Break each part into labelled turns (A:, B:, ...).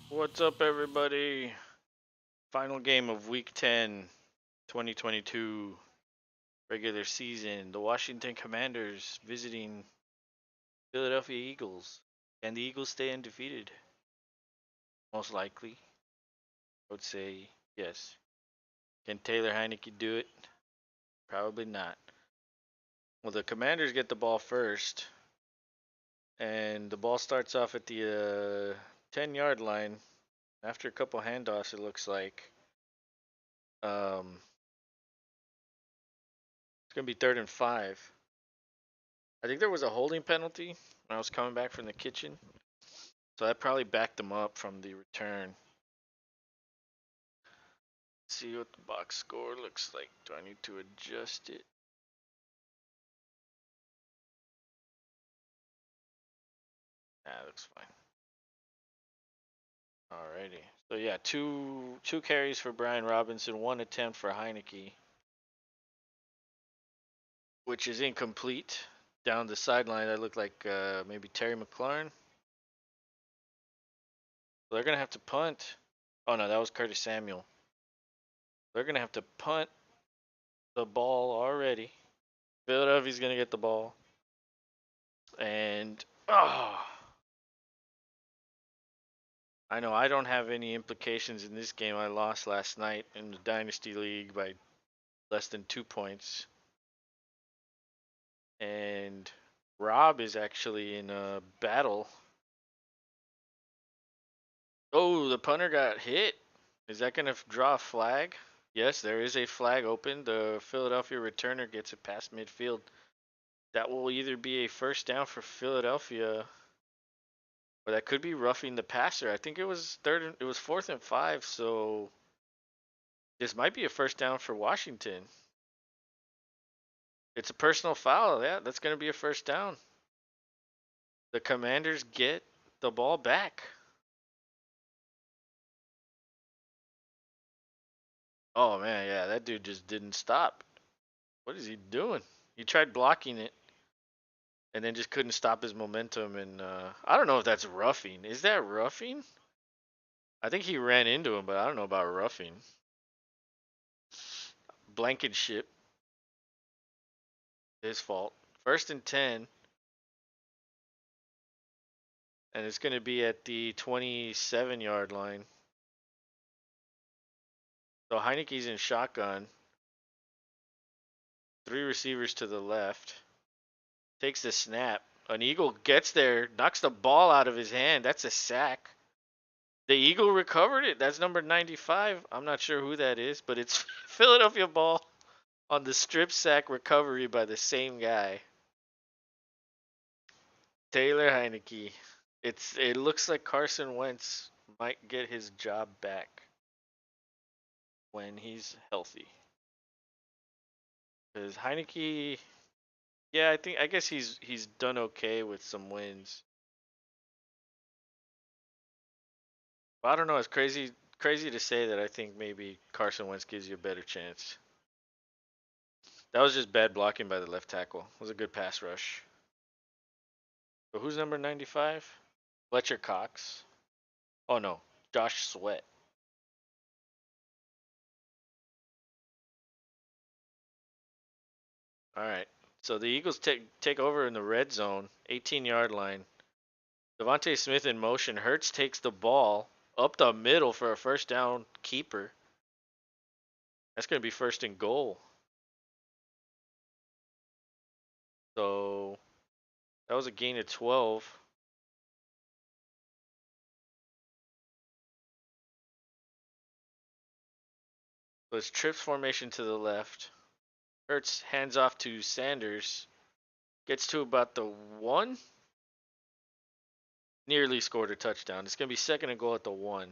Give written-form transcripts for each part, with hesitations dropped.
A: What's up, everybody? Final game of Week 10, 2022 regular season. The Washington Commanders visiting Philadelphia Eagles. Can the Eagles stay undefeated? Most likely. I would say yes. Can Taylor Heineke do it? Probably not. Well, the Commanders get the ball first, and the ball starts off at the 10-yard line. After a couple handoffs, it looks like. It's going to be 3rd and 5. I think there was a holding penalty when I was coming back from the kitchen. So that probably backed them up from the return. See what the box score looks like. Do I need to adjust it? Nah, looks fine. Alrighty. So yeah, two carries for Brian Robinson, one attempt for Heineke, which is incomplete. Down the sideline, that looked like maybe Terry McLaurin. So they're gonna have to punt. Oh no, that was Curtis Samuel. They're gonna have to punt the ball already. Philadelphia's gonna get the ball, and I know I don't have any implications in this game. I lost last night in the Dynasty League by less than 2 points. And Rob is actually in a battle. Oh, the punter got hit. Is that going to draw a flag? Yes, there is a flag open. The Philadelphia returner gets it past midfield. That will either be a first down for Philadelphia, or that could be roughing the passer. I think it was 4th and 5, so this might be a first down for Washington. It's a personal foul. Yeah, that's going to be a first down. The Commanders get the ball back. Oh man, yeah, that dude just didn't stop. What is he doing? He tried blocking it and then just couldn't stop his momentum. And I don't know if that's roughing. Is that roughing? I think he ran into him, but I don't know about roughing. Blankenship, his fault. 1st and 10, and it's going to be at the 27-yard line. So Heineke's in shotgun. 3 receivers to the left. Takes the snap. An Eagle gets there, knocks the ball out of his hand. That's a sack. The Eagle recovered it. That's number 95. I'm not sure who that is, but it's Philadelphia ball on the strip sack recovery by the same guy, Taylor Heineke. It looks like Carson Wentz might get his job back when he's healthy. Because Heineke, yeah, I guess he's done okay with some wins. But I don't know. It's crazy to say that I think maybe Carson Wentz gives you a better chance. That was just bad blocking by the left tackle. It was a good pass rush. But who's number 95? Fletcher Cox. Oh no, Josh Sweat. All right. So the Eagles take over in the red zone, 18-yard line. Devontae Smith in motion. Hurts takes the ball up the middle for a first down keeper. That's going to be 1st and goal. So that was a gain of 12. So it's trips formation to the left. Hurts hands off to Sanders. Gets to about the 1. Nearly scored a touchdown. It's going to be 2nd and goal at the 1.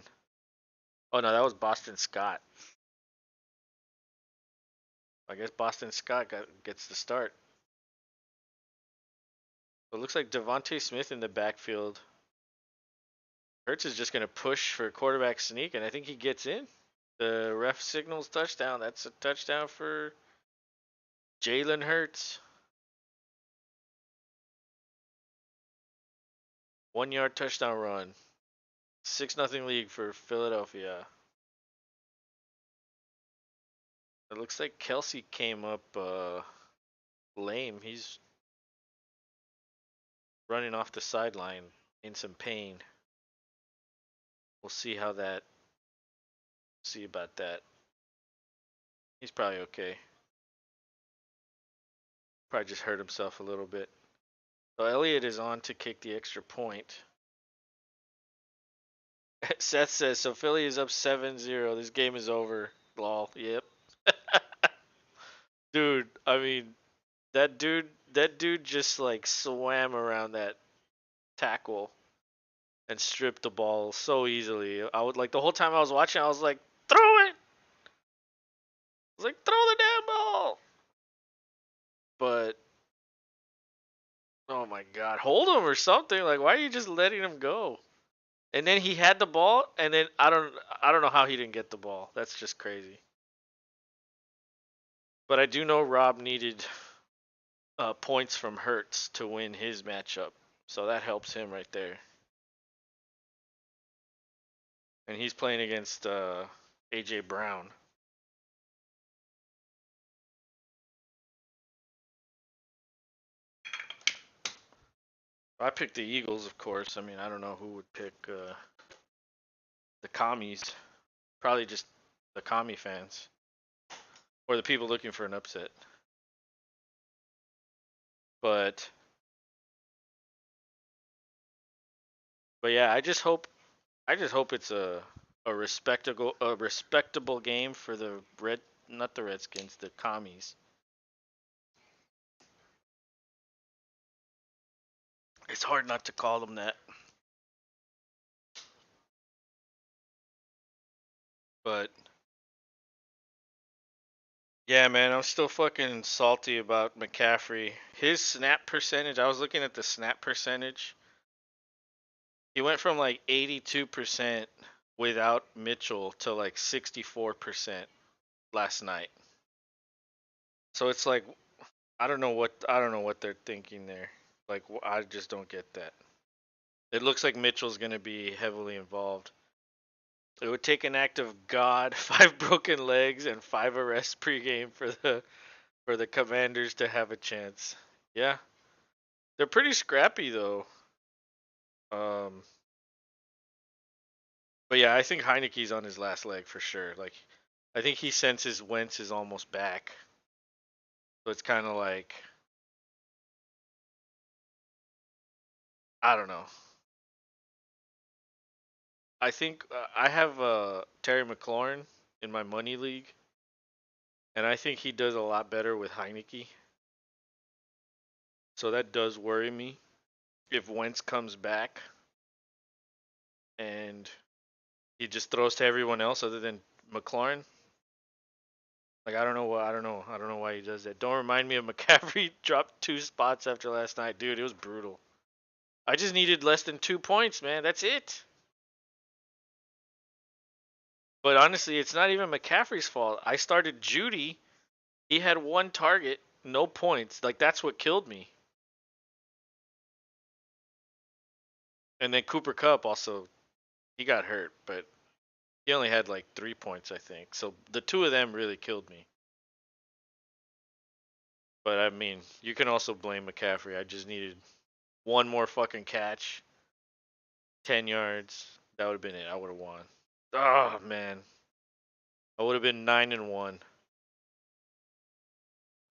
A: Oh no, that was Boston Scott. I guess Boston Scott gets the start. So it looks like Devontae Smith in the backfield. Hurts is just going to push for a quarterback sneak, and I think he gets in. The ref signals touchdown. That's a touchdown for Jalen Hurts. 1-yard touchdown run. 6-0 lead for Philadelphia. It looks like Kelsey came up lame. He's running off the sideline in some pain. We'll see how that. See about that. He's probably okay. Probably just hurt himself a little bit. So Elliott is on to kick the extra point. Seth says, so Philly is up 7-0. This game is over. Lol. Yep. Dude, I mean, that dude just like swam around that tackle and stripped the ball so easily. I would like the whole time I was watching, I was like, throw it. I was like, throw the damn ball. But oh my god, hold him or something. Like, why are you just letting him go? And then he had the ball, and then I don't know how he didn't get the ball. That's just crazy. But I do know Rob needed points from Hurts to win his matchup, so that helps him right there. And he's playing against AJ Brown. I picked the Eagles, of course. I mean, I don't know who would pick the commies. Probably just the commie fans or the people looking for an upset. But yeah, I just hope it's a respectable game for the not the Redskins, the commies. It's hard not to call them that. But yeah, man, I'm still fucking salty about McCaffrey. His snap percentage, I was looking at the snap percentage. He went from like 82% without Mitchell to like 64% last night. So it's like I don't know what they're thinking there. Like I just don't get that. It looks like Mitchell's going to be heavily involved. It would take an act of God, 5 broken legs, and 5 arrests pregame for the Commanders to have a chance. Yeah, they're pretty scrappy though. Um, but yeah, I think Heineke's on his last leg for sure. Like, I think he senses Wentz is almost back, so it's kind of like I don't know. I think I have Terry McLaurin in my money league, and I think he does a lot better with Heineke. So that does worry me if Wentz comes back and he just throws to everyone else other than McLaurin. Like I don't know why he does that. Don't remind me of McCaffrey dropped 2 spots after last night, dude. It was brutal. I just needed less than 2 points, man. That's it. But honestly, it's not even McCaffrey's fault. I started Judy. He had 1 target, no points. Like that's what killed me. And then Cooper Cup also, he got hurt, but he only had like 3 points, I think. So the two of them really killed me. But I mean, you can also blame McCaffrey. I just needed one more fucking catch, 10 yards. That would have been it. I would have won. Oh man, I would have been 9-1.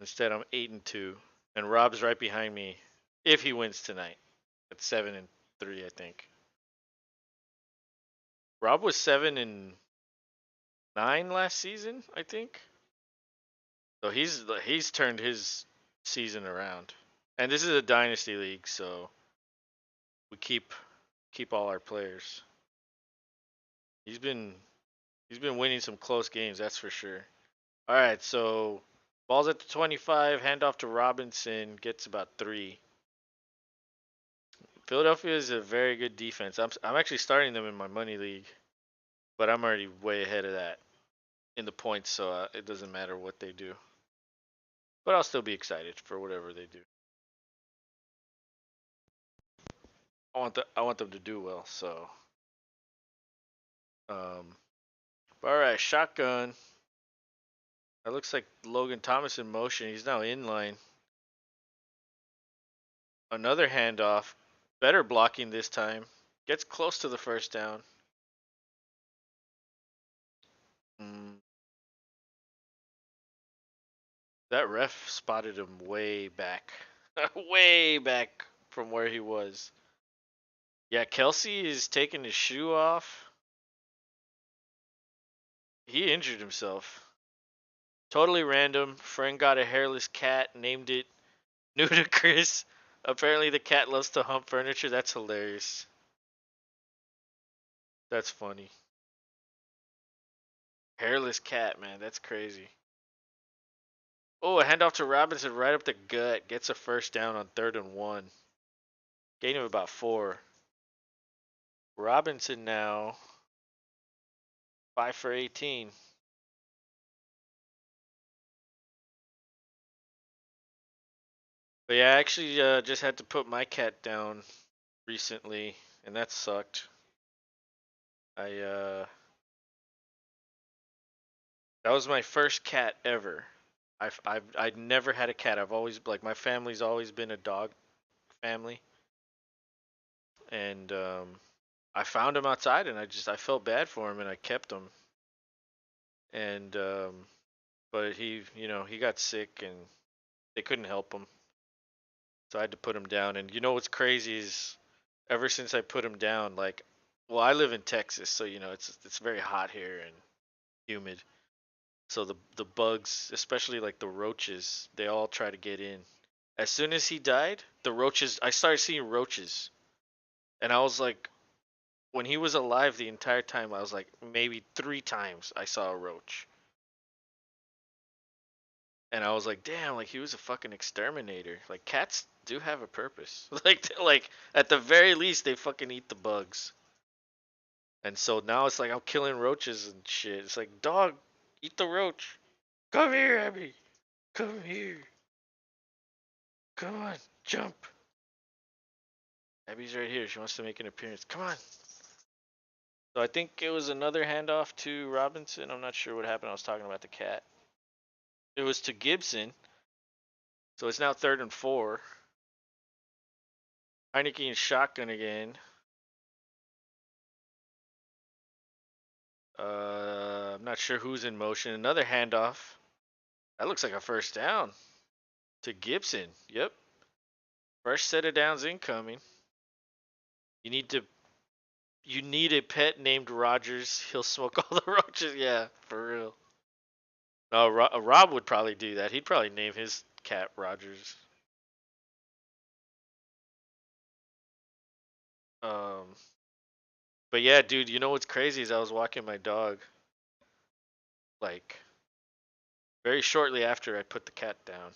A: Instead, I'm 8-2, and Rob's right behind me. If he wins tonight, at 7-3, I think. Rob was 7-9 last season, I think. So he's turned his season around. And this is a dynasty league, so we keep all our players. He's been he's been winning some close games, that's for sure. All right, so ball's at the 25, handoff to Robinson, gets about 3. Philadelphia is a very good defense. I'm actually starting them in my money league, but I'm already way ahead of that in the points, so it doesn't matter what they do. But I'll still be excited for whatever they do. I want them to do well, so Um, all right, shotgun. That looks like Logan Thomas in motion. He's now in line. Another handoff. Better blocking this time. Gets close to the first down. Mm, that ref spotted him way back. Way back from where he was. Yeah, Kelsey is taking his shoe off. He injured himself. Totally random. Friend got a hairless cat, named it Nudicris. Apparently the cat loves to hump furniture. That's hilarious. That's funny. Hairless cat, man. That's crazy. Oh, a handoff to Robinson right up the gut. Gets a first down on 3rd and 1. Gain of about 4. Robinson now 5 for 18. But yeah, I actually just had to put my cat down recently, and that sucked. I That was my first cat ever. I'd never had a cat. I've always like my family's always been a dog family, and I found him outside, and I felt bad for him, and I kept him, and but he got sick, and they couldn't help him, so I had to put him down. And you know what's crazy is, ever since I put him down, like, well, I live in Texas, so it's very hot here and humid. So the bugs, especially like the roaches, they all try to get in. As soon as he died, the roaches, I started seeing roaches. And I was like, when he was alive the entire time, I was like, maybe 3 times I saw a roach. And I was like, damn, like he was a fucking exterminator. Like cats do have a purpose. Like at the very least they fucking eat the bugs. And so now it's like I'm killing roaches and shit. It's like, dog, eat the roach. Come here, Abby. Come here. Come on, jump. Abby's right here. She wants to make an appearance. Come on. So I think it was another handoff to Robinson. I'm not sure what happened. I was talking about the cat. It was to Gibson. So it's now 3rd and 4. Heineke and shotgun again. I'm not sure who's in motion. Another handoff. That looks like a first down to Gibson. Yep. Fresh set of downs incoming. You need to. You need a pet named Rogers. He'll smoke all the roaches. Yeah, for real. No, Rob would probably do that. He'd probably name his cat Rogers. Um, but yeah, dude, you know what's crazy is I was walking my dog, like very shortly after I put the cat down,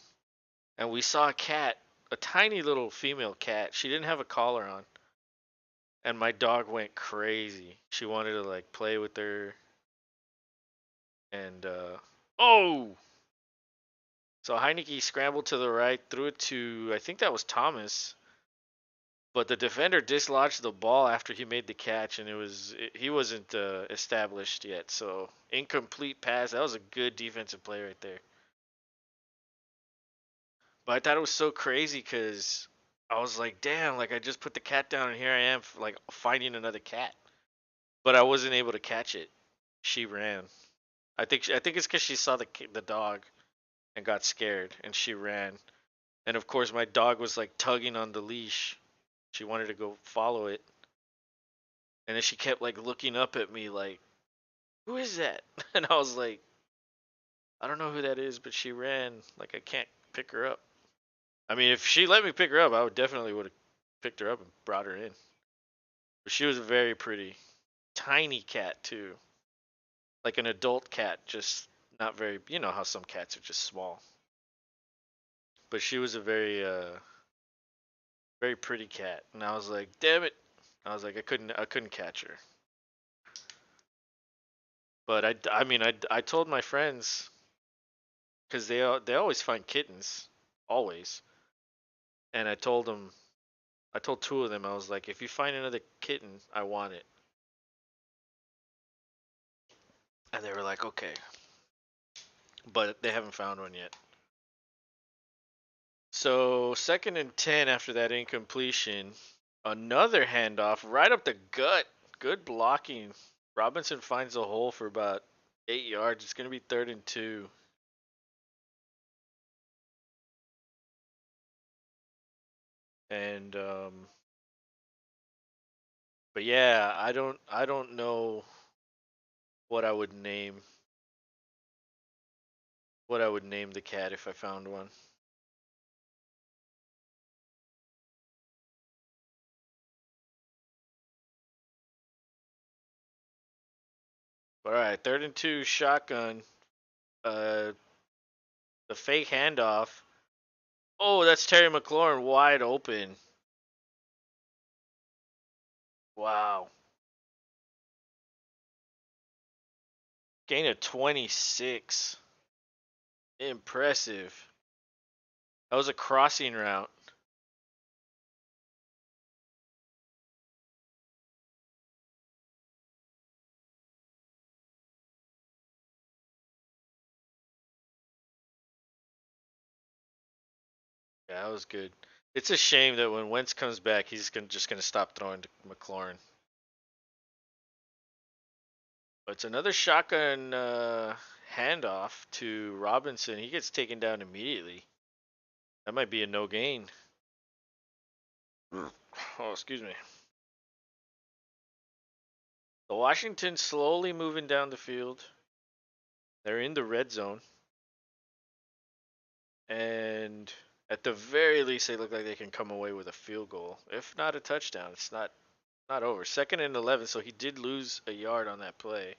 A: and we saw a cat, a tiny little female cat. She didn't have a collar on, and my dog went crazy. She wanted to like play with her, and oh, so Heineke scrambled to the right, threw it to, I think that was Thomas, but the defender dislodged the ball after he made the catch, and he wasn't established yet. So incomplete pass. That was a good defensive play right there. But I thought it was so crazy because I was like, damn, like I just put the cat down, and here I am like finding another cat, but I wasn't able to catch it. She ran. I think it's because she saw the dog and got scared, and she ran. And of course, my dog was like tugging on the leash. She wanted to go follow it, and then she kept like looking up at me like, who is that? And I was like, I don't know who that is, but she ran. Like I can't pick her up. I mean, if she let me pick her up, I would definitely would have picked her up and brought her in. But she was very pretty, tiny cat too, like an adult cat, just not very. You know how some cats are just small. But she was a very pretty cat, and I was like, damn it. I was like, I couldn't catch her. But I told my friends because they always find kittens, always. And I told 2 of them, I was like, if you find another kitten, I want it. And they were like, okay. But they haven't found one yet. So 2nd and 10 after that incompletion. Another handoff right up the gut. Good blocking. Robinson finds a hole for about 8 yards. It's going to be 3rd and 2. And but yeah, I don't know what I would name the cat if I found one. But all right, 3rd and 2 shotgun. Uh, the fake handoff. Oh, that's Terry McLaurin wide open. Wow. Gain of 26. Impressive. That was a crossing route. Yeah, that was good. It's a shame that when Wentz comes back, he's just gonna stop throwing to McLaurin. But it's another shotgun handoff to Robinson. He gets taken down immediately. That might be a no gain. Oh, excuse me. The Washington slowly moving down the field. They're in the red zone. And at the very least, they look like they can come away with a field goal, if not a touchdown. It's not over. 2nd and 11, so he did lose a yard on that play.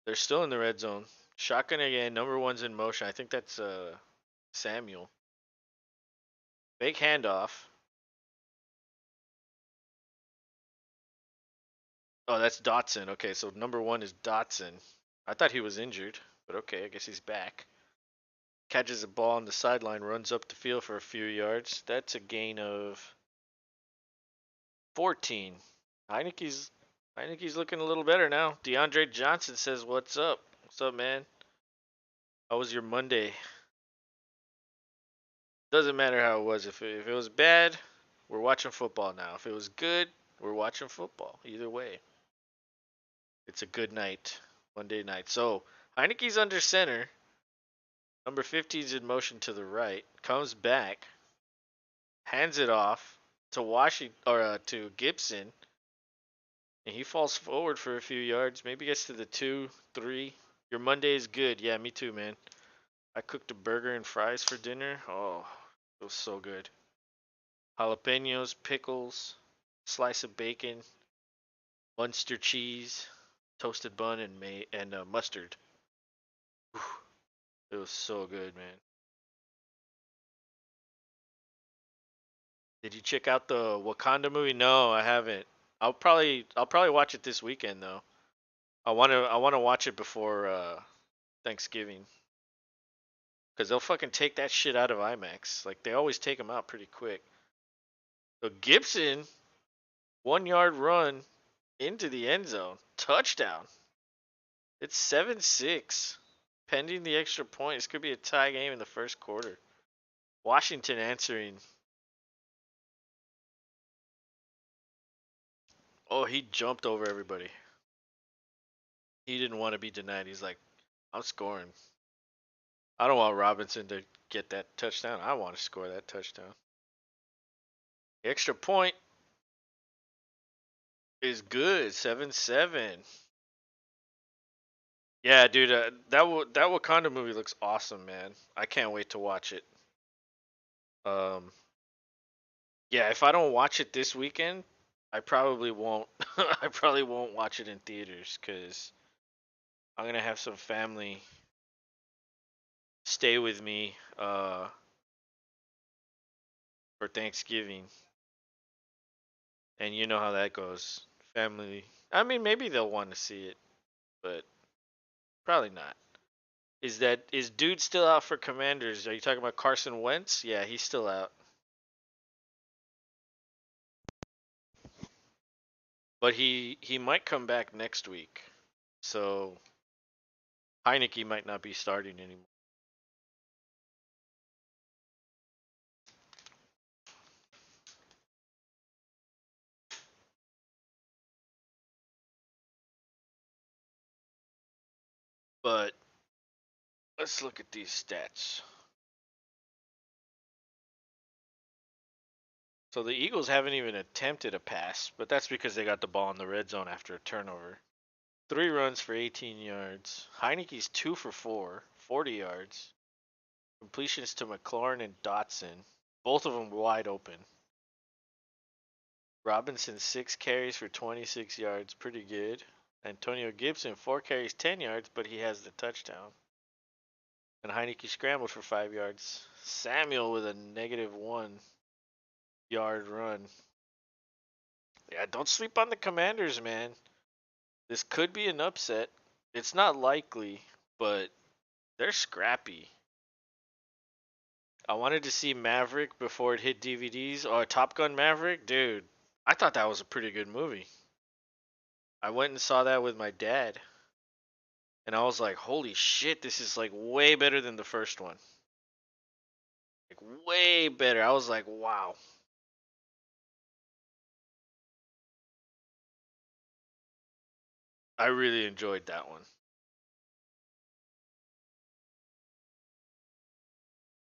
A: They're still in the red zone. Shotgun again. Number one's in motion. I think that's Samuel. Fake handoff. Oh, that's Dotson. Okay, so number one is Dotson. I thought he was injured, but okay, I guess he's back. Catches a ball on the sideline, runs up the field for a few yards. That's a gain of 14. Heineke's looking a little better now. DeAndre Johnson says, "What's up? What's up, man? How was your Monday?" Doesn't matter how it was. If it was bad, we're watching football now. If it was good, we're watching football. Either way, it's a good night, Monday night. So Heineke's under center. Number 15 is in motion to the right. Comes back, hands it off to Washington or to Gibson, and he falls forward for a few yards. Maybe gets to the 2, 3. Your Monday is good. Yeah, me too, man. I cooked a burger and fries for dinner. Oh, it was so good. Jalapenos, pickles, slice of bacon, Munster cheese, toasted bun, and mustard. Whew, it was so good, man. Did you check out the Wakanda movie? No, I haven't. I'll probably watch it this weekend though. I wanna watch it before Thanksgiving because they'll fucking take that shit out of IMAX. Like they always take them out pretty quick. So Gibson 1 yard run into the end zone, touchdown. It's 7-6. Pending the extra point, this could be a tie game in the first quarter. Washington answering. Oh, he jumped over everybody. He didn't want to be denied. He's like, I'm scoring. I don't want Robinson to get that touchdown. I want to score that touchdown. The extra point is good. 7-7. Yeah, dude, that Wakanda movie looks awesome, man. I can't wait to watch it. Um, yeah, if I don't watch it this weekend, I probably won't. I probably won't watch it in theaters because I'm gonna have some family stay with me for Thanksgiving, and you know how that goes. Family. I mean, maybe they'll want to see it, but probably not. Is dude still out for Commanders? Are you talking about Carson Wentz? Yeah, he's still out. but he might come back next week. So Heineke might not be starting anymore. But let's look at these stats. So the Eagles haven't even attempted a pass, but that's because they got the ball in the red zone after a turnover. 3 runs for 18 yards. Heineke's 2 for 4, 40 yards. Completions to McLaurin and Dotson, both of them wide open. Robinson 6 carries for 26 yards, pretty good. Antonio Gibson 4 carries 10 yards, but he has the touchdown. And Heineke scrambled for 5 yards. Samuel with a -1 yard run. Yeah, don't sleep on the Commanders, man. This could be an upset. It's not likely, but they're scrappy. I wanted to see Maverick before it hit DVDs. Or Top Gun Maverick, dude. I thought that was a pretty good movie. I went and saw that with my dad, and I was like, "Holy shit, this is like way better than the first one. Like way better." I was like, "Wow." I really enjoyed that one.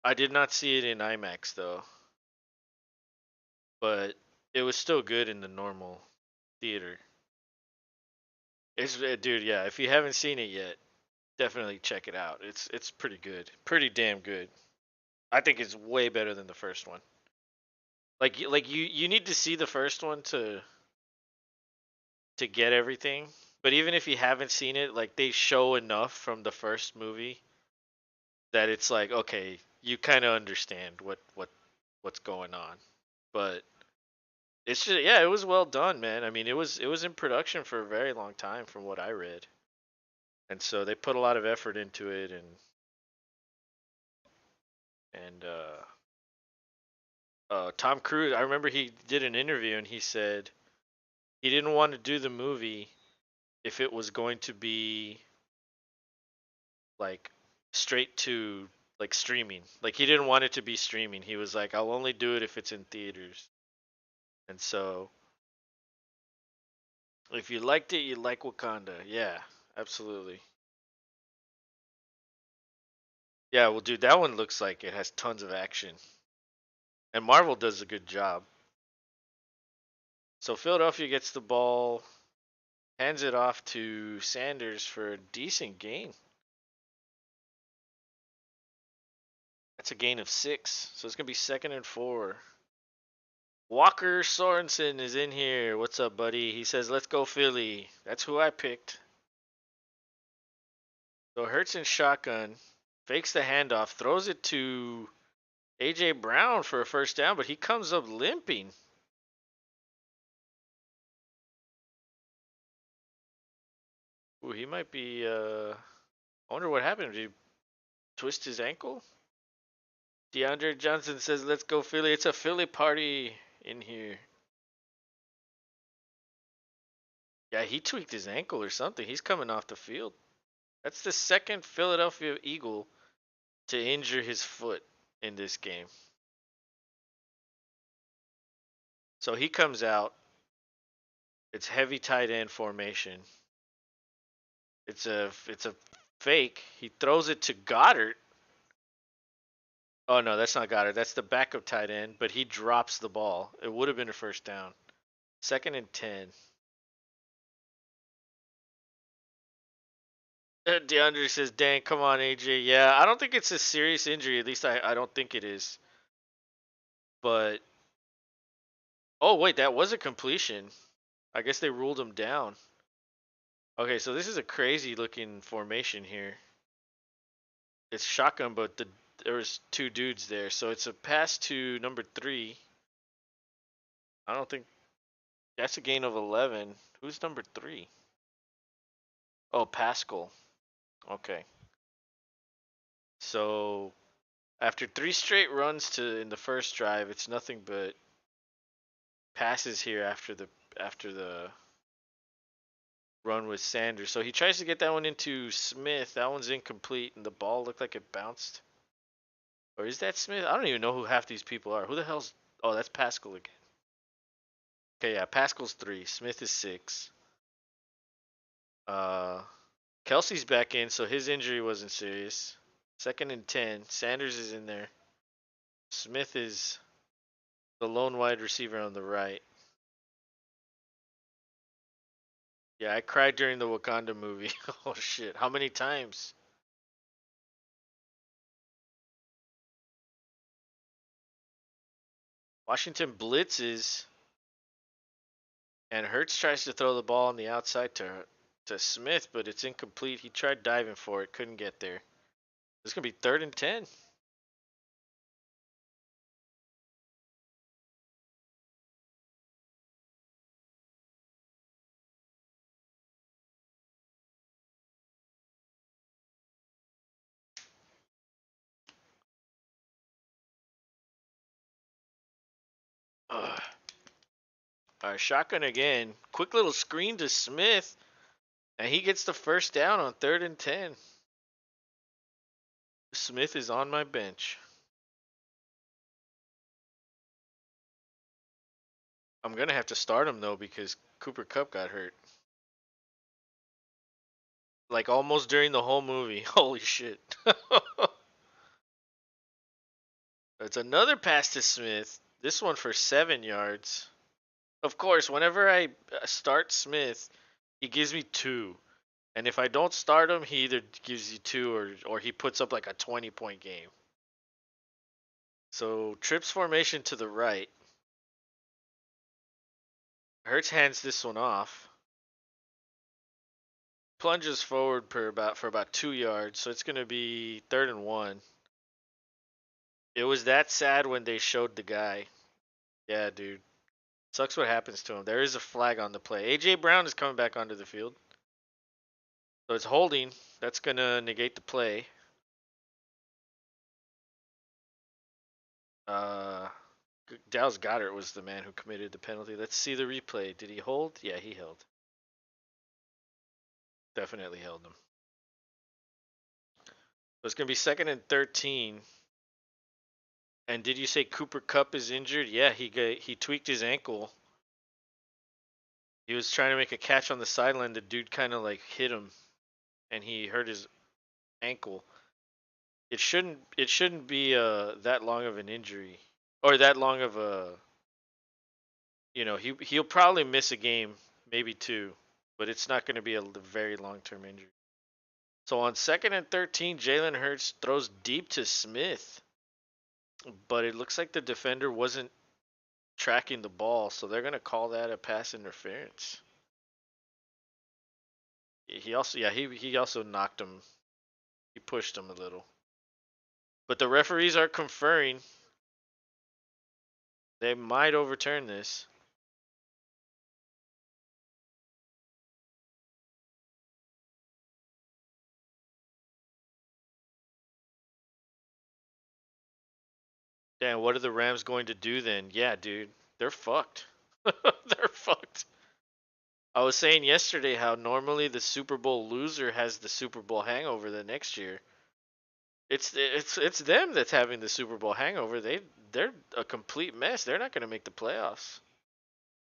A: I did not see it in IMAX though, but it was still good in the normal theater. It's dude, yeah. If you haven't seen it yet, definitely check it out. It's pretty good, pretty damn good. I think it's way better than the first one. Like you need to see the first one to get everything. But even if you haven't seen it, like they show enough from the first movie that it's like okay, you kind of understand what's going on. But it's just yeah, it was well done, man. I mean, it was in production for a very long time from what I read. And so they put a lot of effort into it and Tom Cruise, I remember he did an interview and he said he didn't want to do the movie if it was going to be like straight to like streaming. Like he didn't want it to be streaming. He was like, I'll only do it if it's in theaters. And so if you liked it, you like Wakanda. Yeah, absolutely. Yeah, well dude, that one looks like it has tons of action. And Marvel does a good job. So Philadelphia gets the ball, hands it off to Sanders for a decent gain. That's a gain of 6. So it's going to be 2nd and 4. Walker Sorensen is in here. What's up, buddy? He says, let's go Philly. That's who I picked. So Hurts in shotgun, fakes the handoff, throws it to A.J. Brown for a first down, but he comes up limping. Ooh, he might be, I wonder what happened. Did he twist his ankle? DeAndre Johnson says, let's go Philly. It's a Philly party in here. Yeah, he tweaked his ankle or something. He's coming off the field. That's the second Philadelphia Eagle to injure his foot in this game. So he comes out. It's heavy tight end formation. It's a fake. He throws it to Goddard. Oh no, that's not Goddard. That's the backup tight end, but he drops the ball. It would have been a first down. 2nd and 10. DeAndre says, "Dang, come on, AJ." Yeah, I don't think it's a serious injury. At least I don't think it is. But oh wait, that was a completion. I guess they ruled him down. Okay, so this is a crazy looking formation here. It's shotgun, but there was 2 dudes there, so it's a pass to number 3. I don't think that's a gain of 11. Who's number 3? Oh, Pascal. Okay, so after 3 straight runs to in the first drive, it's nothing but passes here after the run with Sanders. So he tries to get that one into Smith. That one's incomplete, and the ball looked like it bounced. Or is that Smith? I don't even know who half these people are. Who the hell's? Oh, that's Pascal again. Okay, yeah, Pascal's 3. Smith is 6. Uh, Kelsey's back in, so his injury wasn't serious. 2nd and 10. Sanders is in there. Smith is the lone wide receiver on the right. Yeah, I cried during the Wakanda movie. Oh shit. How many times? Washington blitzes and Hurts tries to throw the ball on the outside to Smith, but it's incomplete. He tried diving for it, couldn't get there. It's going to be 3rd and 10. Ugh. All right, shotgun again. Quick little screen to Smith, and he gets the first down on 3rd and 10. Smith is on my bench. I'm going to have to start him, though, because Cooper Kupp got hurt. Like, almost during the whole movie. Holy shit. It's another pass to Smith. This one for 7 yards. Of course, whenever I start Smith, he gives me 2. And if I don't start him, he either gives you 2 or he puts up like a 20-point game. So trips formation to the right. Hurts hands this one off. Plunges forward for about 2 yards, so it's gonna be 3rd and 1. It was that sad when they showed the guy. Yeah, dude. Sucks what happens to him. There is a flag on the play. AJ Brown is coming back onto the field. So it's holding. That's gonna negate the play. Uh Dallas Goedert was the man who committed the penalty. Let's see the replay. Did he hold? Yeah, he held. Definitely held him. So it's gonna be 2nd and 13. And did you say Cooper Kupp is injured? Yeah, he tweaked his ankle. He was trying to make a catch on the sideline. The dude kind of like hit him, and he hurt his ankle. It shouldn't be that long of an injury or that long of a, he'll probably miss a game, maybe 2, but it's not going to be a very long-term injury. So on 2nd and 13, Jalen Hurts throws deep to Smith, but it looks like the defender wasn't tracking the ball, so they're going to call that a pass interference. He also knocked him. He pushed him a little. But the referees are conferring. They might overturn this. Damn, what are the Rams going to do then? Yeah, dude, they're fucked. They're fucked. I was saying yesterday how normally the Super Bowl loser has the Super Bowl hangover the next year. It's them that's having the Super Bowl hangover. They're a complete mess. They're not going to make the playoffs.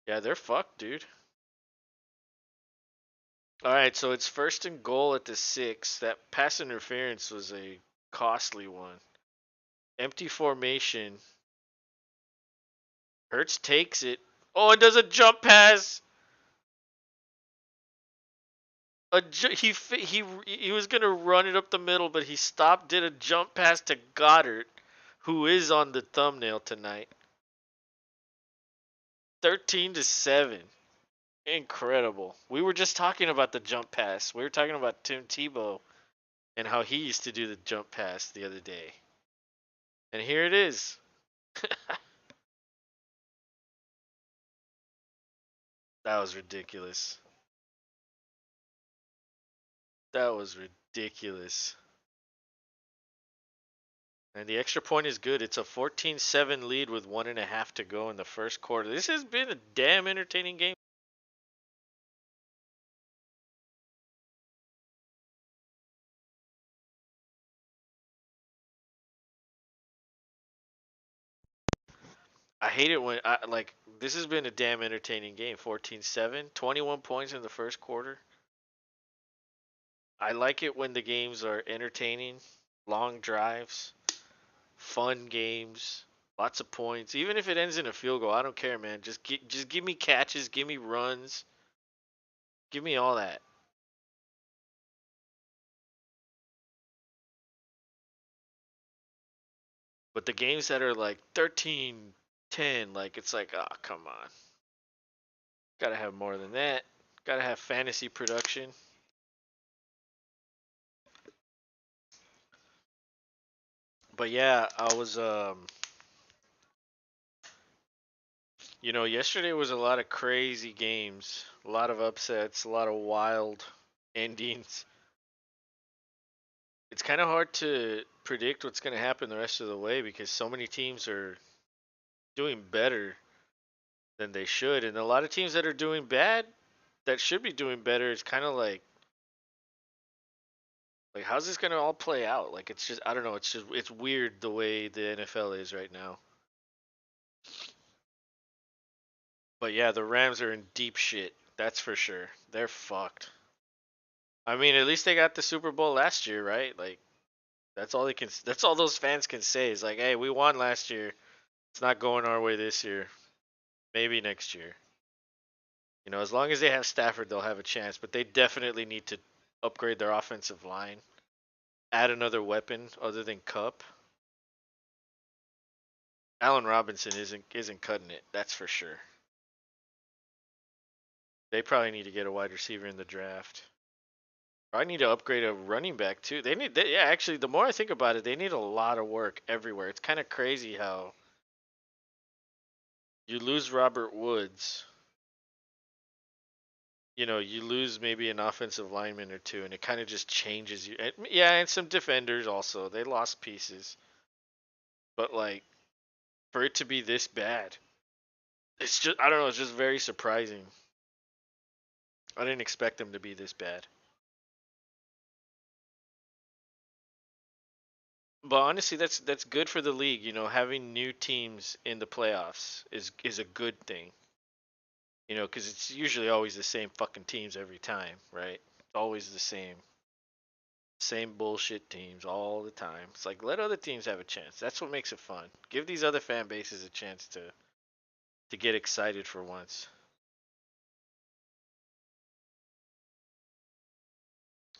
A: Yeah, they're fucked, dude. All right, so it's 1st and goal at the 6. That pass interference was a costly one. Empty formation. Hurts takes it. Oh, and does a jump pass. He was gonna run it up the middle, but he stopped. Did a jump pass to Goddard, who is on the thumbnail tonight. 13-7. Incredible. We were just talking about the jump pass. We were talking about Tim Tebow and how he used to do the jump pass the other day. And here it is. That was ridiculous. That was ridiculous. And the extra point is good. It's a 14-7 lead with 1.5 to go in the first quarter. This has been a damn entertaining game. I hate it when this has been a damn entertaining game. 14-7, 21 points in the first quarter. I like it when the games are entertaining, long drives, fun games, lots of points. Even if it ends in a field goal, I don't care, man. Just give me catches, give me runs, give me all that. But the games that are like 13-10, like it's like, oh, come on. Gotta have more than that. Gotta have fantasy production. But yeah, I was yesterday was a lot of crazy games, a lot of upsets, a lot of wild endings. It's kind of hard to predict what's going to happen the rest of the way because so many teams are doing better than they should, and a lot of teams that are doing bad that should be doing better. It's kind of like how's this going to all play out? Like it's just I don't know. It's weird the way the NFL is right now. But yeah, the Rams are in deep shit. That's for sure. They're fucked. I mean, at least they got the Super Bowl last year, right? Like that's all they can. That's all those fans can say is like, "Hey, we won last year. It's not going our way this year. Maybe next year." As long as they have Stafford, they'll have a chance. But they definitely need to upgrade their offensive line, add another weapon other than Cup. Allen Robinson isn't cutting it. That's for sure. They probably need to get a wide receiver in the draft. I need to upgrade a running back too. Yeah, actually, the more I think about it, they need a lot of work everywhere. It's kind of crazy how you lose Robert Woods. You lose maybe an offensive lineman or two, and it kind of just changes you. Yeah, and some defenders also. They lost pieces, but like for it to be this bad, it's just I don't know. It's just very surprising. I didn't expect them to be this bad. But honestly, that's good for the league. Having new teams in the playoffs is a good thing. Because it's usually always the same fucking teams every time, right? It's always the same bullshit teams all the time. It's like let other teams have a chance. That's what makes it fun. Give these other fan bases a chance to get excited for once.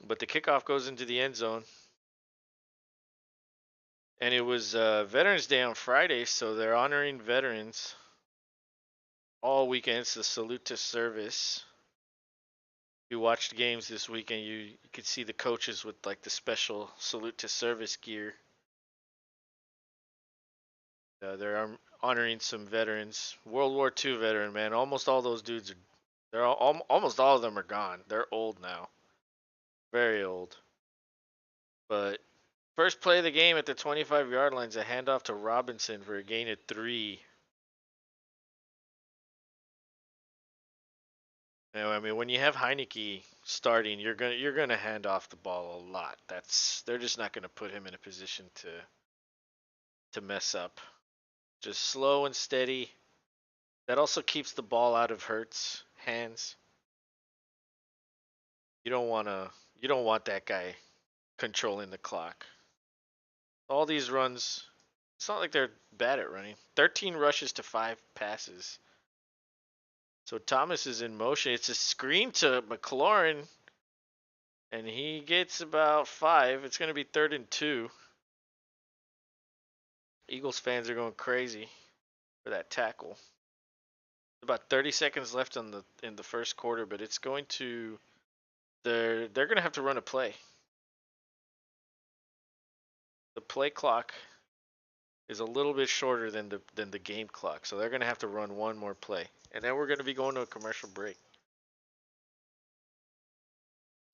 A: But the kickoff goes into the end zone, and it was Veterans Day on Friday, so they're honoring veterans all weekend. It's the salute to service. You watched games this weekend, you could see the coaches with like the special salute to service gear. They're honoring some veterans. World War II veteran, man. Almost all those dudes are. Almost all of them are gone. They're old now, very old. But first play of the game at the 25-yard line is a handoff to Robinson for a gain of 3. I mean, when you have Heineke starting, you're gonna hand off the ball a lot. They're just not gonna put him in a position to mess up. Just slow and steady. That also keeps the ball out of Hurts' hands. You don't want that guy controlling the clock. All these runs, it's not like they're bad at running. 13 rushes to 5 passes. So Thomas is in motion. It's a screen to McLaurin, and he gets about 5. It's going to be 3rd and 2. Eagles fans are going crazy for that tackle. About 30 seconds left in the first quarter, but it's going to they're going to have to run a play. The play clock is a little bit shorter than the game clock, so they're going to have to run one more play, and then we're going to be going to a commercial break.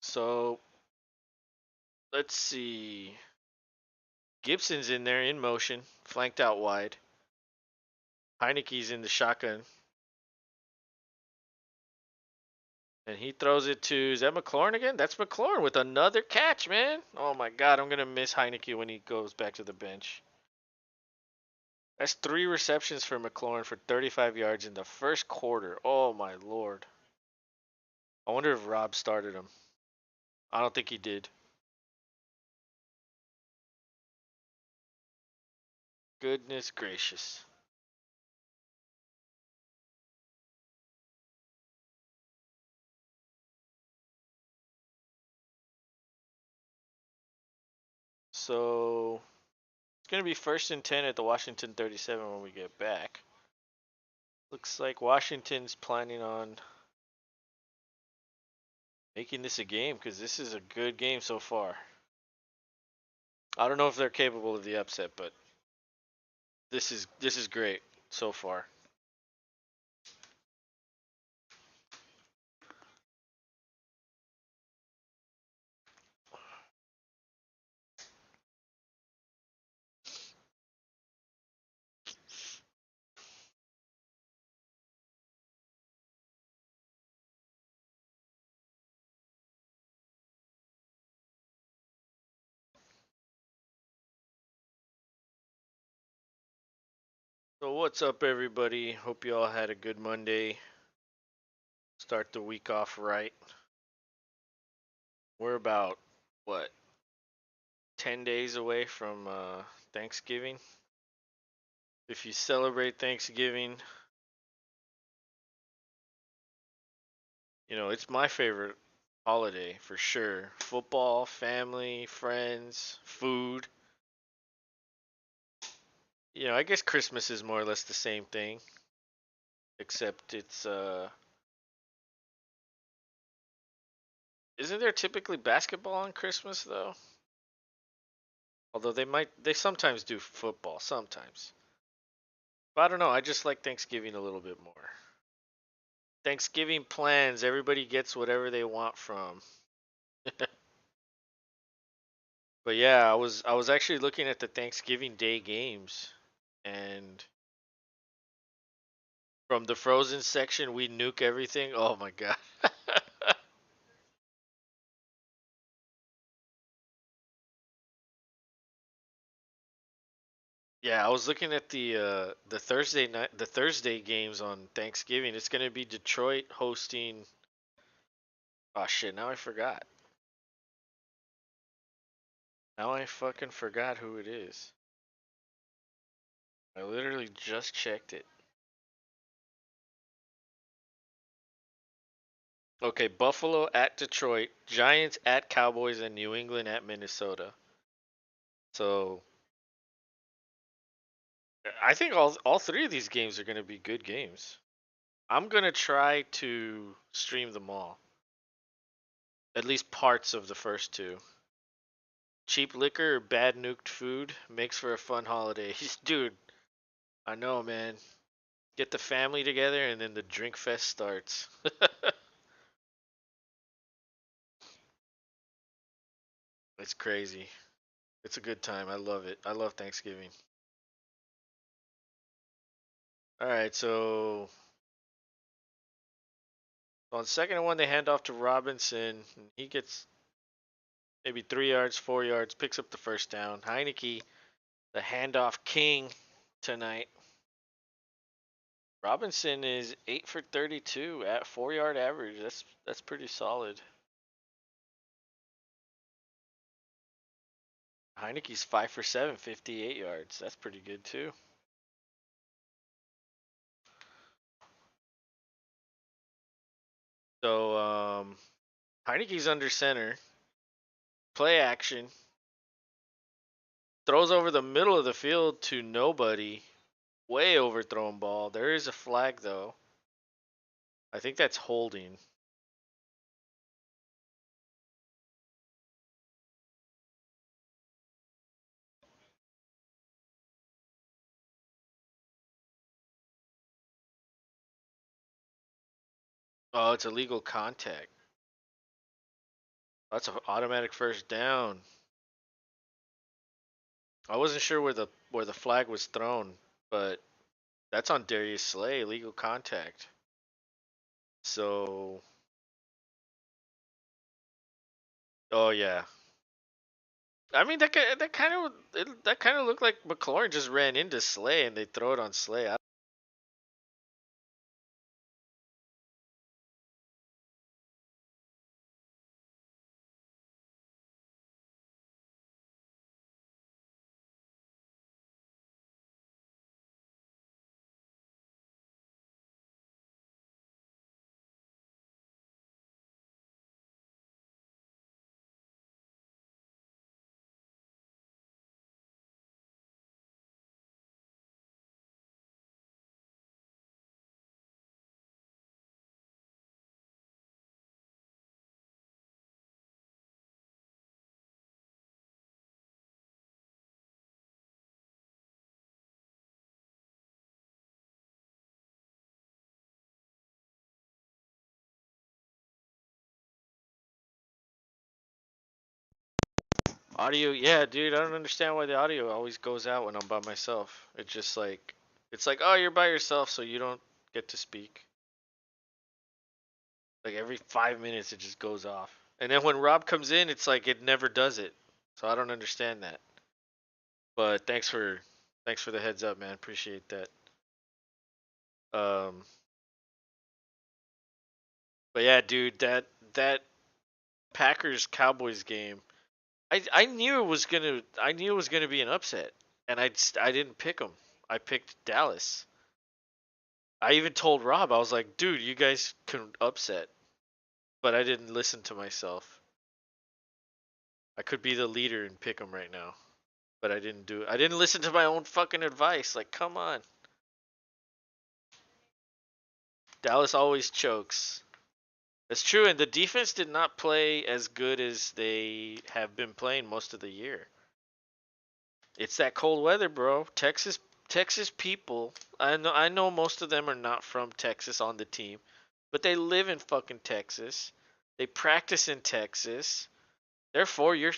A: So let's see. Gibson's in there in motion, flanked out wide. Heineke's in the shotgun, and he throws it to, is that McLaurin again? That's McLaurin with another catch, man. Oh my God, I'm gonna miss Heineke when he goes back to the bench. That's 3 receptions for McLaurin for 35 yards in the first quarter. Oh my lord. I wonder if Rob started him. I don't think he did. Goodness gracious. So it's gonna be 1st and 10 at the Washington 37 when we get back. Looks like Washington's planning on making this a game because this is a good game so far. I don't know if they're capable of the upset, but this is great so far. So what's up, everybody? Hope you all had a good Monday. Start the week off right. We're about what 10 days away from Thanksgiving. If you celebrate Thanksgiving, it's my favorite holiday for sure. Football, family, friends, food. I guess Christmas is more or less the same thing, except it's isn't there typically basketball on Christmas though? Although they sometimes do football sometimes. But I don't know, I just like Thanksgiving a little bit more. Thanksgiving plans, everybody gets whatever they want from. But yeah, I was actually looking at the Thanksgiving Day games, and from the Frozen section, we nuke everything. Oh my god. Yeah, I was looking at the Thursday games on Thanksgiving. It's gonna be Detroit hosting. Oh shit! Now I forgot. Now I fucking forgot who it is. I literally just checked it. Okay, Buffalo at Detroit, Giants at Cowboys, and New England at Minnesota. So I think all three of these games are gonna be good games. I'm gonna try to stream them all. At least parts of the first two. Cheap liquor or bad nuked food makes for a fun holiday. Dude, I know, man. Get the family together and then the drink fest starts. It's crazy. It's a good time. I love it. I love Thanksgiving. All right, so on 2nd and 1, they hand off to Robinson. He gets maybe 3 yards, 4 yards, picks up the first down. Heineke, the handoff king tonight. Robinson is 8 for 32 at 4 yard average. That's pretty solid. Heineke's 5 for 7, 58 yards. That's pretty good too. So Heineke's under center. Play action. Throws over the middle of the field to nobody. Way overthrown ball. There is a flag though. I think that's holding. Oh, it's illegal contact. That's an automatic first down. I wasn't sure where the flag was thrown, but that's on Darius Slay, illegal contact. So, oh yeah, I mean, that kind of looked like McLaurin just ran into Slay and they throw it on Slay. Audio, yeah, dude. I don't understand why the audio always goes out when I'm by myself. It's like, oh, you're by yourself, so you don't get to speak. Like every 5 minutes, it just goes off. And then when Rob comes in, it's like it never does it. So I don't understand that. But thanks for the heads up, man. Appreciate that. Um, but yeah, dude, that Packers Cowboys game, I knew it was gonna be an upset, and I didn't pick them. I picked Dallas. I even told Rob, I was like, dude, you guys can upset, but I didn't listen to myself. I could be the leader and pick them right now, but I didn't do it. I didn't listen to my own fucking advice. Like, come on. Dallas always chokes. That's true, and the defense did not play as good as they have been playing most of the year. It's that cold weather, bro. Texas people. I know most of them are not from Texas on the team, but they live in fucking Texas. They practice in Texas. Therefore, you're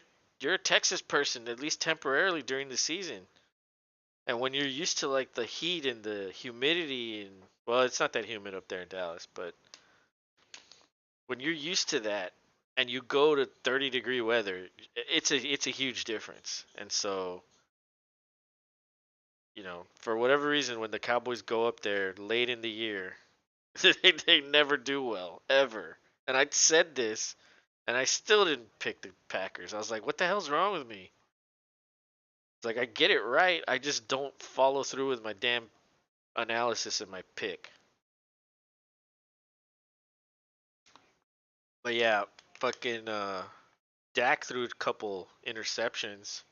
A: a Texas person at least temporarily during the season. And when you're used to like the heat and the humidity and well, it's not that humid up there in Dallas, but when you're used to that and you go to 30-degree weather, it's a huge difference. And so, for whatever reason, when the Cowboys go up there late in the year, they never do well ever. And I said this, and I still didn't pick the Packers. I was like, what the hell's wrong with me? It's like I get it right, I just don't follow through with my damn analysis and my pick. But yeah, fucking Dak threw a couple interceptions,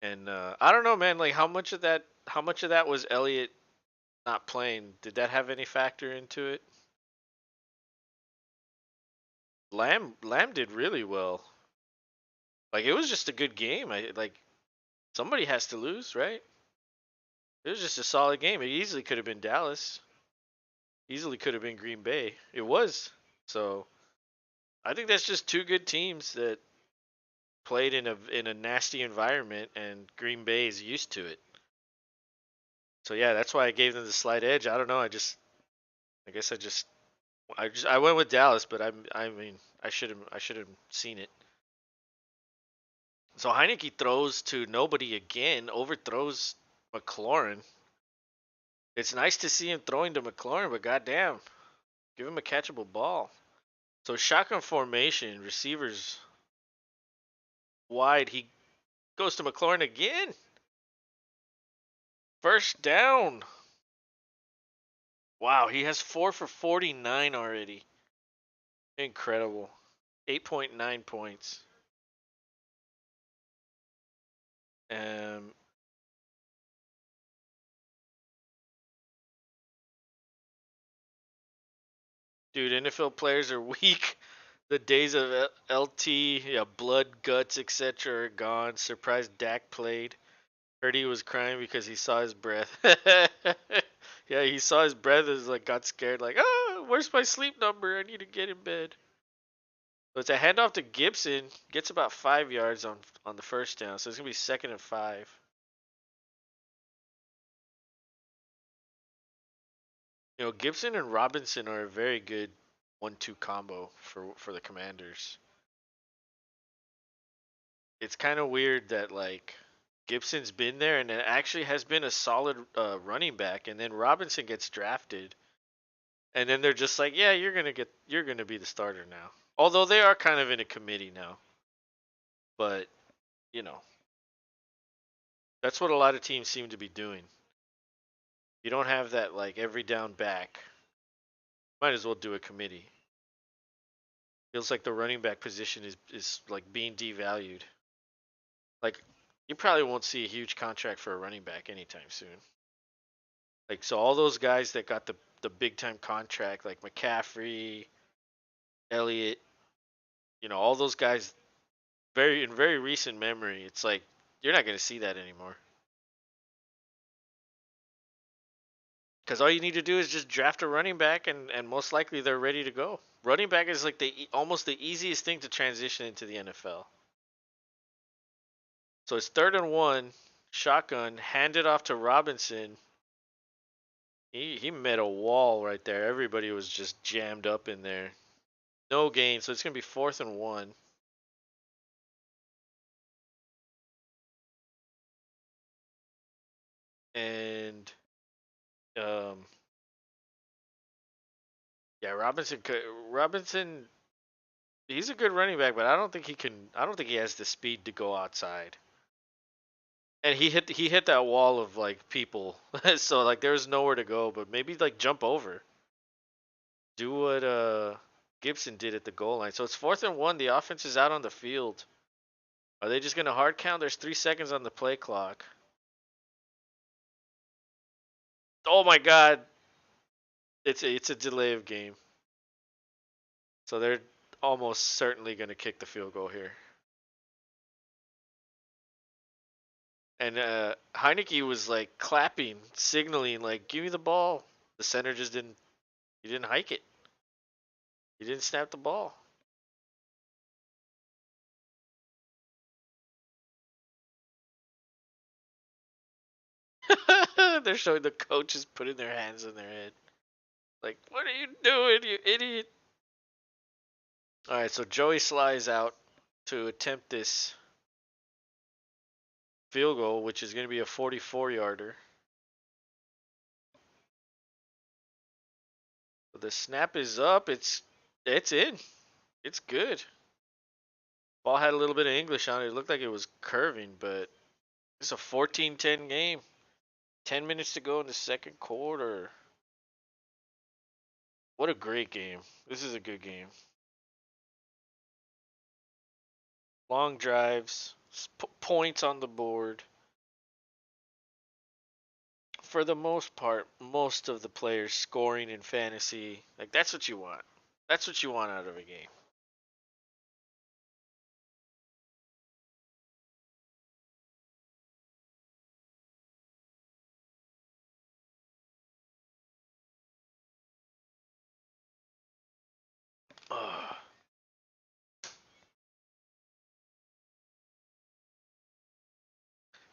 A: and I don't know, man. Like how much of that was Elliott not playing? Did that have any factor into it? Lamb did really well. Like it was just a good game. I like somebody has to lose, right? It was just a solid game. It easily could have been Dallas. Easily could have been Green Bay. It was. So I think that's just two good teams that played in a nasty environment, and Green Bay is used to it. So yeah, that's why I gave them the slight edge. I don't know. I guess I went with Dallas, but I mean I should have seen it. So Heineke throws to nobody again, overthrows McLaurin. It's nice to see him throwing to McLaurin, but goddamn, give him a catchable ball. So shotgun formation, receivers wide. He goes to McLaurin again. First down. Wow, he has 4 for 49 already. Incredible. 8.9 points. Um, Dude, NFL players are weak. The days of LT, yeah, blood, guts, etc. are gone. Surprised Dak played. Heard he was crying because he saw his breath. Yeah, he saw his breath and like got scared, like, where's my sleep number? I need to get in bed. So it's a handoff to Gibson. Gets about 5 yards on the first down, so it's gonna be 2nd and 5. Gibson and Robinson are a very good 1-2 combo for the Commanders. it's kind of weird that like Gibson's been there and it actually has been a solid running back, and then Robinson gets drafted, and then they're just like, yeah, you're gonna be the starter now. Although they are kind of in a committee now, but you know that's what a lot of teams seem to be doing. You don't have that like every down back. Might as well do a committee. Feels like the running back position is like being devalued. Like you probably won't see a huge contract for a running back anytime soon. Like so all those guys that got the big time contract like McCaffrey, Elliott, all those guys very in very recent memory, it's like you're not going to see that anymore. Cuz all you need to do is just draft a running back and most likely they're ready to go. Running back is like the almost the easiest thing to transition into the NFL. So it's 3rd and 1, shotgun, hand it off to Robinson. He met a wall right there. Everybody was just jammed up in there. No gain, so it's gonna be 4th and 1. And um, yeah, Robinson, he's a good running back, but I don't think he can. I don't think he has the speed to go outside. And he hit that wall of like people, so like there's nowhere to go. But maybe like jump over, do what Gibson did at the goal line. So it's 4th and 1. The offense is out on the field. Are they just gonna hard count? There's 3 seconds on the play clock. Oh my God! It's a delay of game. So they're almost certainly gonna kick the field goal here. And Heineke was like clapping, signaling, like, "Give me the ball." The center just didn't. He didn't hike it. He didn't snap the ball. They're showing the coaches putting their hands in their head, like, "What are you doing, you idiot?" All right, so Joey slides out to attempt this field goal, which is going to be a 44-yarder. The snap is up. It's in. It's good. Ball had a little bit of English on it. It looked like it was curving, but it's a 14-10 game. 10 minutes to go in the second quarter. What a great game. This is a good game. Long drives, points on the board. For the most part, most of the players scoring in fantasy. Like, that's what you want. That's what you want out of a game. Ugh.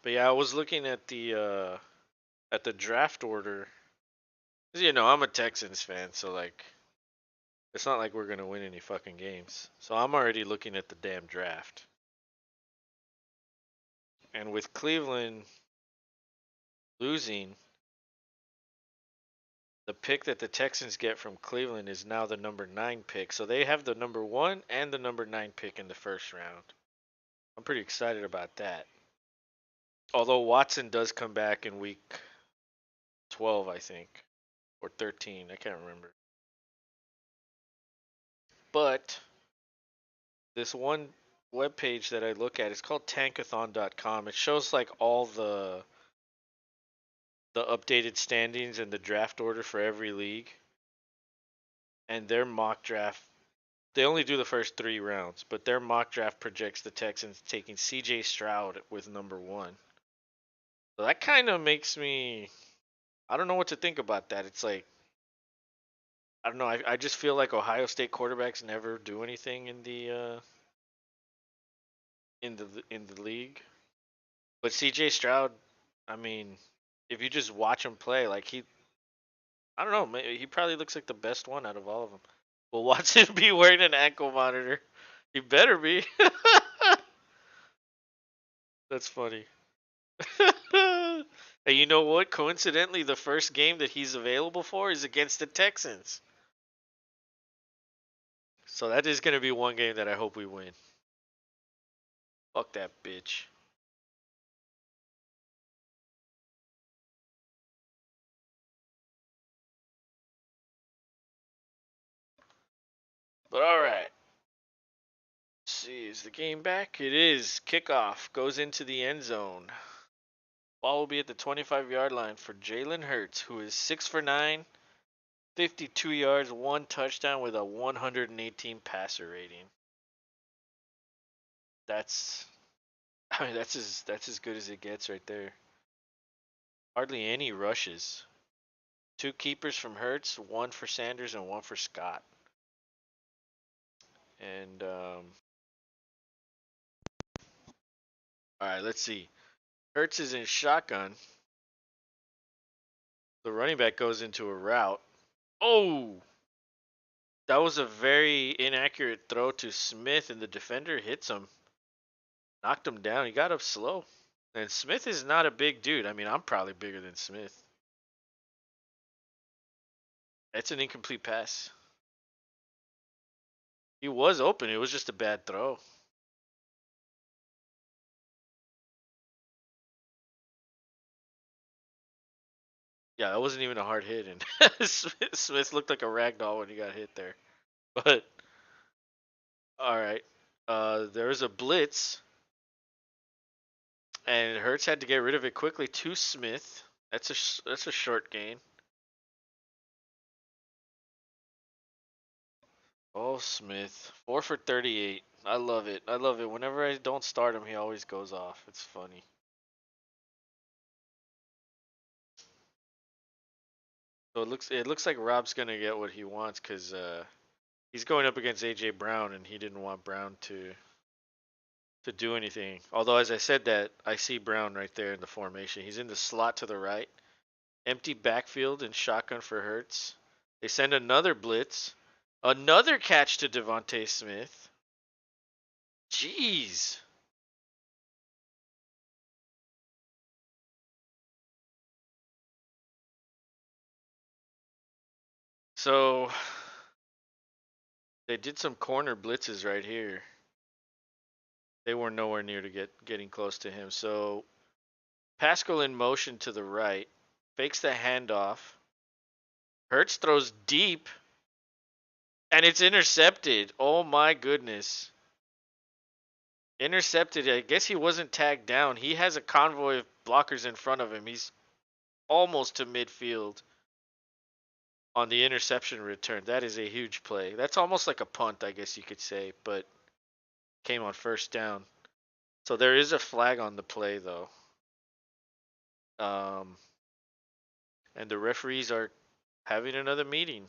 A: But yeah, I was looking at the draft order. 'Cause, I'm a Texans fan, so like it's not like we're gonna win any fucking games. So I'm already looking at the damn draft. And with Cleveland losing, the pick that the Texans get from Cleveland is now the number 9 pick. So they have the number 1 and the number 9 pick in the first round. I'm pretty excited about that. Although Watson does come back in week 12, I think, or 13. I can't remember. But this one web page that I look at, it's called tankathon.com. It shows like all the updated standings and the draft order for every league. And their mock draft, they only do the first 3 rounds, but their mock draft projects the Texans taking CJ Stroud with number 1. So that kind of makes me, I don't know what to think about that. It's like, I don't know. I just feel like Ohio State quarterbacks never do anything in the league. But CJ Stroud, I mean, if you just watch him play, like I don't know, he probably looks like the best one out of all of them. Will Watson be wearing an ankle monitor? He better be. That's funny. And you know what? Coincidentally, the first game that he's available for is against the Texans. So that is going to be one game that I hope we win. Fuck that bitch. But all right. Let's see, is the game back? It is. Kickoff goes into the end zone. Ball will be at the 25-yard line for Jalen Hurts, who is 6 for 9, 52 yards, one touchdown with a 118 passer rating. That's I mean that's as good as it gets right there. Hardly any rushes. Two keepers from Hurts, one for Sanders and one for Scott. And all right, let's see. Hurts is in shotgun. The running back goes into a route. Oh, that was a very inaccurate throw to Smith, and the defender hits him, knocked him down. He got up slow. And Smith is not a big dude. I mean, I'm probably bigger than Smith. It's an incomplete pass. He was open. It was just a bad throw. Yeah, that wasn't even a hard hit. And Smith looked like a rag doll when he got hit there. But, all right. There was a blitz, and Hurts had to get rid of it quickly to Smith. That's a short gain. Oh, Smith, 4 for 38. I love it. I love it. Whenever I don't start him, he always goes off. It's funny. So it looks like Rob's gonna get what he wants because he's going up against AJ Brown, and he didn't want Brown to do anything. Although, as I said that, I see Brown right there in the formation. He's in the slot to the right. Empty backfield and shotgun for Hurts. They send another blitz. Another catch to Devontae Smith. Jeez. So they did some corner blitzes right here. They were nowhere near to getting close to him. So Pascal in motion to the right, fakes the handoff. Hurts throws deep, and it's intercepted. Oh my goodness. Intercepted. I guess he wasn't tagged down. He has a convoy of blockers in front of him. He's almost to midfield on the interception return. That is a huge play. That's almost like a punt, I guess you could say, but came on first down. So there is a flag on the play, though. Um, and the referees are having another meeting.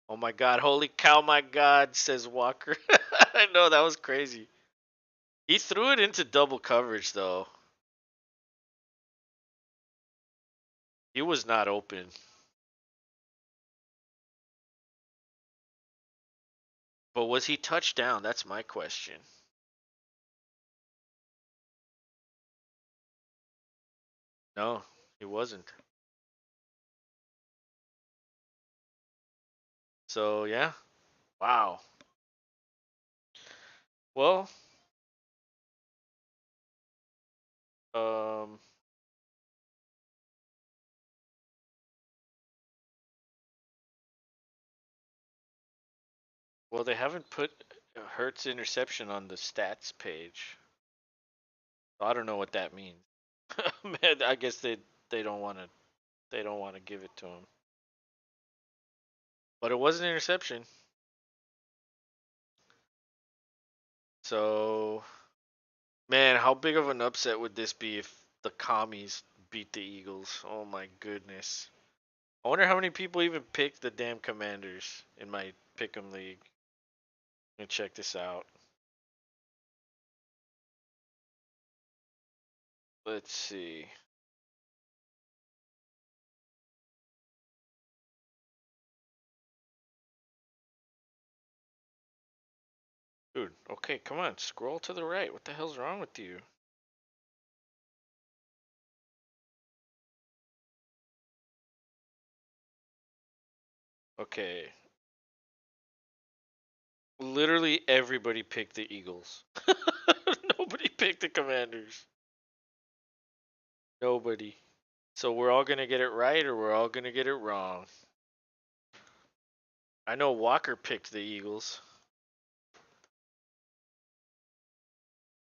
A: Oh my God! Holy cow! My God, says Walker. I know that was crazy. He threw it into double coverage, though. He was not open. But was he touched down? That's my question. No, he wasn't. So yeah, wow. Well, um, well they haven't put Hertz interception on the stats page. So I don't know what that means. Man, I guess they don't want to give it to him. But it was an interception. So man, how big of an upset would this be if the commies beat the Eagles? Oh my goodness. I wonder how many people even picked the damn Commanders in my pick'em league. Let me check this out. Let's see. Dude, okay, come on. Scroll to the right. What the hell's wrong with you? Okay. Literally everybody picked the Eagles. Nobody picked the Commanders. Nobody. So we're all gonna get it right or we're all gonna get it wrong. I know Walker picked the Eagles.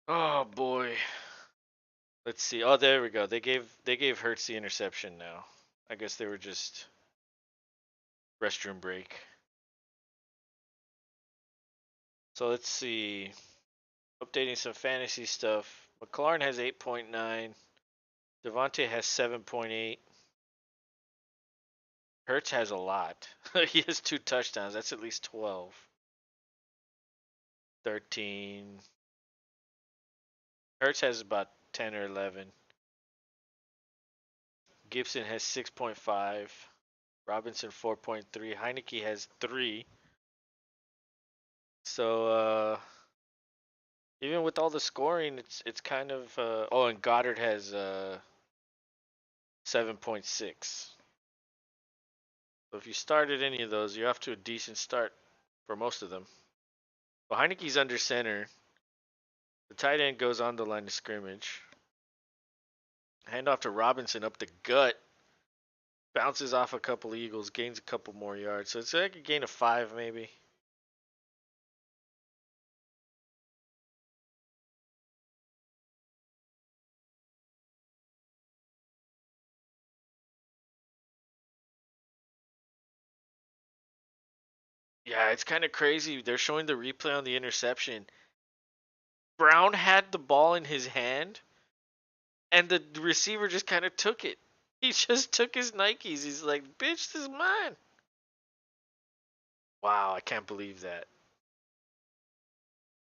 A: Oh boy. Let's see. Oh, there we go. They gave Hurts the interception now. I guess they were just restroom break. So let's see. Updating some fantasy stuff. McLaurin has 8.9. Devontae has 7.8. Hurts has a lot. He has 2 touchdowns. That's at least 12. 13. Hurts has about 10 or 11. Gibson has 6.5. Robinson 4.3. Heineke has 3. So even with all the scoring, it's kind of oh, and Goddard has 7.6. So if you started any of those, you're off to a decent start for most of them. Well, Heineke's under center. The tight end goes on the line of scrimmage. Hand off to Robinson up the gut. Bounces off a couple Eagles, gains a couple more yards. So it's like a gain of 5 maybe. Yeah, it's kind of crazy. They're showing the replay on the interception. Brown had the ball in his hand, and the receiver just kind of took it. He just took his Nikes. He's like, bitch, this is mine. Wow, I can't believe that.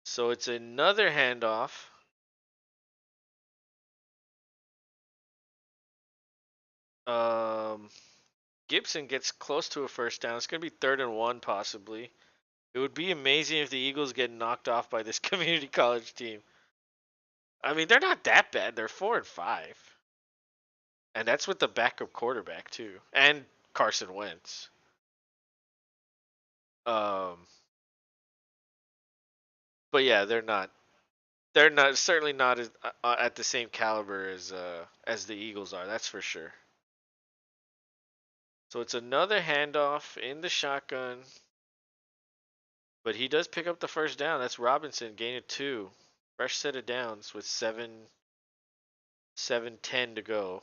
A: So it's another handoff. Um, Gibson gets close to a first down. It's going to be 3rd and 1 possibly. It would be amazing if the Eagles get knocked off by this community college team. I mean, they're not that bad. They're 4-5. And that's with the backup quarterback too. And Carson Wentz. Um but yeah, they're not certainly not at the same caliber as the Eagles are. That's for sure. So it's another handoff in the shotgun. But he does pick up the first down. That's Robinson, gain of 2. Fresh set of downs with 7:10 to go.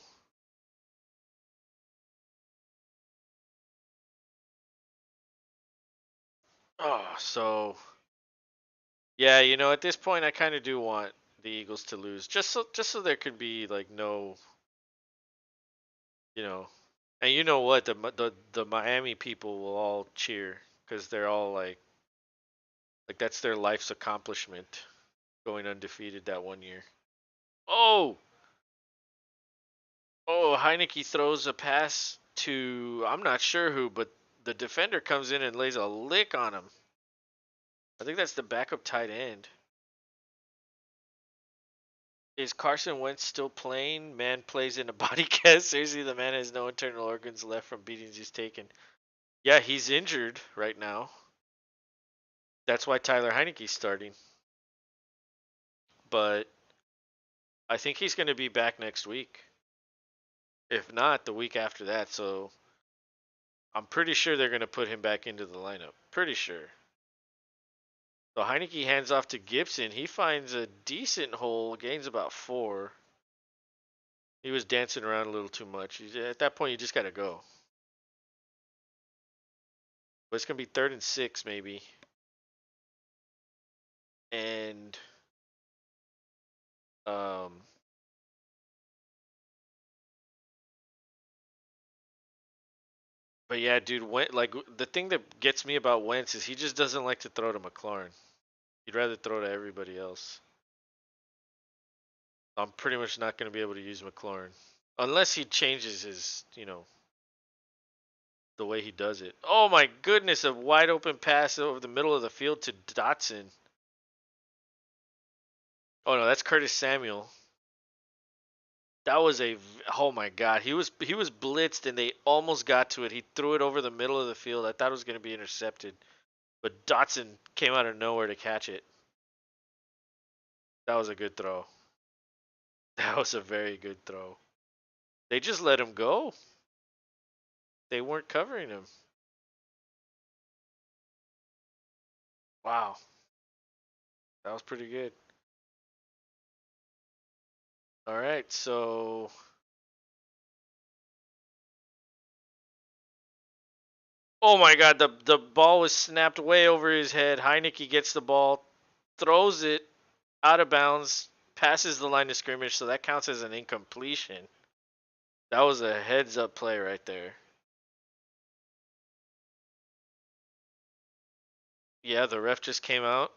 A: Oh, so yeah, at this point I kind of do want the Eagles to lose just so there could be like no, you know, and you know what, the Miami people will all cheer cuz they're all like that's their life's accomplishment, going undefeated that one year. Oh, oh, Heineke throws a pass to I'm not sure who, but the defender comes in and lays a lick on him. I think that's the backup tight end. Is Carson Wentz still playing? Man plays in a body cast. Seriously, the man has no internal organs left from beatings he's taken. Yeah, he's injured right now. That's why Tyler Heineke's starting. But I think he's going to be back next week. If not, the week after that. So I'm pretty sure they're going to put him back into the lineup. Pretty sure. So Heineke hands off to Gibson. He finds a decent hole, gains about 4. He was dancing around a little too much. At that point, you just got to go. But it's going to be 3rd and 6 maybe. And um but yeah, dude, like the thing that gets me about Wentz is he just doesn't like to throw to McLaurin. He'd rather throw to everybody else. I'm pretty much not going to be able to use McLaurin unless he changes his, the way he does it. Oh my goodness, a wide open pass over the middle of the field to Dotson. Oh no, that's Curtis Samuel. That was oh my god, he was blitzed and they almost got to it. He threw it over the middle of the field. I thought it was going to be intercepted, but Dotson came out of nowhere to catch it. That was a good throw. That was a very good throw. They just let him go. They weren't covering him. Wow, that was pretty good. All right, so oh my god, the ball was snapped way over his head. Heineke gets the ball, throws it out of bounds, passes the line of scrimmage, so that counts as an incompletion. That was a heads up play right there. Yeah, the ref just came out.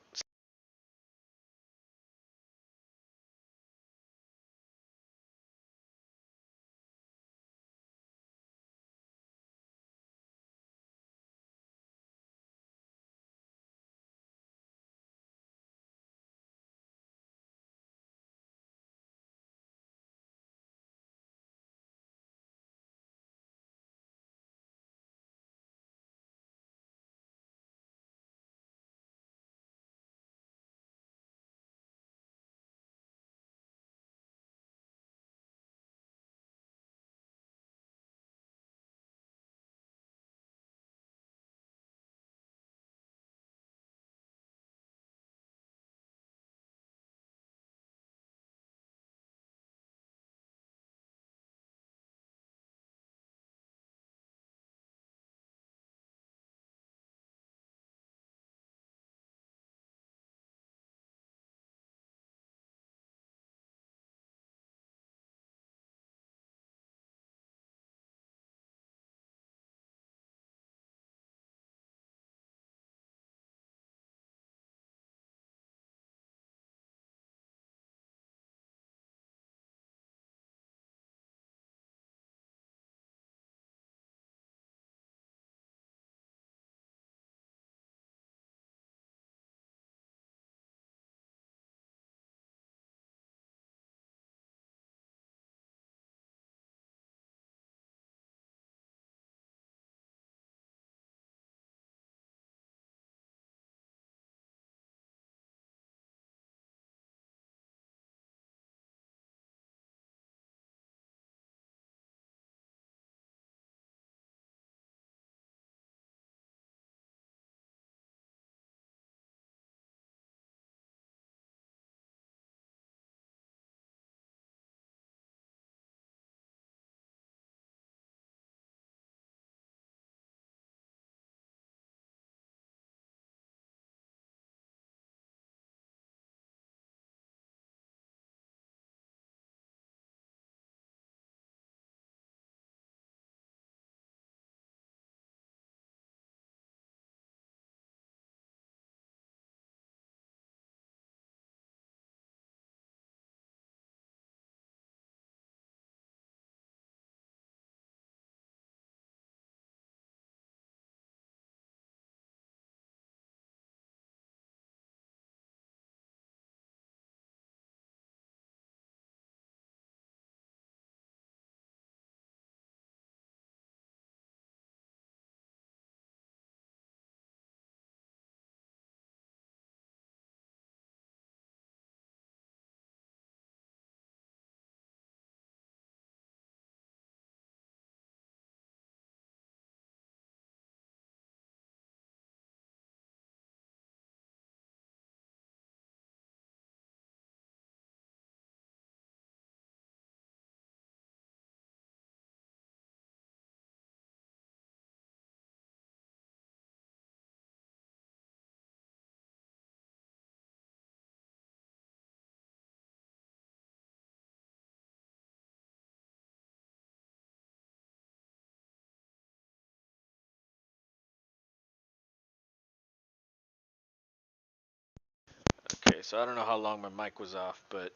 A: Okay, so I don't know how long my mic was off, but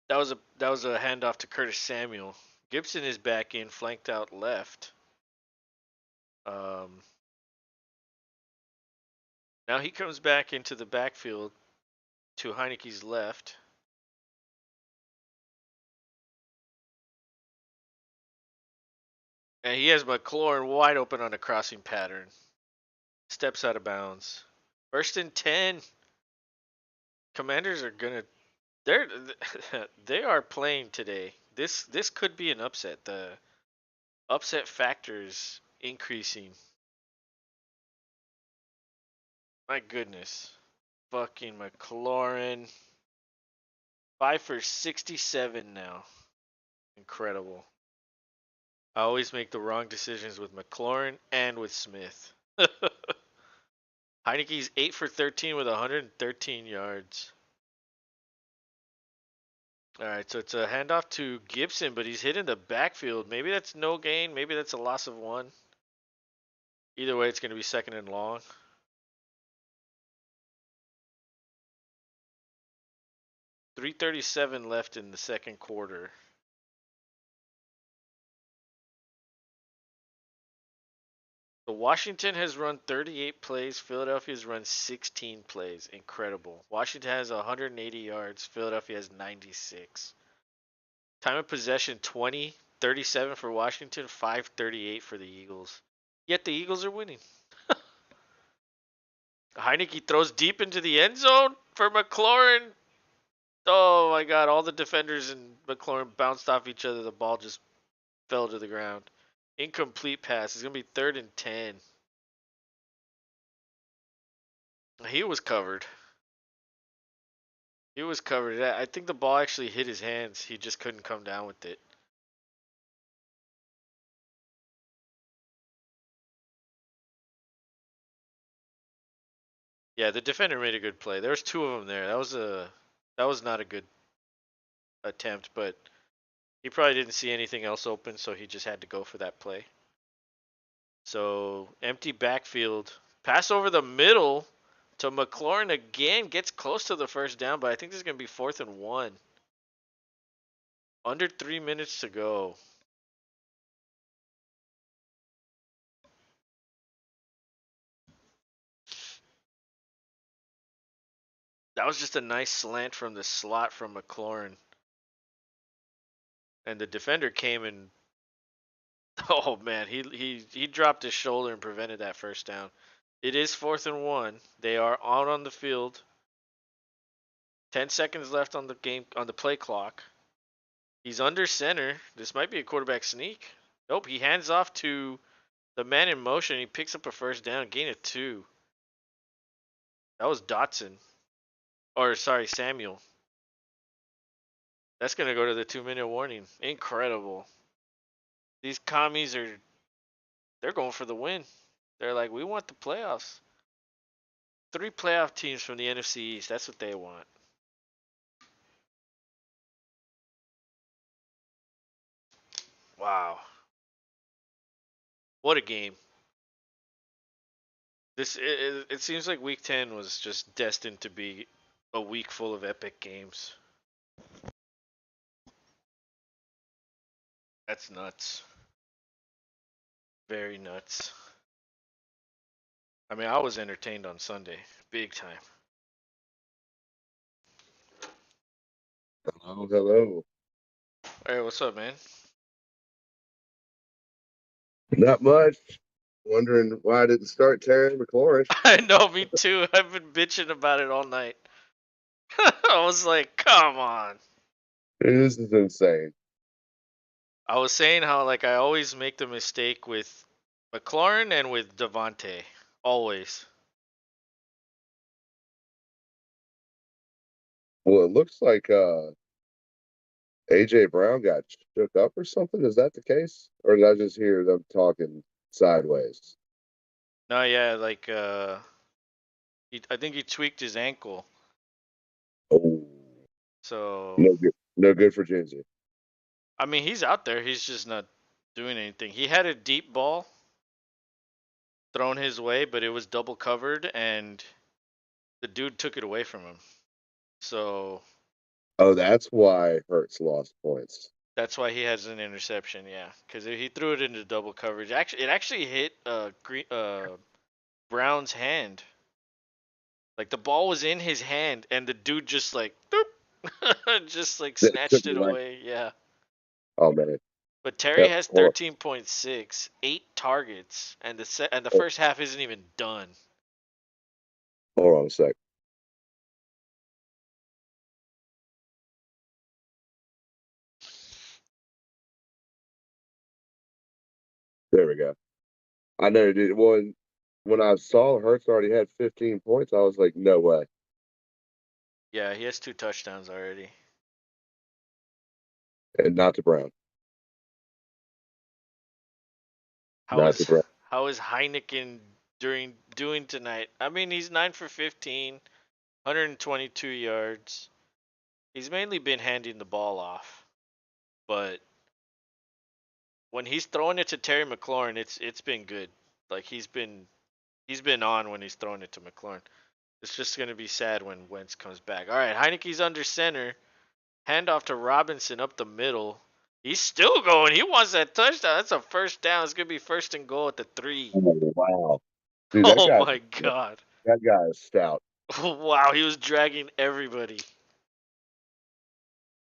A: that was a handoff to Curtis Samuel. Gibson is back in, flanked out left. Um, Now he comes back into the backfield. to Heineke's left. And he has McLaurin wide open on a crossing pattern. Steps out of bounds. First and 10. Commanders are gonna. They're they are playing today. This could be an upset. The upset factors increasing. My goodness. Fucking McLaurin. 5 for 67 now. Incredible. I always make the wrong decisions with McLaurin and with Smith. Heineke's 8 for 13 with 113 yards. All right, so it's a handoff to Gibson, but he's hit in the backfield. Maybe that's no gain. Maybe that's a loss of 1. Either way, it's going to be second and long. .337 left in the second quarter. So Washington has run 38 plays. Philadelphia has run 16 plays. Incredible. Washington has 180 yards. Philadelphia has 96. Time of possession 20, 37 for Washington, 5:38 for the Eagles. Yet the Eagles are winning. Heineke throws deep into the end zone for McLaurin. Oh my God! All the defenders and McLaurin bounced off each other. The ball just fell to the ground. Incomplete pass. It's gonna be 3rd and 10. He was covered. He was covered. I think the ball actually hit his hands. He just couldn't come down with it. Yeah, the defender made a good play. There was 2 of them there. That was not a good attempt, but he probably didn't see anything else open, so he just had to go for that play. So empty backfield, pass over the middle to McLaurin again. Gets close to the first down, but I think this is gonna be 4th and 1. Under 3 minutes to go. That was just a nice slant from the slot from McLaurin. And the defender came and oh man, he dropped his shoulder and prevented that first down. It is 4th and 1. They are out on the field. 10 seconds left on the play clock. He's under center. This might be a quarterback sneak. Nope, he hands off to the man in motion. He picks up a first down, gain of 2. That was Dotson. Or sorry, Samuel. That's gonna go to the 2-minute warning. Incredible. These commies they're going for the win. They're like, we want the playoffs. 3 playoff teams from the NFC East. That's what they want. Wow. What a game. It seems like week 10 was just destined to be a week full of epic games. That's nuts. Very nuts. I mean, I was entertained on Sunday, big time.
B: Hello, hello.
A: Hey, what's up, man?
B: Not much. Wondering why I didn't start Terry McLaurin.
A: I know, me too. I've been bitching about it all night. I was like, come on.
B: This is insane.
A: I was saying how like I always make the mistake with McLaurin and with Devontae. Always.
B: Well, it looks like AJ Brown got shook up or something. Is that the case? Or did I just hear them talking sideways?
A: No, yeah, like I think he tweaked his ankle.
B: Oh,
A: So
B: no good. No good for Genzi.
A: I mean, he's out there. He's just not doing anything. He had a deep ball thrown his way, but it was double covered, and the dude took it away from him. So
B: Oh, that's why Hurts lost points.
A: that's why he has an interception. Yeah, because he threw it into double coverage. Actually, it actually hit Brown's hand. Like the ball was in his hand, and the dude just like boop, just like
B: That took
A: snatched
B: it
A: it
B: away.
A: away. Yeah.
B: Oh man.
A: But Terry
B: Yep.
A: has
B: Hold
A: 13.6, 8 targets, and the
B: on.
A: first half isn't even done.
B: Hold on a sec. There we go. I know, dude. When I saw Hurts already had 15 points, I was like, no way.
A: Yeah, he has 2 touchdowns already.
B: And not to Brown.
A: How
B: Not to
A: is
B: Brown.
A: how is Heineken doing tonight? I mean, he's 9 for 15, 122 yards. He's mainly been handing the ball off, but when he's throwing it to Terry McLaurin, it's been good. Like he's been on when he's throwing it to McLaurin. It's just gonna be sad when Wentz comes back. All right, Heineke's under center. Handoff to Robinson up the middle. He's still going. He wants that touchdown. That's a first down. It's gonna be first and goal at the 3.
B: Oh, wow. Dude,
A: Oh my god.
B: that guy is stout.
A: Wow, he was dragging everybody.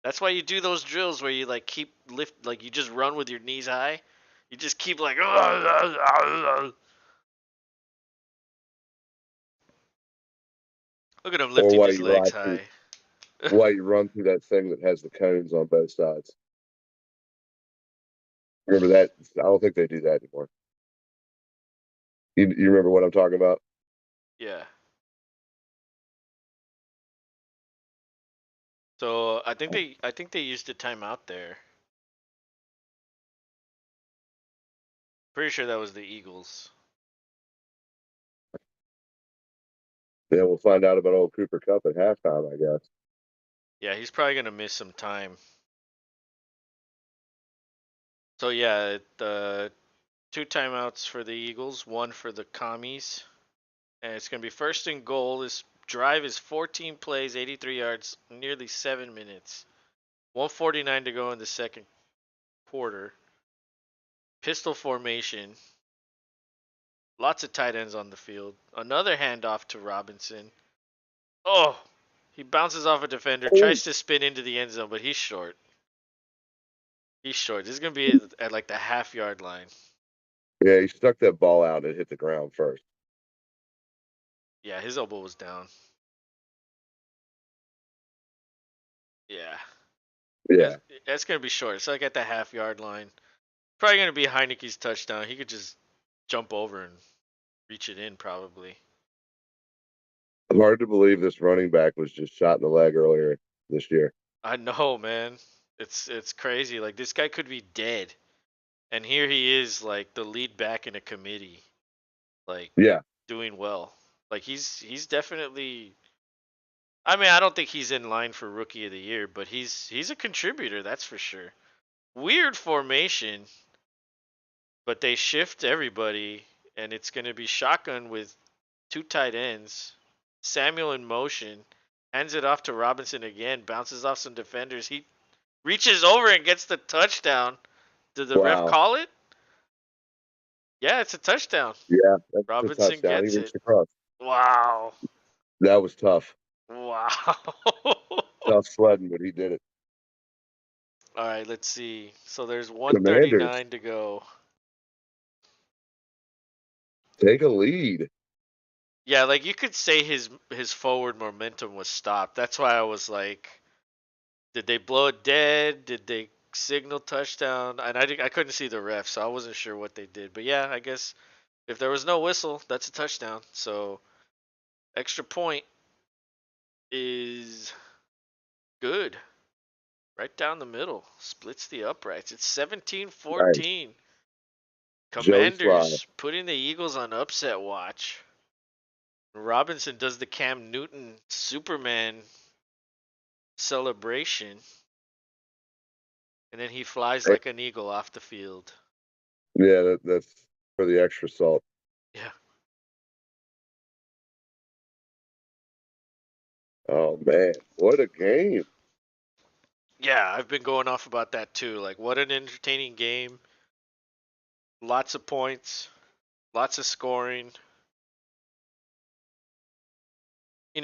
A: That's why you do those drills where you like keep lift, like you just run with your knees high. You just keep like. Look at him
B: Or
A: lifting his legs high.
B: while you run through that thing that has the cones on both sides. Remember that? I don't think they do that anymore. You remember what I'm talking about?
A: Yeah. So I think they used a timeout there. Pretty sure that was the Eagles.
B: Yeah, we'll find out about old Cooper Cup at halftime, I guess.
A: Yeah, he's probably gonna miss some time. So yeah, the 2 timeouts for the Eagles, one for the Commies, and it's gonna be first and goal. This drive is 14 plays, 83 yards, nearly 7 minutes. 149 to go in the second quarter. Pistol formation. Lots of tight ends on the field. Another handoff to Robinson. Oh, he bounces off a defender,
B: Oh,
A: tries to spin into the end zone, but he's short. He's short. This is gonna be at like the half-yard line.
B: yeah, he stuck that ball out and it hit the ground first.
A: Yeah, his elbow was down. Yeah,
B: Yeah.
A: that's that's gonna be short. It's like at the half-yard line. Probably gonna be Heineke's touchdown. He could just jump over and reach it in, probably.
B: Hard to believe this running back was just shot in the leg earlier this year.
A: I know, man. It's crazy. Like this guy could be dead, and here he is, like the lead back in a committee, like
B: Yeah.
A: doing well. Like he's definitely. I mean, I don't think he's in line for rookie of the year, but he's a contributor, that's for sure. Weird formation, but they shift everybody, and it's going to be shotgun with 2 tight ends. Samuel in motion, hands it off to Robinson again, bounces off some defenders. He reaches over and gets the touchdown. Did the ref
B: Wow.
A: call it? Yeah, it's a touchdown.
B: Yeah, that's a
A: Robinson
B: touchdown. He
A: gets it.
B: reached across.
A: Wow.
B: That was tough.
A: Wow.
B: Tough sledding, but he did it.
A: All right, let's see. So there's
B: Commanders
A: 139 to go.
B: take a lead.
A: Yeah, like you could say his forward momentum was stopped. That's why I was like, did they blow it dead? Did they signal touchdown? And I couldn't see the ref, so I wasn't sure what they did. But yeah, I guess if there was no whistle, that's a touchdown. So extra point is good. Right down the middle. Splits the uprights. It's
B: Nice.
A: 17-14.
B: Joey Sly.
A: Commanders putting the Eagles on upset watch. Robinson does the Cam Newton Superman celebration, and then he flies
B: Hey,
A: like an eagle off the field.
B: yeah, that's for the extra salt.
A: Yeah.
B: Oh man, what a game.
A: Yeah, I've been going off about that too. Like, what an entertaining game. Lots of points, lots of scoring.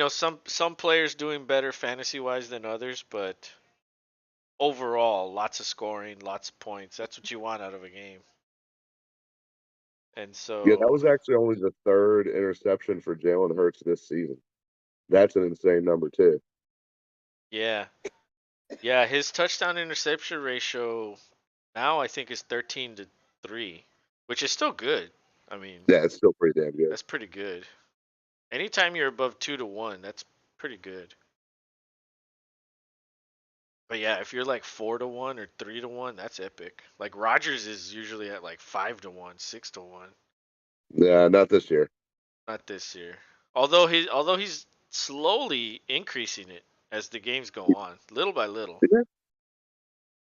A: some players doing better fantasy wise than others, but overall, lots of scoring, lots of points. That's what you want out of a game. And
B: Yeah, that
A: so,
B: was actually only the third interception for Jalen Hurts this season. That's an insane number too.
A: yeah. Yeah, his touchdown interception ratio now I think is 13-3, which is still good. I mean,
B: Yeah, it's still pretty damn good.
A: that's pretty good. Anytime you're above 2-1, that's pretty good. But yeah, if you're like 4-1 or 3-1, that's epic. Like Rogers is usually at like 5-1, 6-1.
B: Yeah, not this year.
A: Not this year. Although he's slowly increasing it as the games go on, little by little.
B: Yeah,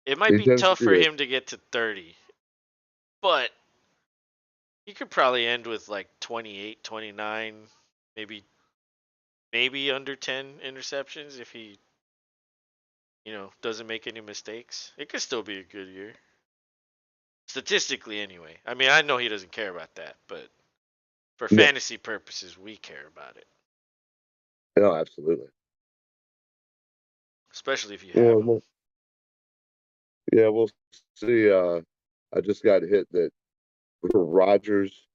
A: It might
B: he
A: be
B: tends to
A: tough
B: do
A: for
B: that.
A: him to get to 30, but he could probably end with like 28, 29, maybe under 10 interceptions if he, doesn't make any mistakes. It could still be a good year. Statistically anyway. I mean, I know he doesn't care about that, but for
B: No,
A: fantasy purposes, we care about it,
B: no, absolutely.
A: especially if you have
B: Well,
A: him.
B: yeah, we'll see. I just got hit that Rogers,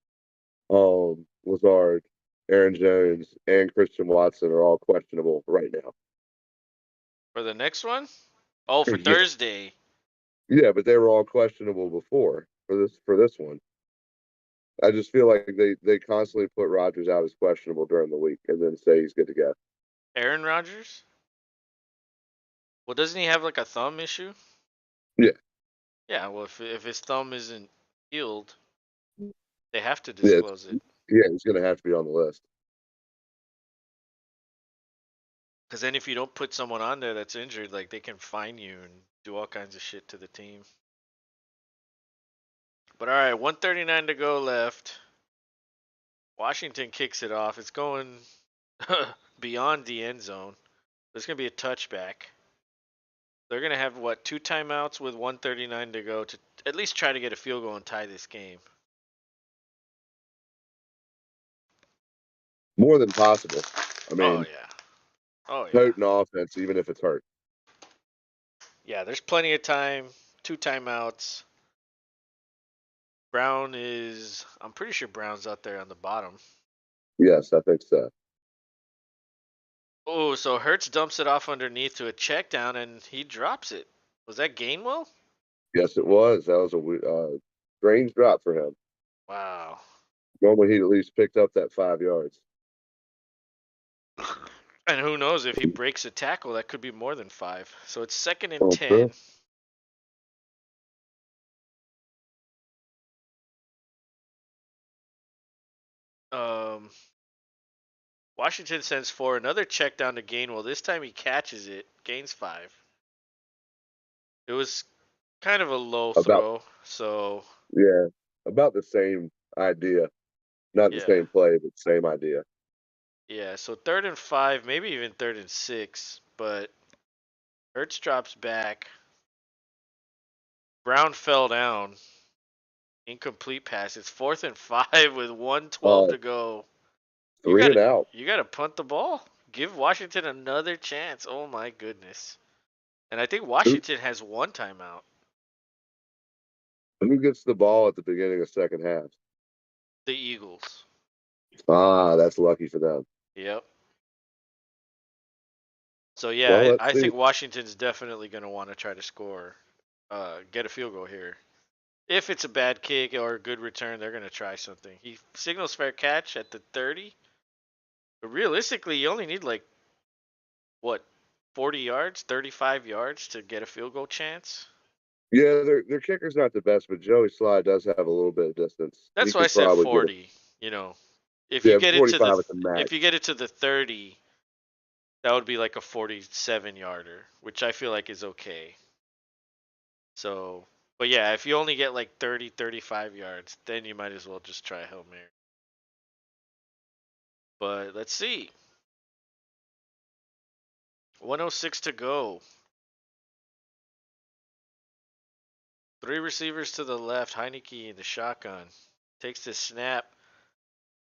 B: Lazard, Aaron Jones, and Christian Watson are all questionable right now.
A: For the next one? Oh, for
B: Yeah,
A: Thursday.
B: yeah, but they were all questionable before for this one. I just feel like they constantly put Rogers out as questionable during the week and then say he's good to go.
A: Aaron Rodgers? Well, doesn't he have like a thumb issue?
B: Yeah,
A: Yeah, well, if his thumb isn't healed, they have to
B: yeah,
A: disclose it.
B: yeah, he's gonna have to be on the list.
A: Because then if you don't put someone on there that's injured, like they can fine you and do all kinds of shit to the team. But all right, 139 to go left. Washington kicks it off. It's going beyond the end zone. There's going to be a touchback. They're going to have, what, two timeouts with 139 to go to at least try to get a field goal and tie this game.
B: More than possible. I
A: Oh,
B: mean,
A: yeah. Oh, yeah.
B: potent offense, even if it's hurt.
A: Yeah, there's plenty of time. Two timeouts. I'm pretty sure Brown's out there on the bottom.
B: Yes, I think so.
A: Oh, so Hertz dumps it off underneath to a check down and he drops it. Was that Gainwell?
B: Yes, it was. That was a strange drop for him.
A: Wow.
B: Normally, he'd at least picked up that 5 yards.
A: And who knows if he breaks a tackle, that could be more than five. So it's second and
B: Oh,
A: 10.
B: true.
A: Um, Washington sends for another check down to Gainwell. This time he catches it, gains five. It was kind of a low
B: About
A: throw, so
B: Yeah, about the same idea. Not the
A: yeah,
B: same play, but same idea.
A: yeah. So third and five, maybe even third and six, but Ertz drops back. Brown fell down. Incomplete pass. It's fourth and five with 1:12
B: Uh,
A: to go. You
B: three
A: got
B: and
A: to
B: out.
A: you got to punt the ball. Give Washington another chance. Oh my goodness. And I think
B: Who
A: Washington has one timeout.
B: who gets the ball at the beginning of second half?
A: The Eagles.
B: Ah, that's lucky for them.
A: Yep. So
B: Well,
A: yeah,
B: let's
A: I
B: see.
A: think Washington's definitely going to want to try to score, get a field goal here. If it's a bad kick or a good return, they're going to try something. He signals fair catch at the 30. But realistically, you only need like what, 40 yards, 35 yards to get a field goal chance.
B: Yeah, their kicker's not the best, but Joey Sly does have a little bit of distance. He
A: That's why I
B: could
A: said
B: probably get it.
A: 40. You know, if you
B: Yeah,
A: get it to
B: 45
A: the
B: at the max.
A: if you get it to the 30, that would be like a 47 yarder, which I feel like is okay. So, but yeah, if you only get like 30, 35 yards, then you might as well just try Hail Mary. But let's see. 106 to go. Three receivers to the left. Heineke in the shotgun. Takes the snap.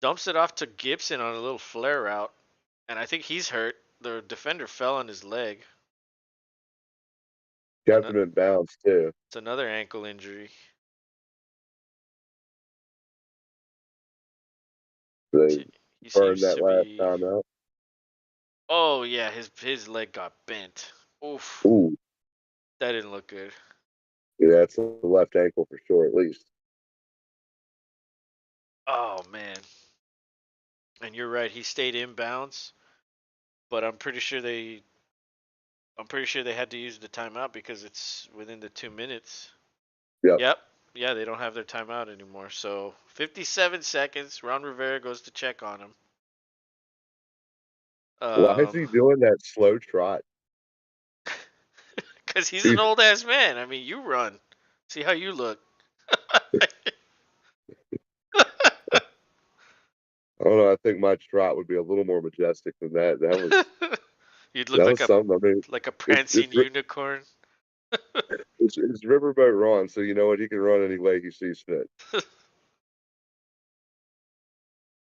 A: Dumps it off to Gibson on a little flare route. And I think he's hurt. The defender fell on his leg.
B: Kept
A: Ano-
B: him in bounds too.
A: It's another ankle injury.
B: They
A: He
B: burned
A: seems
B: that
A: to
B: last
A: be.
B: time out.
A: Oh yeah, his leg got bent. Oof,
B: Ooh,
A: that didn't look good.
B: yeah, that's the left ankle for sure, at least.
A: Oh man. And you're right. He stayed inbounds, but I'm pretty sure they had to use the timeout because it's within the 2 minutes.
B: Yep.
A: Yep. Yeah, they don't have their timeout anymore. So 57 seconds. Ron Rivera goes to check on him.
B: Why is
A: Um,
B: he doing that slow trot?
A: Cause he's an
B: He's,
A: old ass man. I mean, you run. See how you look.
B: I don't know. I think my trot would be a little more majestic than that.
A: You'd look
B: That was something. I mean,
A: like a
B: it's
A: prancing unicorn.
B: it's Riverboat Ron, so you know what? He can run any way he sees fit.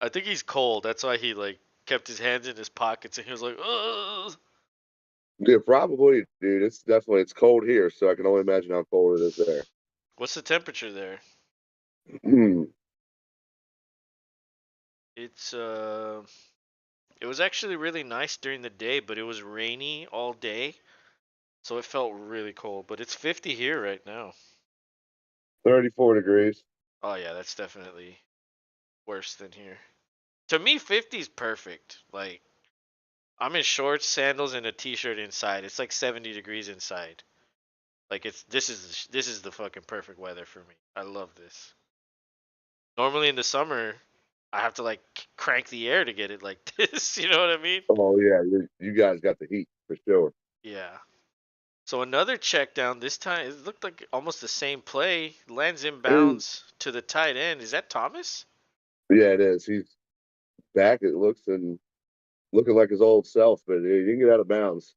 A: I think he's cold. That's why he like kept his hands in his pockets and he was like, "Ugh."
B: Yeah, probably, dude. It's cold here, so I can only imagine how cold it is there.
A: What's the temperature there?
B: Hmm.
A: It's it was actually really nice during the day, but it was rainy all day, so it felt really cold. But it's 50 here right now.
B: 34 degrees.
A: Oh yeah, that's definitely worse than here. To me, 50 is perfect. Like I'm in shorts, sandals, and a t-shirt inside. It's like 70 degrees inside. Like this is the fucking perfect weather for me. I love this. Normally in the summer, I have to like crank the air to get it like this. You know what I mean?
B: Oh yeah, you guys got the heat for sure.
A: Yeah. So another check down. This time it looked like almost the same play. Lands
B: It
A: inbounds to the tight end. Is that Thomas?
B: Yeah, it is. He's back. It looks and looking like his old self, but he didn't get out of bounds.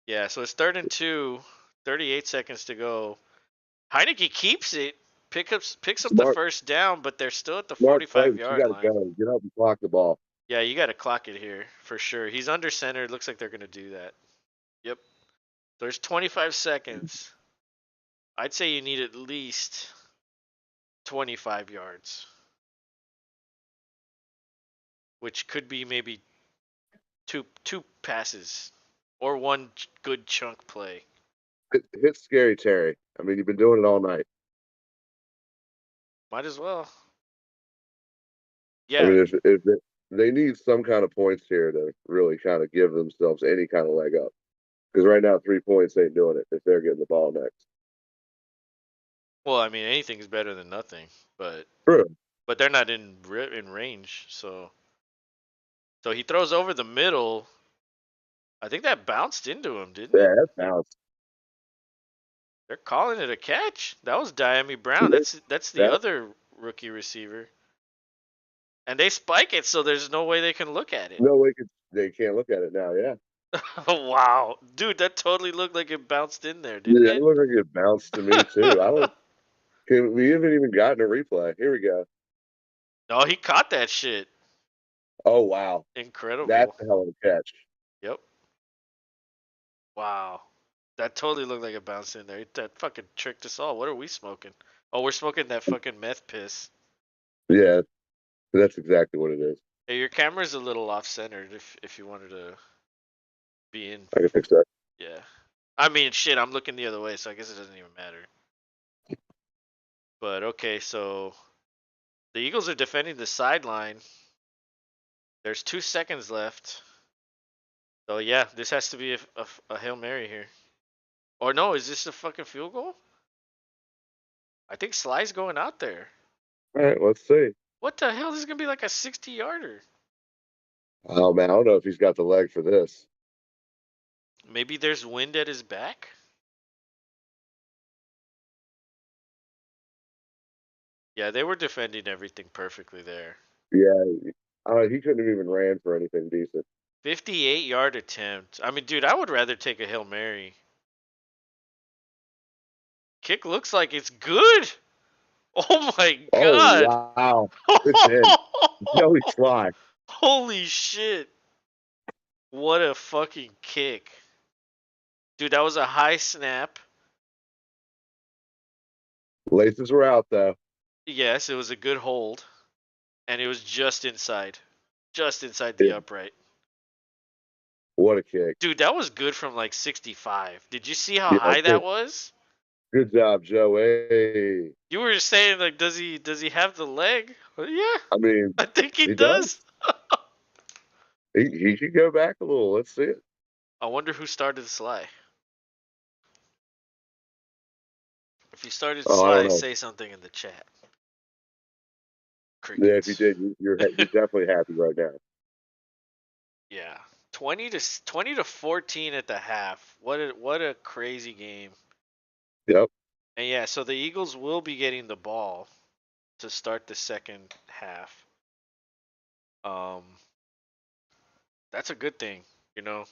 A: Yeah. So it's 3rd and 2. 38 seconds to go. Heineke keeps it. Picks up the
B: Smart,
A: first down, but they're still at the
B: smart play,
A: 45
B: but you
A: yard
B: got to
A: line.
B: go. Get up and block the ball.
A: Yeah, you got to clock it here for sure. He's under center. It looks like they're going to do that. Yep. There's 25 seconds. I'd say you need at least 25 yards, which could be maybe two passes or one good chunk play.
B: Hit scary Terry. I mean, you've been doing it all night.
A: Might as well.
B: I
A: Yeah.
B: mean, if they need some kind of points here to really kind of give themselves any kind of leg up. Because right now, 3 points ain't doing it if they're getting the ball next.
A: Well, I mean anything's better than nothing, but
B: True.
A: they're not in range, so he throws over the middle. I think that bounced into him, didn't it?
B: Yeah, that's bounced.
A: They're calling it a catch. That was Diami Brown. That's the
B: That
A: other rookie receiver. And they spike it, so there's no way they can look at it.
B: no way they can't look at it now. Yeah.
A: Wow, dude, that totally looked like it bounced in there, didn't
B: Yeah, it
A: it?
B: looked like it bounced to me too. I don't. We haven't even gotten a replay. Here we go.
A: No, he caught that shit.
B: Oh wow, that's
A: Incredible.
B: a hell of a catch.
A: Yep. Wow. That totally looked like it bounced in there. That fucking tricked us all. What are we smoking? Oh, we're smoking that fucking meth piss.
B: Yeah, that's exactly what it is.
A: Hey, your camera's a little off centered if you wanted to be in.
B: I can fix that.
A: Yeah. I mean, shit, I'm looking the other way, so I guess it doesn't even matter. But okay, so the Eagles are defending the sideline. There's 2 seconds left. So yeah, this has to be a Hail Mary here. Or no, is this a fucking field goal? I think Sly's going out there.
B: All right, let's see.
A: What the hell? This is gonna be like a 60-yarder.
B: Oh man, I don't know if he's got the leg for this.
A: Maybe there's wind at his back. Yeah, they were defending everything perfectly there.
B: Yeah, he couldn't have even ran for anything decent.
A: 58-yard attempt. I mean, dude, I would rather take a Hail Mary. Kick looks like it's good. Oh my
B: Oh
A: god.
B: wow, it's in. Joey Sly.
A: Holy shit. What a fucking kick. Dude, that was a high snap.
B: Laces were out though.
A: Yes, it was a good hold. And it was just inside. Just inside the
B: Yeah,
A: upright.
B: what a kick.
A: Dude, that was good from like 65. Did you see how
B: Yeah,
A: high that was?
B: good job, Joe. Hey,
A: You were saying like does he have the leg? Well, yeah,
B: I mean,
A: I think he
B: he does.
A: does.
B: He could go back a little. Let's see it.
A: I wonder who started Sly. If you started
B: Oh, I don't
A: Sly,
B: know.
A: say something in the chat.
B: Yeah, if you
A: Crickets.
B: did, you're definitely happy right now.
A: Yeah. 20 to 14 at the half. What a crazy game.
B: Yep.
A: And yeah, so the Eagles will be getting the ball to start the second half. Um that's a good thing, you know.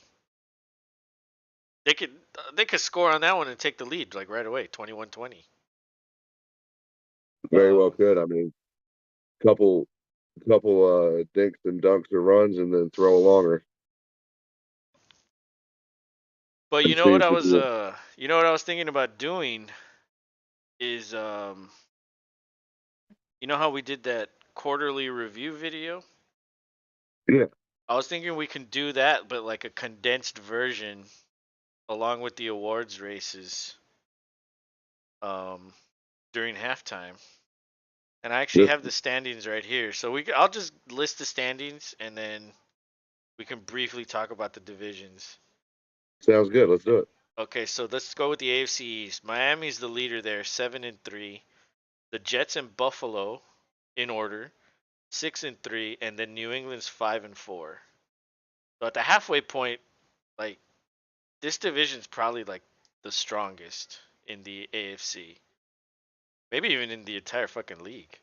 A: They could they could score on that one and take the lead like right away, 21-20.
B: Very well
A: Um
B: could. I mean, couple dinks and dunks or runs and then throw a longer.
A: but
B: It seems to be it.
A: you know what I was thinking about doing is you know how we did that quarterly review video?
B: Yeah.
A: I was thinking we can do that but like a condensed version along with the awards races um during halftime. And I actually
B: This
A: have the standings right here. So I'll just list the standings and then we can briefly talk about the divisions.
B: sounds good. Let's do it.
A: Okay, so let's go with the AFC East. Miami's the leader there, 7-3. The Jets and Buffalo in order, 6-3, and then New England's 5-4. So at the halfway point, like this division's probably like the strongest in the AFC. Maybe even in the entire fucking league.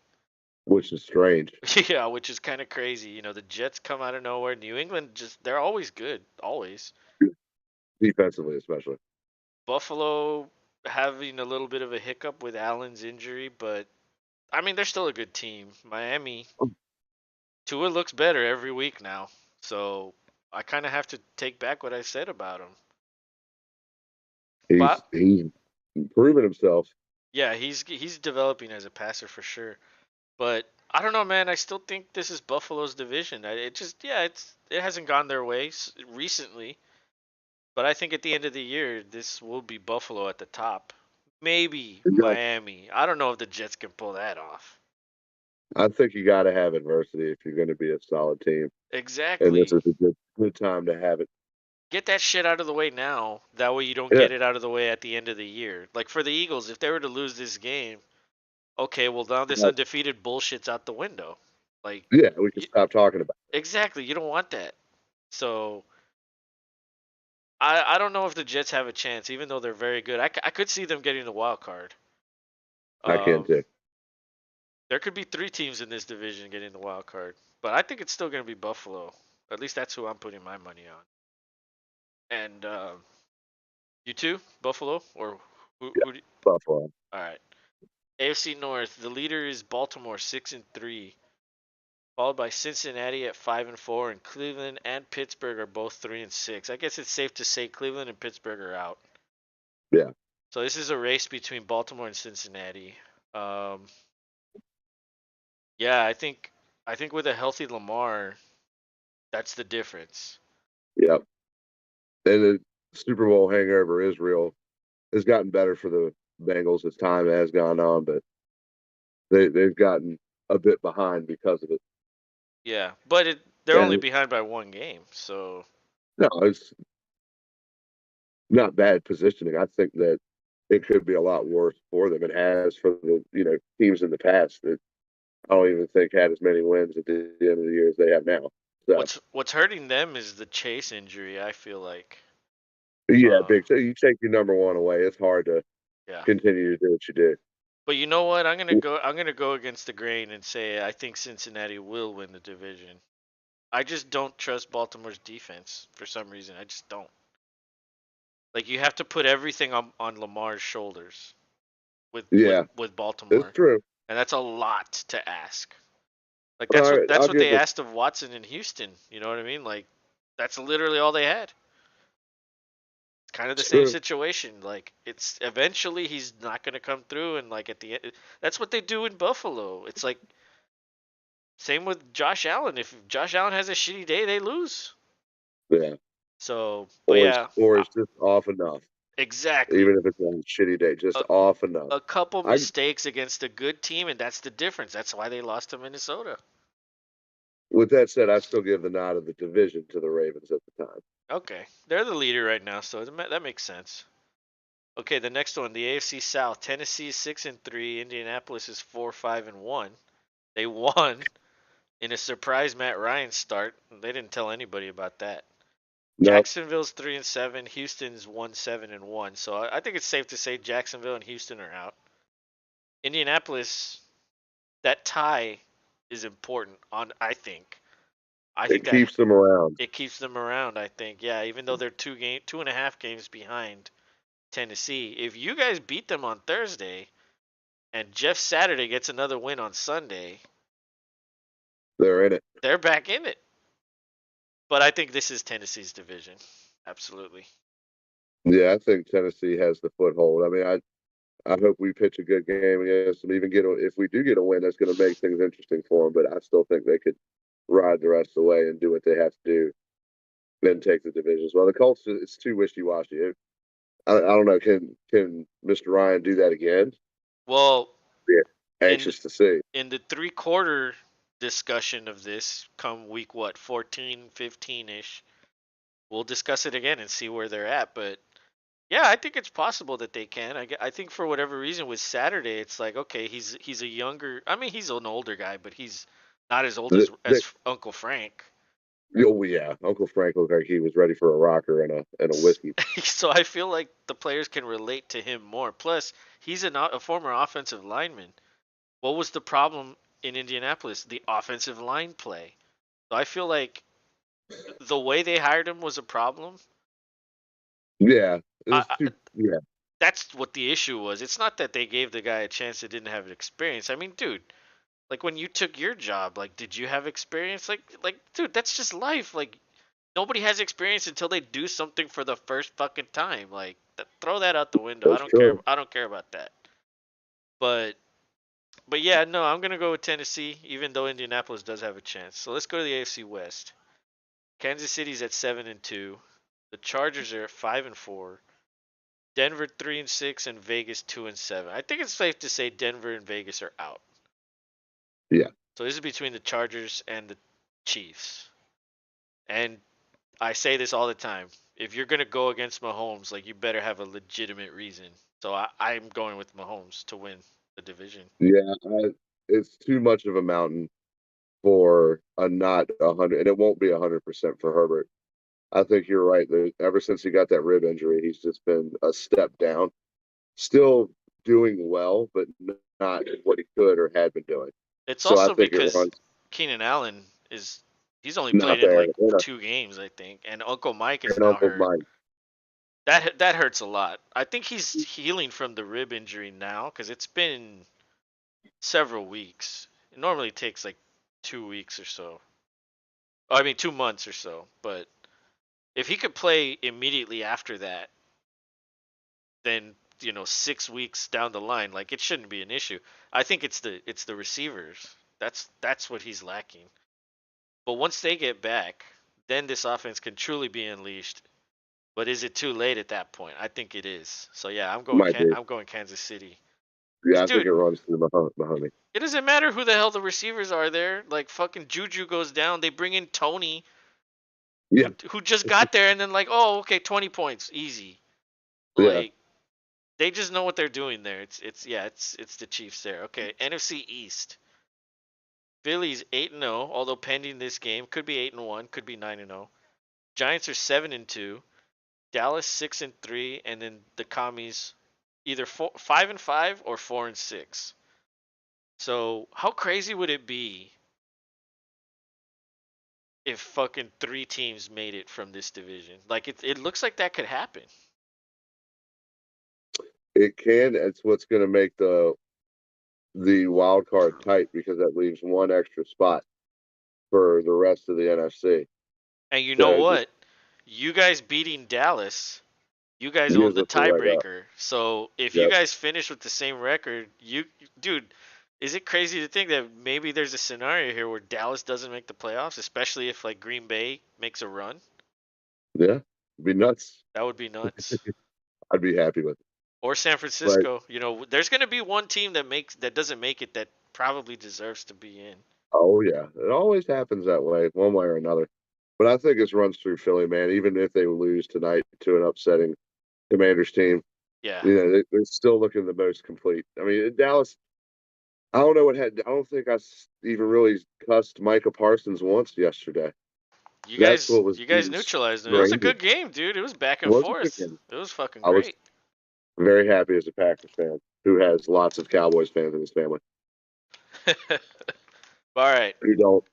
B: Which is strange.
A: Yeah, which is kind of crazy. You know, the Jets come out of nowhere. New England just they're always good, always.
B: Defensively, especially.
A: Buffalo having a little bit of a hiccup with Allen's injury, but I mean they're still a good team. Miami, Tua looks better every week now, so I kind of have to take back what I said about him. But
B: He's proven himself.
A: yeah, he's developing as a passer for sure. But I don't know, man. I still think this is Buffalo's division. It just yeah, it hasn't gone their way recently. But I think at the end of the year, this will be Buffalo at the top. Maybe
B: Exactly.
A: Miami. I don't know if the Jets can pull that off.
B: I think you got to have adversity if you're going to be a solid team, and this
A: Exactly.
B: is a good time to have it.
A: Get that shit out of the way now. That way you don't
B: Yeah,
A: get it out of the way at the end of the year. Like for the Eagles, if they were to lose this game, okay, well now this undefeated bullshit's out the window. Like,
B: yeah, we can stop talking about
A: exactly. You don't want that. So I don't know if the Jets have a chance, even though they're very good. I could see them getting the wild card.
B: it. I can
A: Um,
B: too.
A: there could be three teams in this division getting the wild card, but I think it's still going to be Buffalo. At least that's who I'm putting my money on. And you too, Buffalo, or
B: Yeah,
A: who?
B: Buffalo.
A: All right. AFC North. The leader is Baltimore, 6-3, followed by Cincinnati at 5-4, and Cleveland and Pittsburgh are both 3-6. I guess it's safe to say Cleveland and Pittsburgh are out.
B: Yeah,
A: So this is a race between Baltimore and Cincinnati. Um, yeah, I think with a healthy Lamar, that's the difference.
B: yeah. And the Super Bowl hangover is real. It's gotten better for the Bengals as time has gone on, but they've gotten a bit behind because of it.
A: Yeah, but they're only
B: And
A: behind by one game, so
B: no, it's not bad positioning. I think that it could be a lot worse for them. It has for the teams in the past that I don't even think had as many wins at the end of the year as they have now. So
A: what's hurting them is the Chase injury. I feel like,
B: yeah,
A: uh,
B: big. So you take your number one away, it's hard to
A: yeah.
B: continue to do what you do.
A: But you know what? I'm gonna go against the grain and say I think Cincinnati will win the division. I just don't trust Baltimore's defense for some reason. I just don't. Like you have to put everything on Lamar's shoulders with with
B: Yeah,
A: with
B: it's
A: Baltimore,
B: true.
A: and that's a lot to ask. Like
B: All
A: that's what
B: right,
A: that's
B: I'll
A: what
B: give
A: they
B: it.
A: asked of Watson in Houston. You know what I mean? Like That's literally all they had. It's kind of the
B: It's
A: same
B: true.
A: situation. Like it's eventually he's not going to come through, and like at the end, that's what they do in Buffalo. It's like same with Josh Allen. If Josh Allen has a shitty day, they lose.
B: Yeah.
A: So, but yeah,
B: Or it's just off enough.
A: exactly.
B: Even if it's on a shitty day,
A: A,
B: just off enough.
A: a couple
B: I
A: mistakes against a good team, and that's the difference. That's why they lost to Minnesota.
B: With that said, I still give the nod of the division to the Ravens at the time.
A: Okay, they're the leader right now, so that makes sense. Okay, the next one, the AFC South. Tennessee is 6-3. Indianapolis is 4-5-1. They won in a surprise Matt Ryan start. They didn't tell anybody about that.
B: No,
A: Jacksonville's 3-7. Houston's 1-7-1. So I think it's safe to say Jacksonville and Houston are out. Indianapolis, that tie is important. I
B: it
A: think that
B: keeps them around.
A: it keeps them around. I think, yeah. Even though they're 2.5 games behind Tennessee, if you guys beat them on Thursday and Jeff Saturday gets another win on Sunday,
B: They're in it.
A: they're back in it. But I think this is Tennessee's division. Absolutely.
B: Yeah, I think Tennessee has the foothold. I mean, I hope we pitch a good game against them. Even if we do get a win, that's going to make things interesting for them. But I still think they could ride the rest of the way and do what they have to do, then take the division as well. The Colts, it's too wishy washy. I don't know. Can Mr. Ryan do that again?
A: Well,
B: Yeah,
A: in
B: anxious to see.
A: in the 3/4 discussion of this, come week what 14, 15ish, we'll discuss it again and see where they're at. But yeah, I think it's possible that they can. I think for whatever reason with Saturday, it's like okay, he's a younger. I mean, he's an older guy, but he's not as old
B: The, the,
A: as Uncle Frank.
B: oh yeah, Uncle Frank looked like he was ready for a rocker and a whiskey.
A: So I feel like the players can relate to him more. Plus, he's a former offensive lineman. What was the problem in Indianapolis? The offensive line play. So I feel like the way they hired him was a problem.
B: Yeah,
A: I,
B: it's
A: I,
B: too. Yeah,
A: that's what the issue was. It's not that they gave the guy a chance that didn't have experience. I mean, dude, like when you took your job, like did you have experience? Like dude, that's just life. Like nobody has experience until they do something for the first fucking time. Like throw that out the window. I
B: that's
A: don't care.
B: true.
A: I don't care about that. But but yeah, no, I'm gonna go with Tennessee, even though Indianapolis does have a chance. So let's go to the AFC West. Kansas City's at 7-2. The Chargers are at 5-4. Denver 3-6 and Vegas 2-7. I think it's safe to say Denver and Vegas are out.
B: Yeah,
A: So this is between the Chargers and the Chiefs. And I say this all the time. If you're gonna go against Mahomes, like you better have a legitimate reason. So I'm going with Mahomes to win the division.
B: yeah. It's too much of a mountain for a not 100, and it won't be 100% for Herbert. I think you're right. Ever since he got that rib injury, he's just been a step down. Still doing well, but not what he could or had been doing.
A: It's
B: So I
A: also
B: think it
A: because
B: runs
A: Keenan Allen is he's only played
B: not
A: in
B: there.
A: like 2 games, I think, and Uncle Mike is
B: And
A: now
B: Uncle
A: hurt.
B: Mike,
A: That hurts a lot. I think he's healing from the rib injury now because it's been several weeks. It normally takes like 2 weeks or so. I mean 2 months or so. But if he could play immediately after that, then 6 weeks down the line, like it shouldn't be an issue. I think it's the receivers. That's what he's lacking. But once they get back, then this offense can truly be unleashed. But is it too late at that point? I think it is. So yeah,
B: might be.
A: I'm going Kansas City. Cause
B: Yeah, I think
A: dude,
B: it runs through Mahoney.
A: it doesn't matter who the hell the receivers are there. Like fucking Juju goes down, they bring in Tony,
B: Yeah,
A: who just got there, and then like, oh okay, 20 points, easy.
B: yeah,
A: Like they just know what they're doing there. It's the Chiefs there. Okay, NFC East. Philly's 8-0, although pending this game, could be 8-1, could be 9-0. Giants are 7-2. Dallas 6-3, and then the commies either 5-5 or 4-6. So how crazy would it be if fucking 3 teams made it from this division? Like it looks like that could happen.
B: it can. It's what's going to make the wild card tight because that leaves one extra spot for the rest of the NFC.
A: And you know
B: So it just
A: what? You guys beating Dallas, you guys own
B: gives
A: the
B: us a leg up.
A: tiebreaker. So if you
B: Yep.
A: guys finish with the same record, dude, is it crazy to think that maybe there's a scenario here where Dallas doesn't make the playoffs, especially if like Green Bay makes a run?
B: Yeah. It'd be nuts.
A: That would be nuts.
B: I'd be happy with it.
A: Or San
B: But
A: Francisco. There's going to be one team that doesn't make it that probably deserves to be in.
B: oh yeah, it always happens that way, one way or another. But I think it runs through Philly, man. Even if they lose tonight to an upsetting Commanders team,
A: Yeah.
B: they're still looking the most complete. I mean, Dallas. I don't know what had. I don't think even really cussed Micah Parsons once yesterday.
A: You
B: That's
A: guys
B: what was
A: you guys
B: being
A: neutralized them. It was a
B: strange.
A: good game, dude. It was back
B: It
A: and
B: was a good
A: forth.
B: game.
A: It was fucking
B: I was
A: great.
B: very happy as a Packers fan who has lots of Cowboys fans in his family
A: All right.
B: who don't.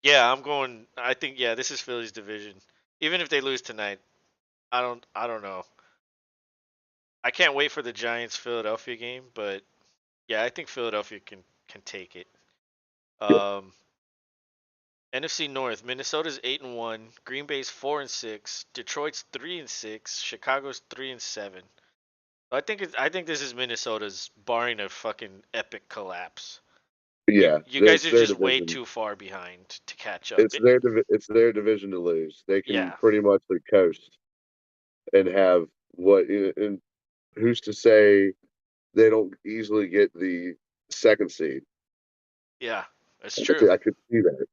A: Yeah, I'm going. I think yeah, this is Philly's division. Even if they lose tonight, I don't know. I can't wait for the Giants Philadelphia game, but yeah, I think Philadelphia can take it. Um, NFC North, Minnesota's 8-1, Green Bay's 4-6, Detroit's 3-6, Chicago's 3-7. I think this is Minnesota's, barring a fucking epic collapse. You
B: Yeah,
A: you guys
B: it's
A: are
B: their
A: just way
B: division.
A: too far behind to catch up.
B: It's their division to lose. They can
A: Yeah,
B: pretty much coast and have what. And who's to say they don't easily get the second seed?
A: yeah, it's true.
B: I could see that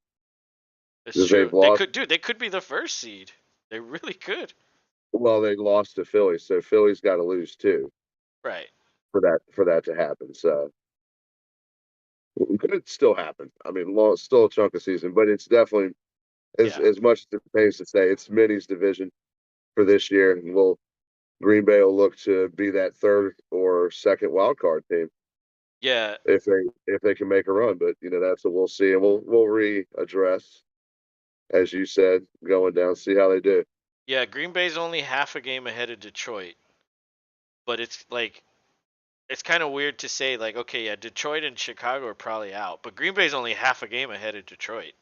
A: It's
B: because
A: true.
B: they've lost.
A: They could be the first seed. They really could.
B: Well, they lost to Philly, so Philly's got to lose too
A: Right.
B: for that to happen. So it could still happen. I mean, still a chunk of season, but it's definitely
A: Yeah.
B: as much as it pays to say it's Minnie's division for this year, and Green Bay will look to be that third or second wild card team
A: Yeah.
B: if they can make a run. But that's what we'll see, and we'll readdress as you said going down, see how they do.
A: Yeah, Green Bay's only half a game ahead of Detroit, but it's kind of weird to say like okay, yeah, Detroit and Chicago are probably out, but Green Bay's only half a game ahead of Detroit.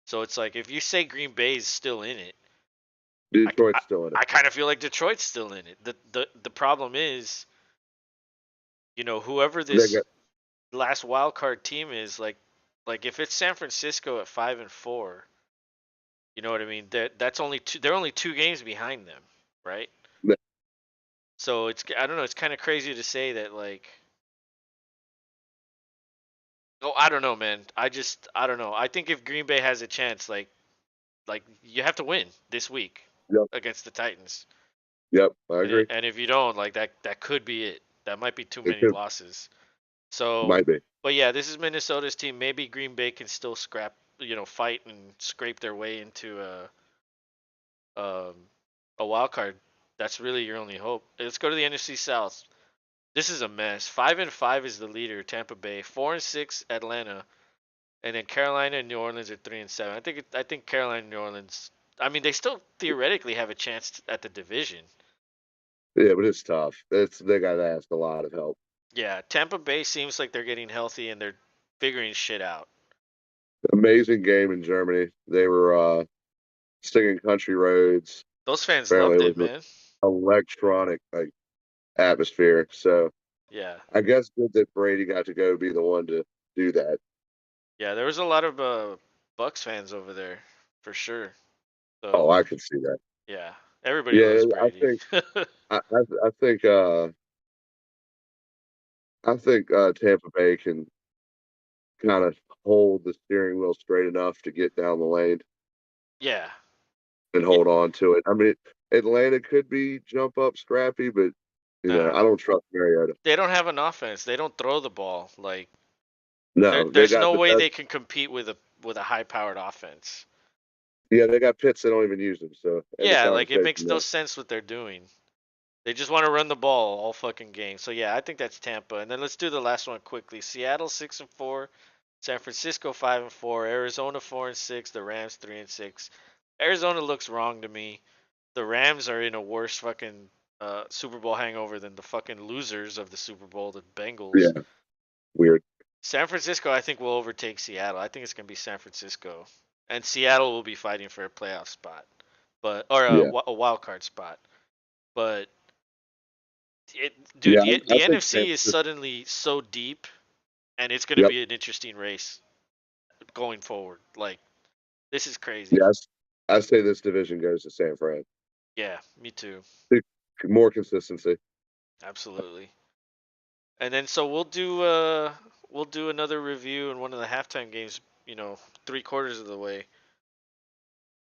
A: So it's like if you say Green Bay's still in it, I,
B: Detroit's still in it.
A: I kind of feel like Detroit's still in it. The problem is, whoever
B: They
A: this
B: got
A: last wild card team is like if it's San Francisco at 5-4, you know what I mean? That's only two. They're only 2 games behind them, right? So I don't know. It's kind of crazy to say that like. Oh, I don't know, man. I don't know. I think if Green Bay has a chance, like you have to win this week
B: Yep,
A: against the Titans,
B: yep, I agree.
A: and if you don't, like that could be it. That might be too
B: It
A: many
B: could,
A: losses. So,
B: might be.
A: but yeah, this is Minnesota's team. Maybe Green Bay can still fight and scrape their way into um, a wild card. That's really your only hope. Let's go to the NFC South. This is a mess. 5-5 is the leader, Tampa Bay. 4-6, Atlanta, and then Carolina and New Orleans are 3-7. I think Carolina and New Orleans. I mean, they still theoretically have a chance at the division.
B: Yeah, but it's tough. They got to ask a lot of help.
A: Yeah, Tampa Bay seems like they're getting healthy and they're figuring shit out.
B: Amazing game in Germany. They were singing country roads.
A: Those fans
B: Apparently,
A: loved
B: it
A: it,
B: was an
A: man.
B: electronic atmosphere. So
A: Yeah,
B: I guess good that Brady got to go be the one to do that.
A: yeah. There was a lot of Bucks fans over there, for sure.
B: Oh,
A: So
B: I could see that.
A: yeah, everybody
B: Yeah,
A: loves Brady.
B: I think Tampa Bay can kind of hold the steering wheel straight enough to get down the lane
A: Yeah,
B: and
A: yeah.
B: hold on to it. I mean, Atlanta could be jump up scrappy, but
A: Nah,
B: I don't trust Mariota.
A: they don't have an offense. They don't throw the ball. Like
B: No, they
A: there's
B: got
A: no
B: the
A: way
B: best.
A: they can compete with a high powered offense.
B: Yeah, they got Pitts. They don't even use them. So end of
A: Yeah, like it
B: conversation
A: makes no
B: there.
A: sense what they're doing. They just want to run the ball all fucking game. So yeah, I think that's Tampa. And then let's do the last one quickly. Seattle 6-4, San Francisco 5-4, Arizona 4-6, the Rams 3-6. Arizona looks wrong to me. The Rams are in a worse fucking Super Bowl hangover than the fucking losers of the Super Bowl, the Bengals.
B: Yeah, weird.
A: San Francisco, I think, will overtake Seattle. I think it's gonna be San Francisco, and Seattle will be fighting for a playoff spot, but or
B: Yeah,
A: a wild card spot. But dude,
B: yeah.
A: the
B: I think San
A: NFC is
B: Francisco.
A: suddenly so deep, and it's going to
B: Yep.
A: be an interesting race going forward. Like this is crazy.
B: Yes, I say this division goes to San Fran.
A: Yeah, me too.
B: More consistency.
A: Absolutely. And then so we'll do another review in one of the halftime games, 3/4 of the way.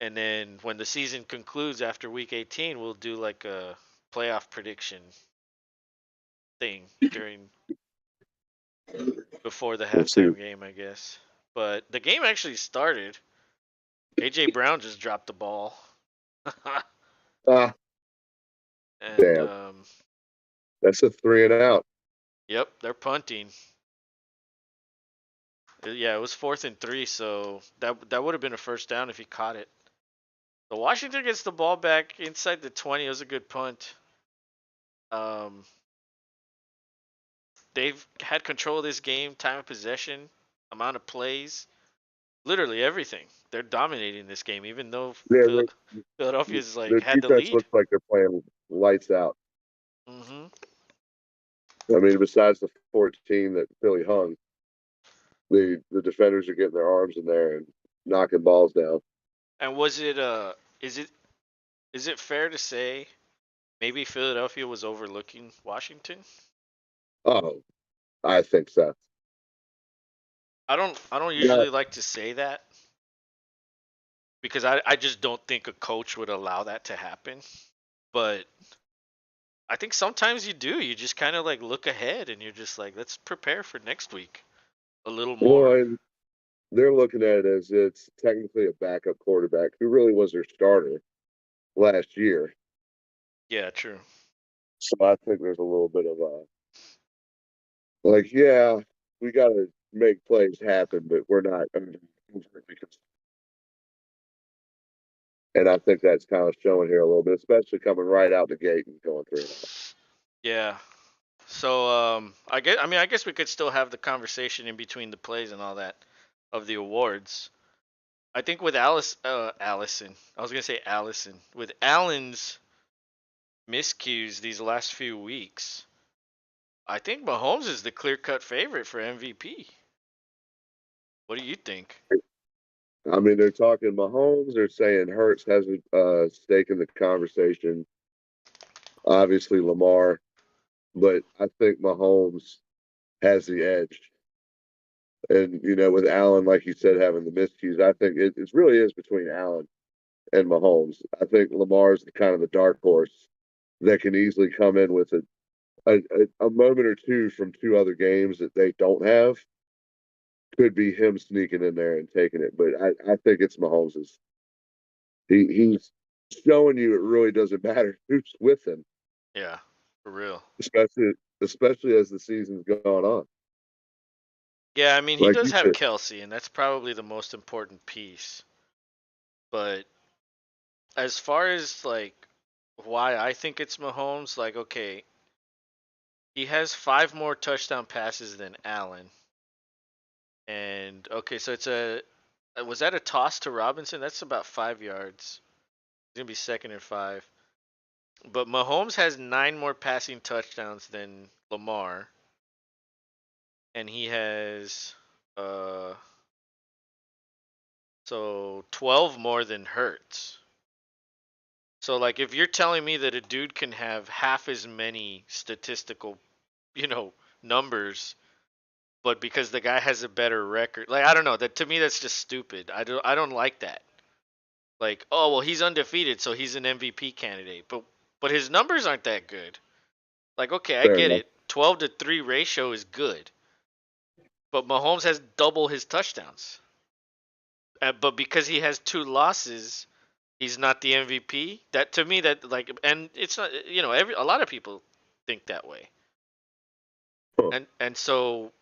A: And then when the season concludes after week 18, we'll do like a playoff prediction thing during before the
B: We'll see.
A: halftime game, I guess. But the game actually started. AJ Brown just dropped the ball.
B: Ah,
A: and
B: damn. That's a 3-and-out.
A: yep, they're punting. Yeah, it was 4th and 3, so that would have been a first down if he caught it. So Washington gets the ball back inside the 20. It was a good punt. Um, they've had control of this game, time of possession, amount of plays, literally everything. They're dominating this game, even though
B: Yeah,
A: Philadelphia's like
B: their
A: had the
B: defense
A: lead.
B: looks like they're playing lights out.
A: hmm
B: I mean, besides the 14 that Philly hung, the defenders are getting their arms in there and knocking balls down.
A: And was it is it is it fair to say maybe Philadelphia was overlooking Washington?
B: Oh, I think so.
A: I don't
B: Yeah.
A: usually like to say that because I just don't think a coach would allow that to happen. But I think sometimes you do. You just kind of like look ahead and you're just like, let's prepare for next week a little
B: Well,
A: more.
B: and they're looking at it as it's technically a backup quarterback who really was their starter last year.
A: Yeah, true.
B: So I think there's a little bit of a like, yeah, we got to make plays happen, but we're not. And I think that's kind of showing here a little bit, especially coming right out the gate and going 3-0.
A: Yeah. So I guess we could still have the conversation in between the plays and all that of the awards. I think with Allison, I was gonna say Allison, with Allen's miscues these last few weeks, I think Mahomes is the clear-cut favorite for MVP. What do you think?
B: I mean, they're talking Mahomes. They're saying Hurts has a stake in the conversation. Obviously, Lamar, but I think Mahomes has the edge. And with Allen, like you said, having the miscues, I think it really is between Allen and Mahomes. I think Lamar's kind of the dark horse that can easily come in with a moment or two from two other games that they don't have. Could be him sneaking in there and taking it, but I think it's Mahomes's. He's showing you it really doesn't matter who's with him,
A: Yeah, for real.
B: especially especially as the season's gone on.
A: Yeah, I mean he
B: Like
A: does
B: you
A: have
B: said,
A: Kelsey, and that's probably the most important piece. But as far as like why I think it's Mahomes, like okay, he has 5 more touchdown passes than Allen. And okay, so it's a was that a toss to Robinson? That's about 5 yards. It's gonna be 2nd and 5. But Mahomes has 9 more passing touchdowns than Lamar, and he has uh 12 more than Hurts. So like if you're telling me that a dude can have half as many statistical, you know, numbers, but because the guy has a better record, like I don't know, that to me that's just stupid. I don't like that. Like, oh well, he's undefeated, so he's an MVP candidate. But his numbers aren't that good. Like, okay, I
B: fair
A: get
B: enough.
A: it. 12-3 ratio is good, but Mahomes has double his touchdowns. But because he has 2 losses, he's not the MVP. That to me, that like, and it's not. A lot of people think that way,
B: Huh.
A: and so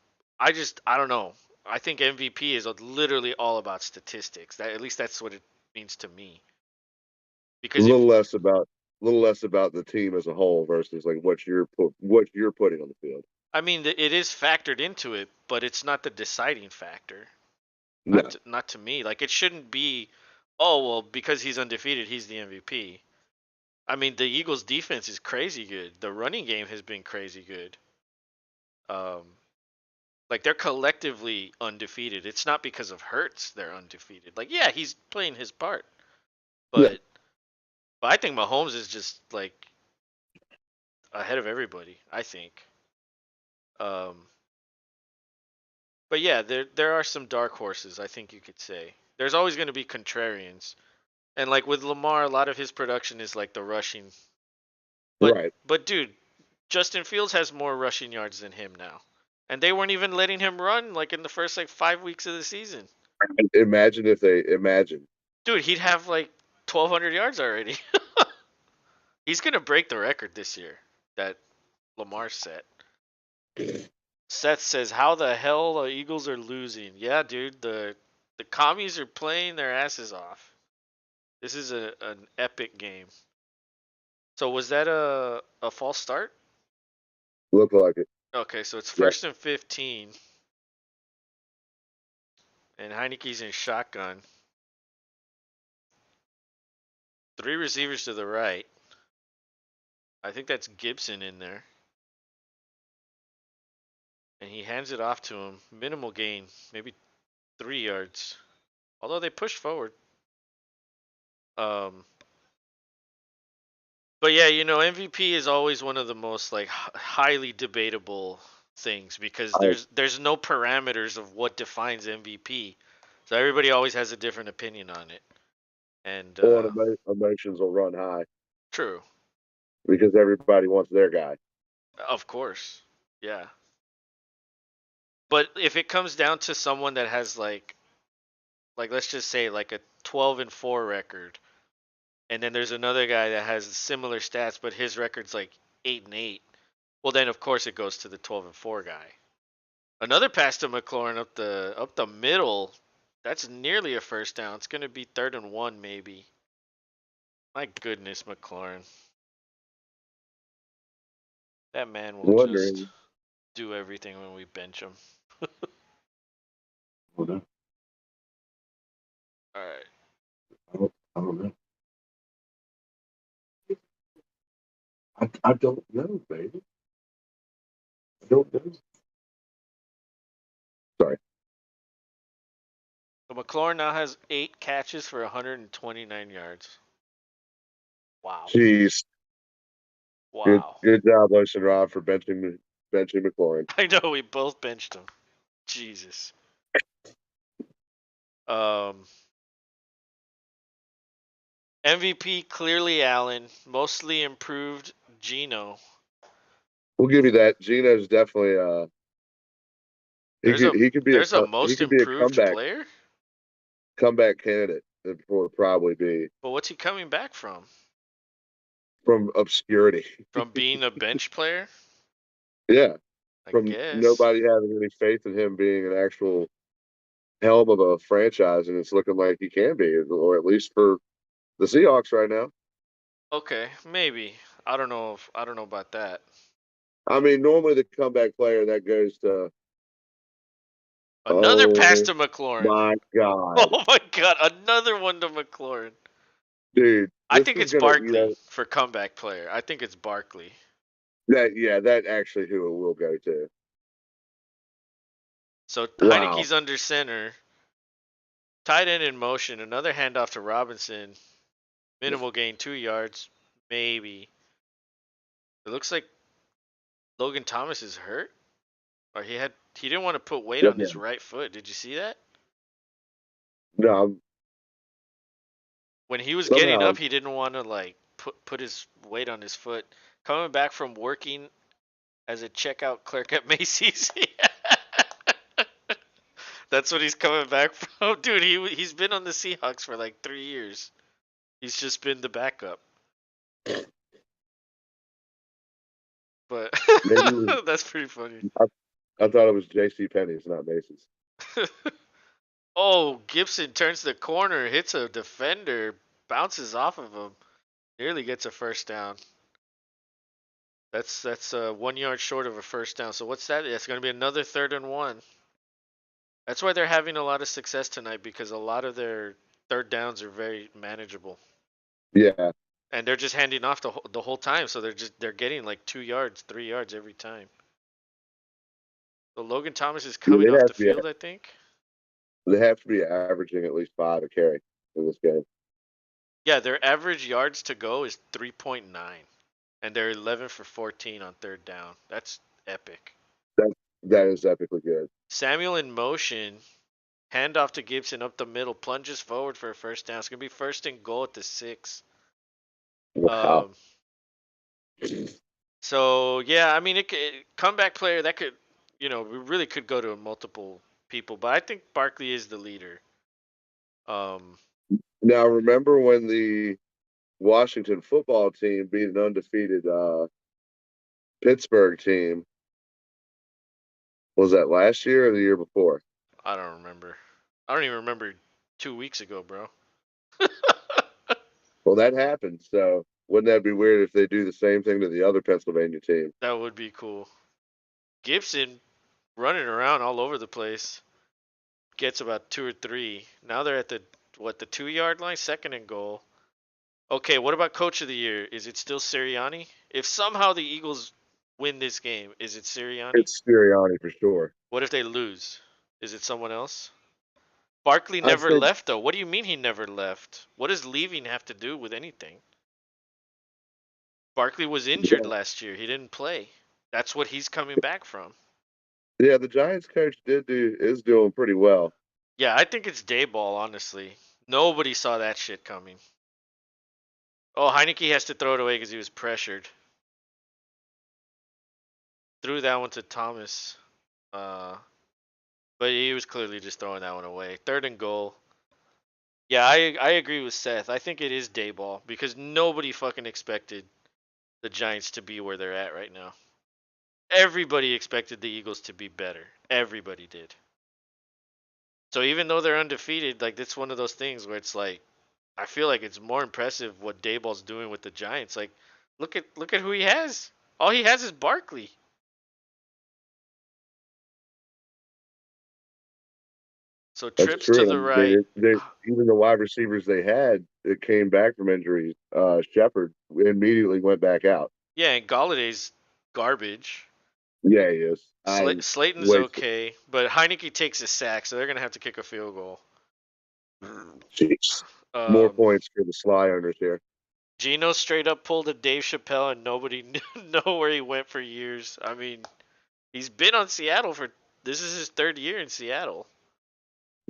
A: I don't know. I think MVP is literally all about statistics. That at least that's what it means to me.
B: A
A: Because if
B: little less about the team as a whole versus like what you're putting on the field.
A: I mean, it is factored into it, but it's not the deciding factor.
B: No,
A: Not to me. Like it shouldn't be. Oh well, because he's undefeated, he's the MVP. I mean, the Eagles' defense is crazy good. The running game has been crazy good. Um, like they're collectively undefeated. It's not because of Hurts they're undefeated. Like yeah, he's playing his part,
B: yeah,
A: but I think Mahomes is just like ahead of everybody. I think. Um, but yeah, there are some dark horses. I think you could say there's always going to be contrarians, and like with Lamar, a lot of his production is like the rushing. But
B: right.
A: dude, Justin Fields has more rushing yards than him now, and they weren't even letting him run like in the first like 5 weeks of the season.
B: Imagine if they imagine.
A: Dude, he'd have like 1,200 yards already. He's gonna break the record this year that Lamar set. Seth says, "How the hell the Eagles are losing?" Yeah, dude, the commies are playing their asses off. This is an epic game. So was that a false start?
B: Look like it.
A: Okay, so it's
B: Yeah.
A: 1st and 15, and Heineke's in shotgun. Three receivers to the right. I think that's Gibson in there, and he hands it off to him. Minimal gain, maybe 3 yards. Although they push forward. Um, but yeah, MVP is always one of the most like highly debatable things because
B: I,
A: there's no parameters of what defines MVP. So everybody always has a different opinion on it. And
B: well, emotions will run high
A: true,
B: because everybody wants their guy.
A: of course, yeah. But if it comes down to someone that has like let's just say like a 12-4 record, and then there's another guy that has similar stats, but his record's like 8-8. Well, then of course it goes to the 12-4 guy. Another pass to McLaurin up the middle. That's nearly a first down. It's gonna be 3rd and 1 maybe. My goodness, McLaurin. That man will just
B: Wondering.
A: do everything when we bench him.
B: I don't
A: All right.
B: I don't know. I don't know, baby. I don't know. Sorry.
A: So McLaurin now has 8 catches for 129 yards. Wow.
B: Jeez.
A: Wow.
B: Good job, Ocean Rob, for benching McLaurin.
A: I know we both benched him. Jesus. Um, MVP clearly Allen, mostly improved Gino.
B: We'll give you that. Gino's definitely
A: There's a
B: he could be
A: there's a
B: he
A: most
B: could be a
A: improved player,
B: comeback candidate. It would probably be
A: but what's he coming back from?
B: from obscurity.
A: From being a bench player,
B: Yeah,
A: I
B: from
A: guess.
B: nobody having any faith in him being an actual helm of a franchise, and it's looking like he can be, or at least for the Seahawks right now.
A: Okay, maybe. I don't know about that.
B: I mean, normally the comeback player that goes to,
A: Another pass
B: oh
A: to McLaurin.
B: my God,
A: Oh my god, another one to McLaurin.
B: dude,
A: I
B: this
A: think
B: is
A: it's
B: gonna,
A: Barkley for comeback player. I think it's Barkley.
B: that actually who it will go to.
A: So
B: Wow.
A: Heineke's under center, tight end in motion, another handoff to Robinson. Minimal gain, 2 yards, maybe. It looks like Logan Thomas is hurt, or he didn't want to put weight
B: Yeah.
A: on his right foot. Did you see that?
B: No,
A: When he was getting
B: somehow
A: up, he didn't want to like put his weight on his foot. Coming back from working as a checkout clerk at Macy's. That's what he's coming back from, dude. He's been on the Seahawks for like 3 years. He's just been the backup. But
B: maybe
A: that's pretty funny.
B: I, I thought it was J.C. Penney's, not Macy's.
A: Oh, Gibson turns the corner, hits a defender, bounces off of him, nearly gets a first down. That's 1 yard short of a first down. So what's that? It's going to be another 3rd and 1. That's why they're having a lot of success tonight because a lot of their third downs are very manageable,
B: Yeah,
A: and they're just handing off the whole time. So they're getting like 2 yards, 3 yards every time. So Logan Thomas is
B: yeah,
A: coming off the field, I think.
B: they have to be averaging at least 5 a carry in this game.
A: Yeah, their average yards to go is 3.9, and they're 11 for 14 on third down. That's epic.
B: That that is epically good.
A: Samuel in motion, handoff to Gibson up the middle, plunges forward for a first down. It's gonna be first and goal at the 6.
B: Wow.
A: Um, so yeah, I mean, comeback player that could, we really could go to multiple people, but I think Barkley is the leader. Um,
B: Now remember when the Washington football team beat an undefeated Pittsburgh team? Was that last year or the year before?
A: I don't remember. I don't even remember 2 weeks ago, bro.
B: Well, that happened. So wouldn't that be weird if they do the same thing to the other Pennsylvania team?
A: That would be cool. Gibson running around all over the place. Gets about 2 or 3. Now they're at the 2 yard line, second and goal. Okay, what about coach of the year? Is it still Sirianni? If somehow the Eagles win this game, is it Sirianni?
B: It's Sirianni for sure.
A: What if they lose? Is it someone else? Barkley
B: I
A: never
B: think
A: left though. What do you mean he never left? What does leaving have to do with anything? Barkley was injured last year. He didn't play. That's what he's coming back from.
B: yeah, the Giants coach is doing pretty well.
A: Yeah, I think it's Dayball, honestly. Nobody saw that shit coming. Oh, Heineke has to throw it away because he was pressured. Threw that one to Thomas. Uh, but he was clearly just throwing that one away. Third and goal. Yeah, I agree with Seth. I think it is Dayball because nobody fucking expected the Giants to be where they're at right now. Everybody expected the Eagles to be better. Everybody did. So even though they're undefeated, like it's one of those things where it's like I feel like it's more impressive what Dayball's doing with the Giants. Like look at who he has. All he has is Barkley. So
B: That's
A: trips to
B: true.
A: the
B: I mean,
A: right.
B: even the wide receivers they had that came back from injuries, Shepard immediately went back out.
A: Yeah, and Galladay's garbage.
B: Yeah, he is. I
A: Slayton's
B: wait.
A: okay, but Heineke takes a sack, so they're gonna have to kick a field goal.
B: Jeez. More
A: Um,
B: points for the Sly owners here.
A: Gino straight up pulled a Dave Chappelle, and nobody know where he went for years. I mean, he's been on Seattle for this is his third year in Seattle.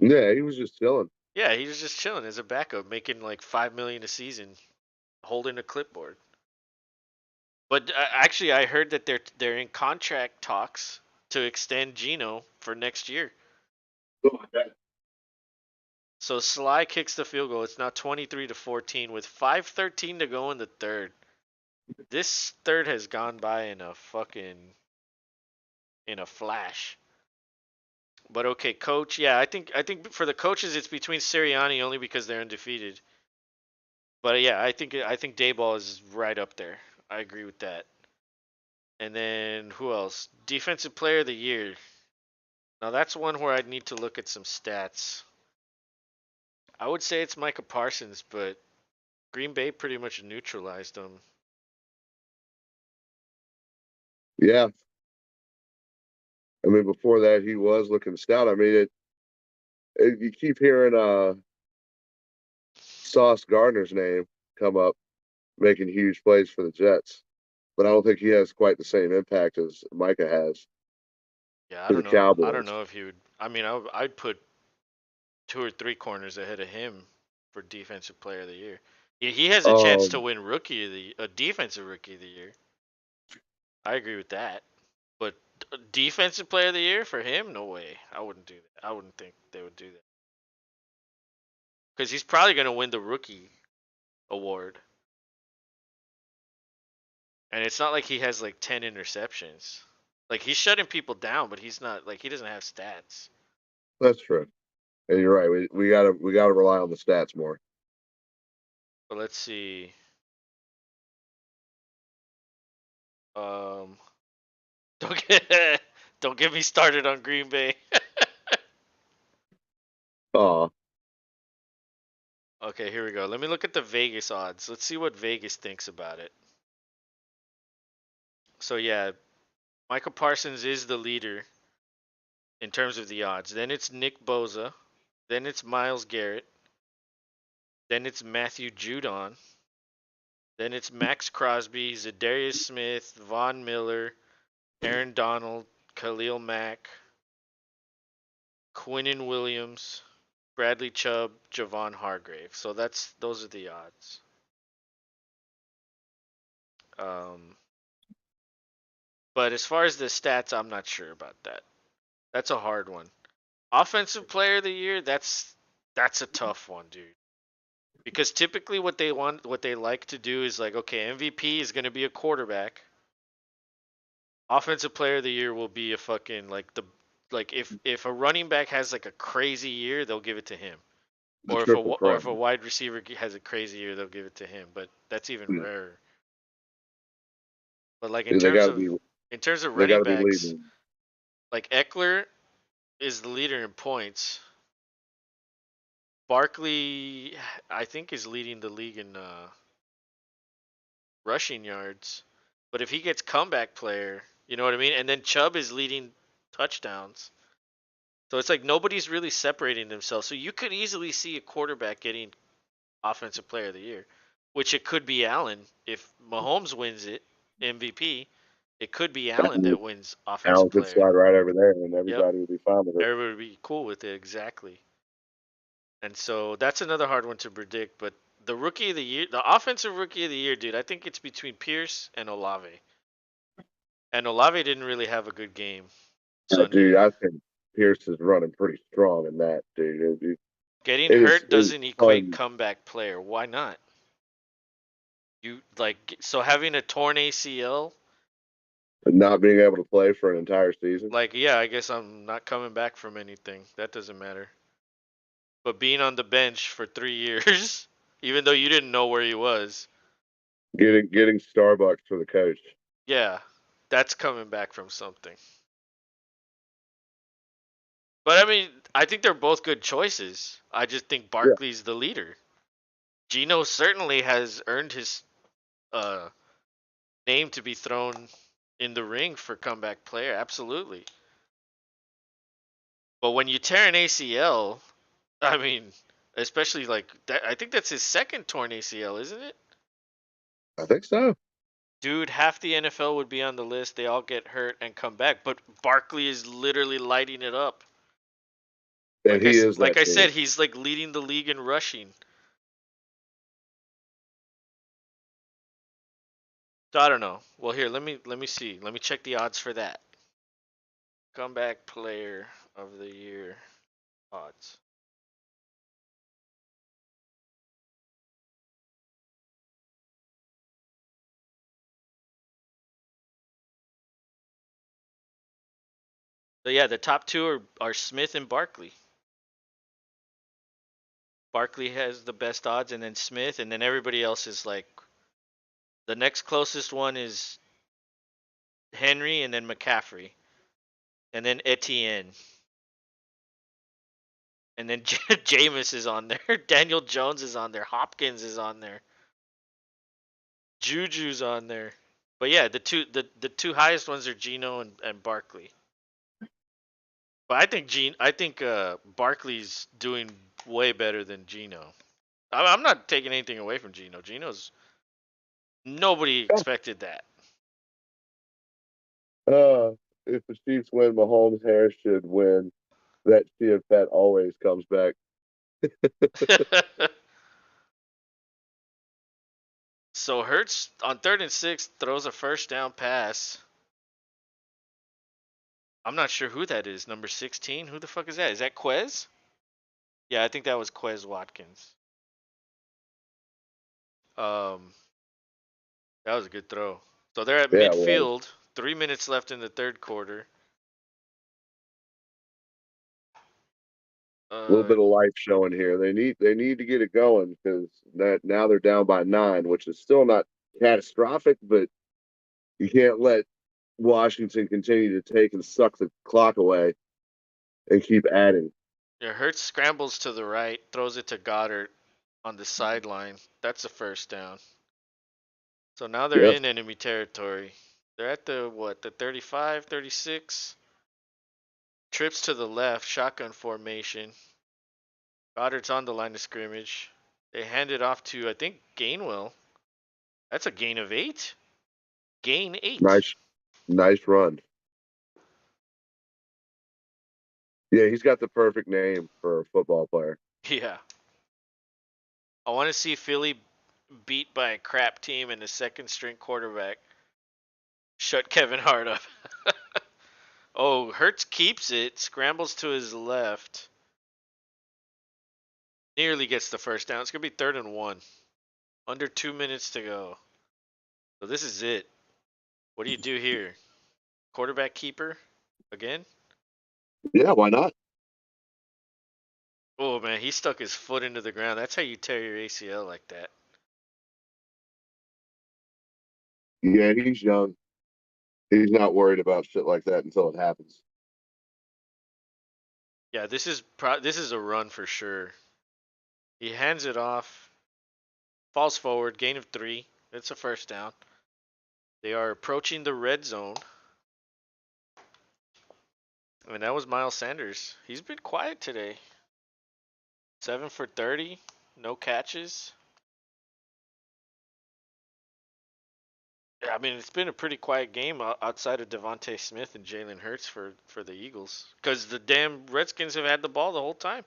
B: Yeah, he was just chilling.
A: Yeah, he was just chilling as a backup, making like 5 million a season, holding a clipboard. But actually, I heard that they're in contract talks to extend Gino for next year. So Sly kicks the field goal. It's now 23-14 with 5:13 to go in the third. This third has gone by in a flash. But okay, coach. Yeah, I think for the coaches it's between Sirianni only because they're undefeated. But yeah, I think Dayball is right up there. I agree with that. And then who else? Defensive player of the year. Now that's one where I'd need to look at some stats. I would say it's Micah Parsons, but Green Bay pretty much neutralized him.
B: Yeah, I mean before that he was looking stout. I mean you keep hearing Sauce Gardner's name come up, making huge plays for the Jets, but I don't think he has quite the same impact as Micah has
A: Yeah, I
B: for the
A: don't know. I don't
B: Cowboys.
A: know if he would. I mean, I'd put 2 or 3 corners ahead of him for defensive player of the year. He has a chance to
B: Um,
A: win a defensive rookie of the year. I agree with that. But defensive player of the year for him, no way. I wouldn't do that. I wouldn't think they would do that because he's probably going to win the rookie award. And it's not like he has like 10 interceptions. Like he's shutting people down, but he's not like he doesn't have stats.
B: that's true. And you're right. We gotta rely on the stats more.
A: But let's see. Um, don't get don't get me started on Green Bay.
B: Oh,
A: Okay, here we go. Let me look at the Vegas odds. Let's see what Vegas thinks about it. So yeah, Michael Parsons is the leader in terms of the odds. Then it's Nick Bosa. Then it's Miles Garrett. Then it's Matthew Judon. Then it's Max Crosby, Zadarius Smith, Von Miller, Aaron Donald, Khalil Mack, Quinnen Williams, Bradley Chubb, Javon Hargrave. So those are the odds. Um, but as far as the stats, I'm not sure about that. That's a hard one. Offensive player of the year, that's a tough one, dude. Because typically what they like to do is like, okay, MVP is going to be a quarterback. Offensive player of the year will be a fucking like if a running back has like a crazy year, they'll give it to him.
B: the triple
A: Or
B: threat.
A: if a wide receiver has a crazy year, they'll give it to him. But that's even
B: Yeah.
A: rarer. But like
B: They got to be.
A: in terms of
B: They got
A: running
B: to be
A: backs,
B: leading.
A: like Eckler is the leader in points. Barkley, I think, is leading the league in rushing yards. But if he gets comeback player, you know what I mean? And then Chubb is leading touchdowns. So it's like nobody's really separating themselves. So you could easily see a quarterback getting offensive player of the year, which it could be Allen if Mahomes wins it MVP. It could be Allen that wins offensive
B: Allen could
A: player.
B: slide right over there, and
A: Yep.
B: everybody would be fine with it.
A: Everybody would be cool with it exactly. And so that's another hard one to predict, but the rookie of the year, the offensive rookie of the year, dude, I think it's between Pierce and Olave. And Olave didn't really have a good game
B: Dude,
A: Sunday.
B: I think Pierce is running pretty strong in that, dude.
A: Getting
B: It
A: hurt
B: is
A: doesn't equate
B: fun
A: comeback player. Why not? You like so having a torn ACL,
B: not being able to play for an entire season.
A: like yeah, I guess I'm not coming back from anything. That doesn't matter. But being on the bench for 3 years, even though you didn't know where he was,
B: Getting Starbucks for the coach.
A: yeah, that's coming back from something. But I mean, I think they're both good choices. I just think
B: Yeah,
A: Barkley's the leader. Gino certainly has earned his uh, name to be thrown in the ring for comeback player. Absolutely. But when you tear an ACL, I mean, especially like that, I think that's his second torn ACL, isn't it?
B: I think so.
A: Dude, half the NFL would be on the list. They all get hurt and come back, but Barkley is literally lighting it up.
B: And he is
A: Like
B: that
A: I
B: team.
A: said, he's like leading the league in rushing. So I don't know. Well, here, let me see. Let me check the odds for that. Comeback player of the year odds. So yeah, the top two are Smith and Barkley. Barkley has the best odds, and then Smith, and then everybody else is like the next closest one is Henry, and then McCaffrey, and then Etienne, and then Jameis is on there. Daniel Jones is on there. Hopkins is on there. Juju's on there. But yeah, the two highest ones are Gino and Barkley. But I think Barkley's doing way better than Gino. I'm not taking anything away from Gino. Gino's nobody expected that.
B: Uh, if the Chiefs win, Mahomes Harris should win. That shit that always comes back.
A: So Hertz on 3rd and 6 throws a first down pass. I'm not sure who that is. Number 16. Who the fuck is that? Is that Quez? Yeah, I think that was Quez Watkins. Um, that was a good throw. So they're at
B: Yeah, well,
A: midfield. 3 minutes left in the third quarter.
B: a little
A: Uh,
B: bit of life showing here. They need to get it going because that now they're down by 9, which is still not catastrophic, but you can't let Washington continue to take and suck the clock away and keep adding.
A: Yeah, Hurts scrambles to the right, throws it to Goddard on the sideline. That's a first down. So now they're
B: Yes,
A: in enemy territory. They're at the 35, 36. Trips to the left, shotgun formation. Goddard's on the line of scrimmage. They hand it off to, I think, Gainwell. That's a gain of 8. Gain 8.
B: nice, nice run. Yeah, he's got the perfect name for a football player.
A: Yeah. I want to see Philly beat by a crap team and a second string quarterback. Shut Kevin Hart up. Oh, Hurts keeps it, scrambles to his left. Nearly gets the first down. It's going to be 3rd and 1. Under 2 minutes to go. So this is it. What do you do here? Quarterback keeper again?
B: Yeah, why not?
A: Oh man, he stuck his foot into the ground. That's how you tear your ACL like that.
B: Yeah, he's young. He's not worried about shit like that until it happens.
A: Yeah, this is a run for sure. He hands it off, falls forward, gain of 3. It's a first down. They are approaching the red zone. I mean, that was Miles Sanders. He's been quiet today. 7 for 30, no catches. Yeah, I mean, it's been a pretty quiet game outside of Devontae Smith and Jalen Hurts for the Eagles. Because the damn Redskins have had the ball the whole time.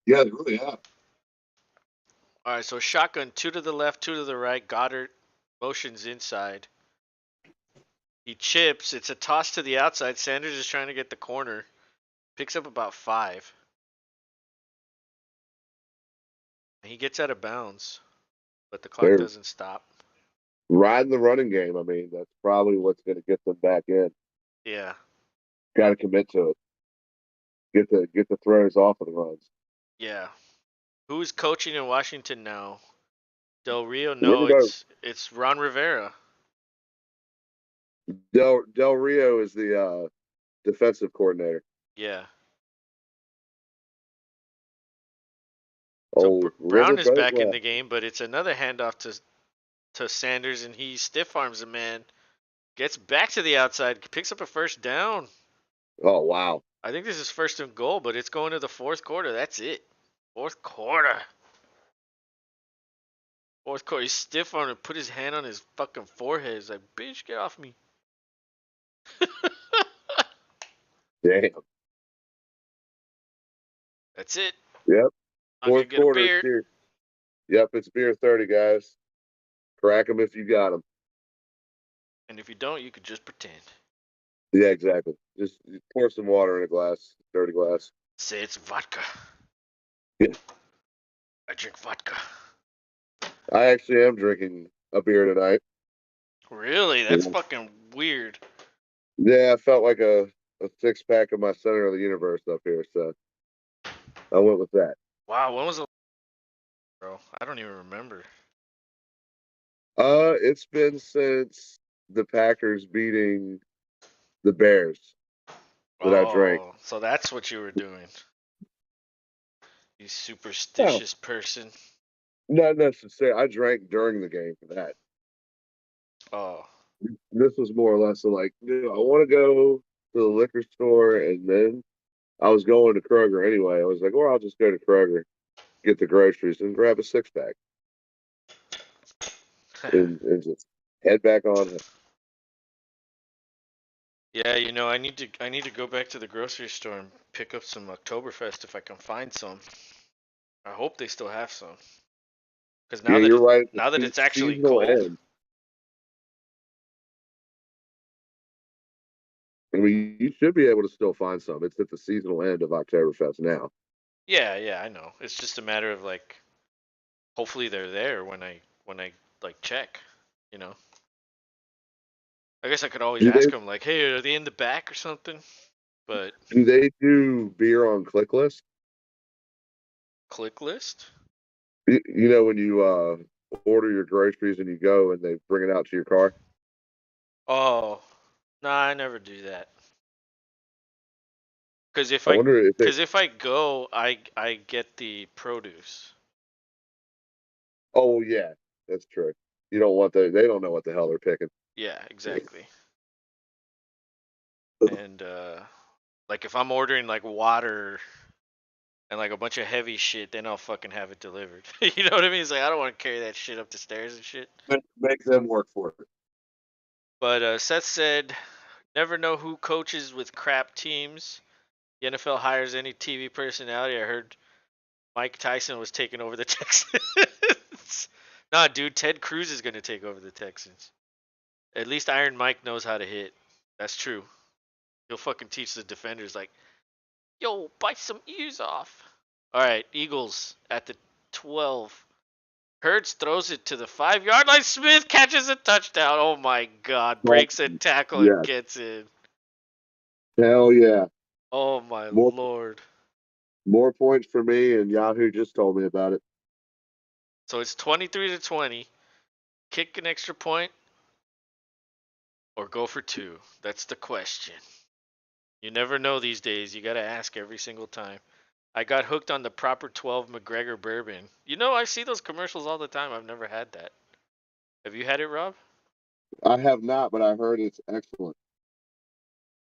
B: Yeah, they really have.
A: All right, so shotgun, 2 to the left, 2 to the right. Goddard motions inside. He chips. It's a toss to the outside. Sanders is trying to get the corner. Picks up about 5. He gets out of bounds, but the clock
B: They're
A: doesn't stop.
B: riding the running game. I mean, that's probably what's going to get them back in.
A: Yeah.
B: Got to commit to it. Get the throws off of the runs.
A: Yeah. Who's coaching in Washington now? Del Rio?
B: We're
A: No,
B: gonna go.
A: it's Ron Rivera.
B: Del Rio is the defensive coordinator.
A: Yeah. So
B: Old
A: Brown is
B: Riverboat
A: back in
B: Ron.
A: the game, but it's another handoff to Sanders, and he stiff arms a man. Gets back to the outside, picks up a first down.
B: Oh wow.
A: I think this is 1st and goal, but it's going to the 4th quarter. That's it. 4th quarter. 4th quarter. He's stiff armed and put his hand on his fucking forehead. He's like, bitch, get off me.
B: Damn.
A: That's it.
B: Yep.
A: I'm gonna
B: Fourth
A: get a
B: quarter.
A: beer.
B: Beer. Yep. It's beer 30, guys. Crack them if you got them.
A: And if you don't, you could just pretend.
B: Yeah, exactly. Just pour some water in a glass, dirty glass.
A: Say it's vodka.
B: Yeah.
A: I drink vodka.
B: I actually am drinking a beer tonight.
A: Really? That's fucking weird.
B: Yeah, I felt like a 6 pack of my center of the universe up here, so I went with that.
A: Wow, when was the bro? I don't even remember.
B: It's been since the Packers beating the Bears that I drank.
A: Oh, so that's what you were doing. You
B: No,
A: superstitious person.
B: not necessarily. I drank during the game for that.
A: Oh.
B: This was more or less like, I want to go to the liquor store, and then I was going to Kroger anyway. I was like, or I'll just go to Kroger, get the groceries, and grab a 6 pack, and just head back on.
A: Yeah, I need to go back to the grocery store and pick up some Oktoberfest if I can find some. I hope they still have some. Cuz
B: Yeah, you're right. At
A: now that
B: the
A: it's actually
B: seasonal
A: cold.
B: end. I mean, you should be able to still find some. It's at the seasonal end of Oktoberfest now.
A: Yeah, yeah, I know. It's just a matter of like hopefully they're there when I like check, you know. I guess I could always
B: Do they
A: ask them like, "Hey, are they in the back or something?" But
B: do they do beer on click list?
A: click list?
B: You know when you order your groceries and you go and they bring it out to your car.
A: Oh, no, I never do that. Because
B: I wonder if they.
A: if I go, I get the produce.
B: Oh yeah, that's true. You don't want the. They don't know what the hell they're picking.
A: Yeah, exactly. And like if I'm ordering like water and like a bunch of heavy shit, then I'll fucking have it delivered. You know what I mean? It's like I don't want to carry that shit up the stairs and shit.
B: Make them work for it.
A: But Seth said, never know who coaches with crap teams. The NFL hires any TV personality. I heard Mike Tyson was taking over the Texans. Nah, dude, Ted Cruz is gonna take over the Texans. At least Iron Mike knows how to hit. That's true. He'll fucking teach the defenders like, yo, bite some ears off. All right, Eagles at the 12. Hurts throws it to the 5 yard line. Smith catches a touchdown. Oh my God!
B: Well,
A: Breaks a tackle and
B: yeah,
A: gets in.
B: hell yeah.
A: Oh my
B: More
A: Lord!
B: more points for me, and Yahoo just told me about it.
A: So it's 23-20. Kick an extra point or go for two. That's the question. You never know these days. You gotta ask every single time. I got hooked on the proper 12 McGregor bourbon. You know, I see those commercials all the time. I've never had that. Have you had it, Rob?
B: I have not, but I heard it's excellent.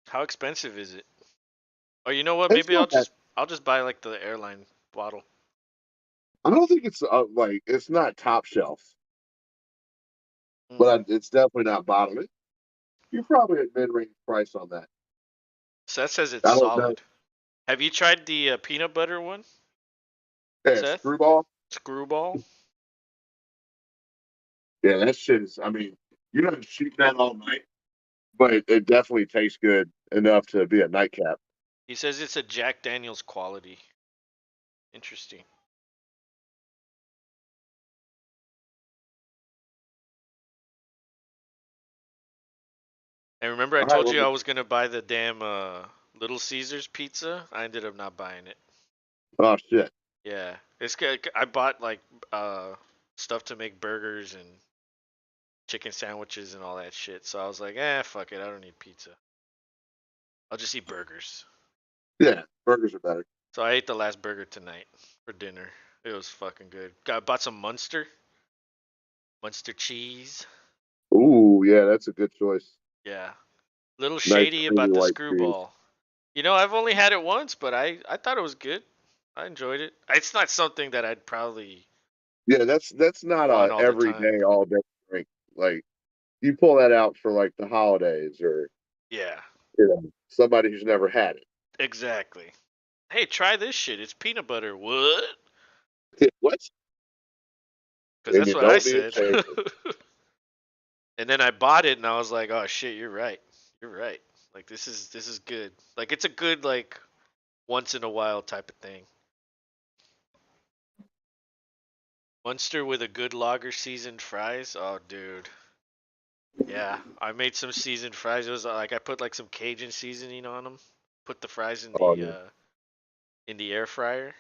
A: How expensive is it? Oh, you know what?
B: It's
A: Maybe
B: not that.
A: I'll just buy like the airline bottle.
B: I don't think it's like it's not top shelf,
A: Mm.
B: but it's definitely not bottom. You're probably at mid range price on that.
A: Seth says it's
B: I don't know.
A: solid. Have you tried the peanut butter one,
B: Yeah,
A: Seth?
B: screwball.
A: Screwball.
B: Yeah, that shit is. I mean, you're not shooting that all night, but it definitely tastes good enough to be a nightcap.
A: He says it's a Jack Daniels quality. Interesting. And remember, I
B: All right,
A: told
B: well,
A: you I was gonna buy the damn Little Caesars pizza. I ended up not buying it.
B: oh shit.
A: Yeah, it's good. I bought like stuff to make burgers and chicken sandwiches and all that shit. So I was like, fuck it. I don't need pizza. I'll just eat burgers.
B: Yeah, burgers are better.
A: So I ate the last burger tonight for dinner. It was fucking good. Bought some Munster cheese.
B: Ooh, yeah, that's a good choice.
A: Yeah, little
B: Nice
A: shady
B: creamy
A: about the
B: white cheese.
A: screwball. You know, I've only had it once, but I thought it was good. I enjoyed it. It's not something that I'd probably
B: Yeah, that's not
A: want
B: a
A: all the time.
B: everyday all day drink. Like you pull that out for like the holidays or
A: Yeah,
B: somebody who's never had
A: exactly. Hey, try this shit. It's peanut butter. What?
B: it. What?
A: Because
B: And
A: that's
B: you
A: what I
B: don't need a
A: said.
B: chaser.
A: And then I bought it, and I was like, "Oh shit, you're right. You're right. Like this is good. Like it's a good like once in a while type of thing. Munster with a good lager seasoned fries. Oh, dude. Yeah, I made some seasoned fries. It was like I put like some Cajun seasoning on them. Put the fries
B: Oh yeah.
A: in the air fryer.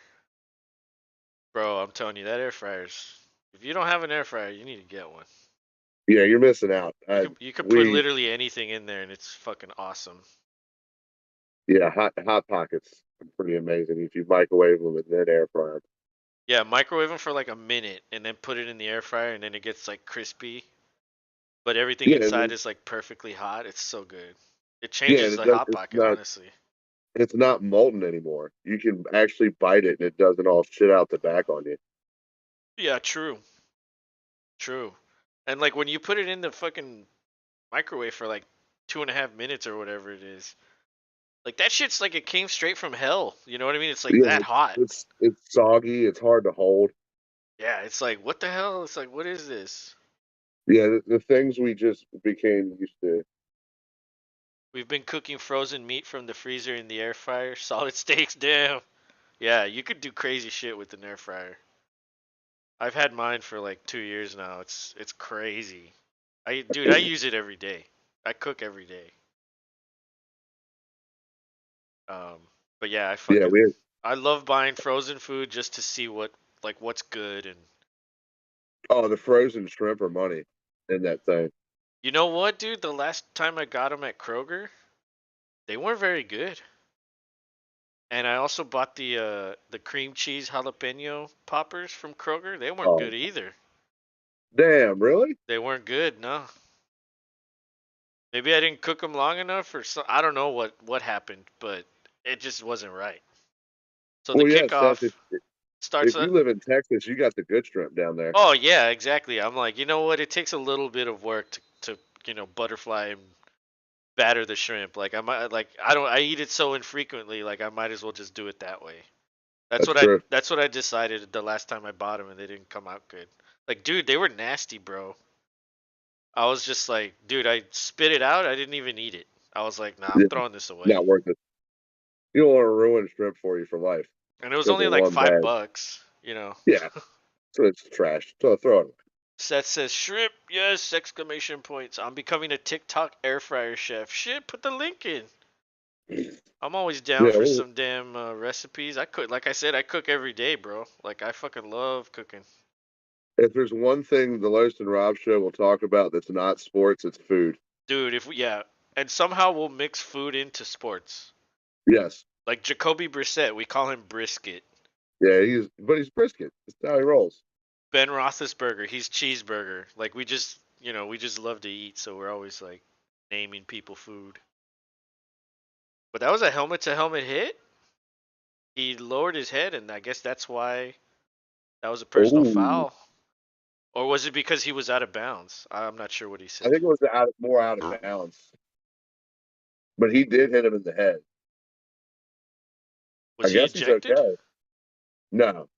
A: Bro, I'm telling you that air fryer's. If you don't have an air fryer, you need to get one.
B: Yeah, you're missing out.
A: You could put
B: We
A: literally anything in there, and it's fucking awesome.
B: Yeah, hot pockets are pretty amazing if you microwave them and then air fry them.
A: Yeah, microwave them for like a minute, and then put it in the air fryer, and then it gets like crispy, but everything
B: Yeah, and
A: inside
B: then,
A: is like perfectly hot. It's so good. It
B: yeah, and
A: changes
B: it
A: the
B: does.
A: hot pocket, honestly.
B: It's not molten anymore. You can actually bite it and it doesn't all shit out the back on you.
A: Yeah, true. True. And like when you put it in the fucking microwave for like 2.5 minutes or whatever it is, like that shit's like it came straight from hell. You know what I mean? It's like
B: Yeah,
A: that hot.
B: it's soggy. It's hard to hold.
A: Yeah, it's like what the hell? It's like what is this?
B: Yeah, the things we just became used to.
A: We've been cooking frozen meat from the freezer in the air fryer. Solid steaks, damn. Yeah, you could do crazy shit with an air fryer. I've had mine for like 2 years now. It's crazy. I use it every day. I cook every day. Um, but yeah,
B: Yeah, we.
A: I love buying frozen food just to see what's good. And
B: Oh, the frozen shrimp are money in that thing.
A: you know what, dude? The last time I got them at Kroger, they weren't very good. And I also bought the cream cheese jalapeno poppers from Kroger. They weren't
B: Oh,
A: good either.
B: damn, really?
A: They weren't good, no. Maybe I didn't cook them long enough, or so. I don't know what happened, but it just wasn't right. So the
B: Well, yeah, Seth,
A: kickoff starts
B: if
A: at.
B: you live in Texas, you got the good shrimp down there.
A: Oh yeah, exactly. I'm like, you know what? It takes a little bit of work to butterfly and batter the shrimp. Like I eat it so infrequently. Like I might as well just do it that way.
B: That's true.
A: That's what I decided the last time I bought them, and they didn't come out good. Like, dude, they were nasty, bro. I was just like, dude, I spit it out. I didn't even eat it. I was like, nah, I'm
B: Yeah,
A: throwing this away.
B: not worth it. You don't want to ruin shrimp for you for life
A: And it was
B: because
A: only
B: of
A: like
B: one
A: five
B: bad.
A: bucks, you know.
B: Yeah, so it's trash. So throw it
A: Seth says shrimp, yes! Exclamation points. I'm becoming a TikTok air fryer chef. Shit, put the link in.
B: away.
A: I'm always down
B: Yeah,
A: for
B: well,
A: some damn recipes. I cook, like I said, I cook every day, bro. Like I fucking love cooking.
B: if there's one thing the Loast and Rob show will talk about that's not sports, it's food.
A: Dude, if we, yeah, and somehow we'll mix food into sports.
B: Yes.
A: Like Jacoby Brissett, we call him Brisket.
B: Yeah, he's brisket. That's how he rolls.
A: Ben Roethlisberger, he's Cheeseburger. Like we just, we just love to eat, so we're always like naming people food. But that was a helmet to helmet hit. He lowered his head, and I guess that's why that was a personal
B: Oh,
A: foul. Or was it because he was out of bounds? I'm not sure what he
B: I
A: said.
B: think it was more out of balance, but he did hit him in the head. I
A: Was he
B: guess he's
A: ejected?
B: okay. No,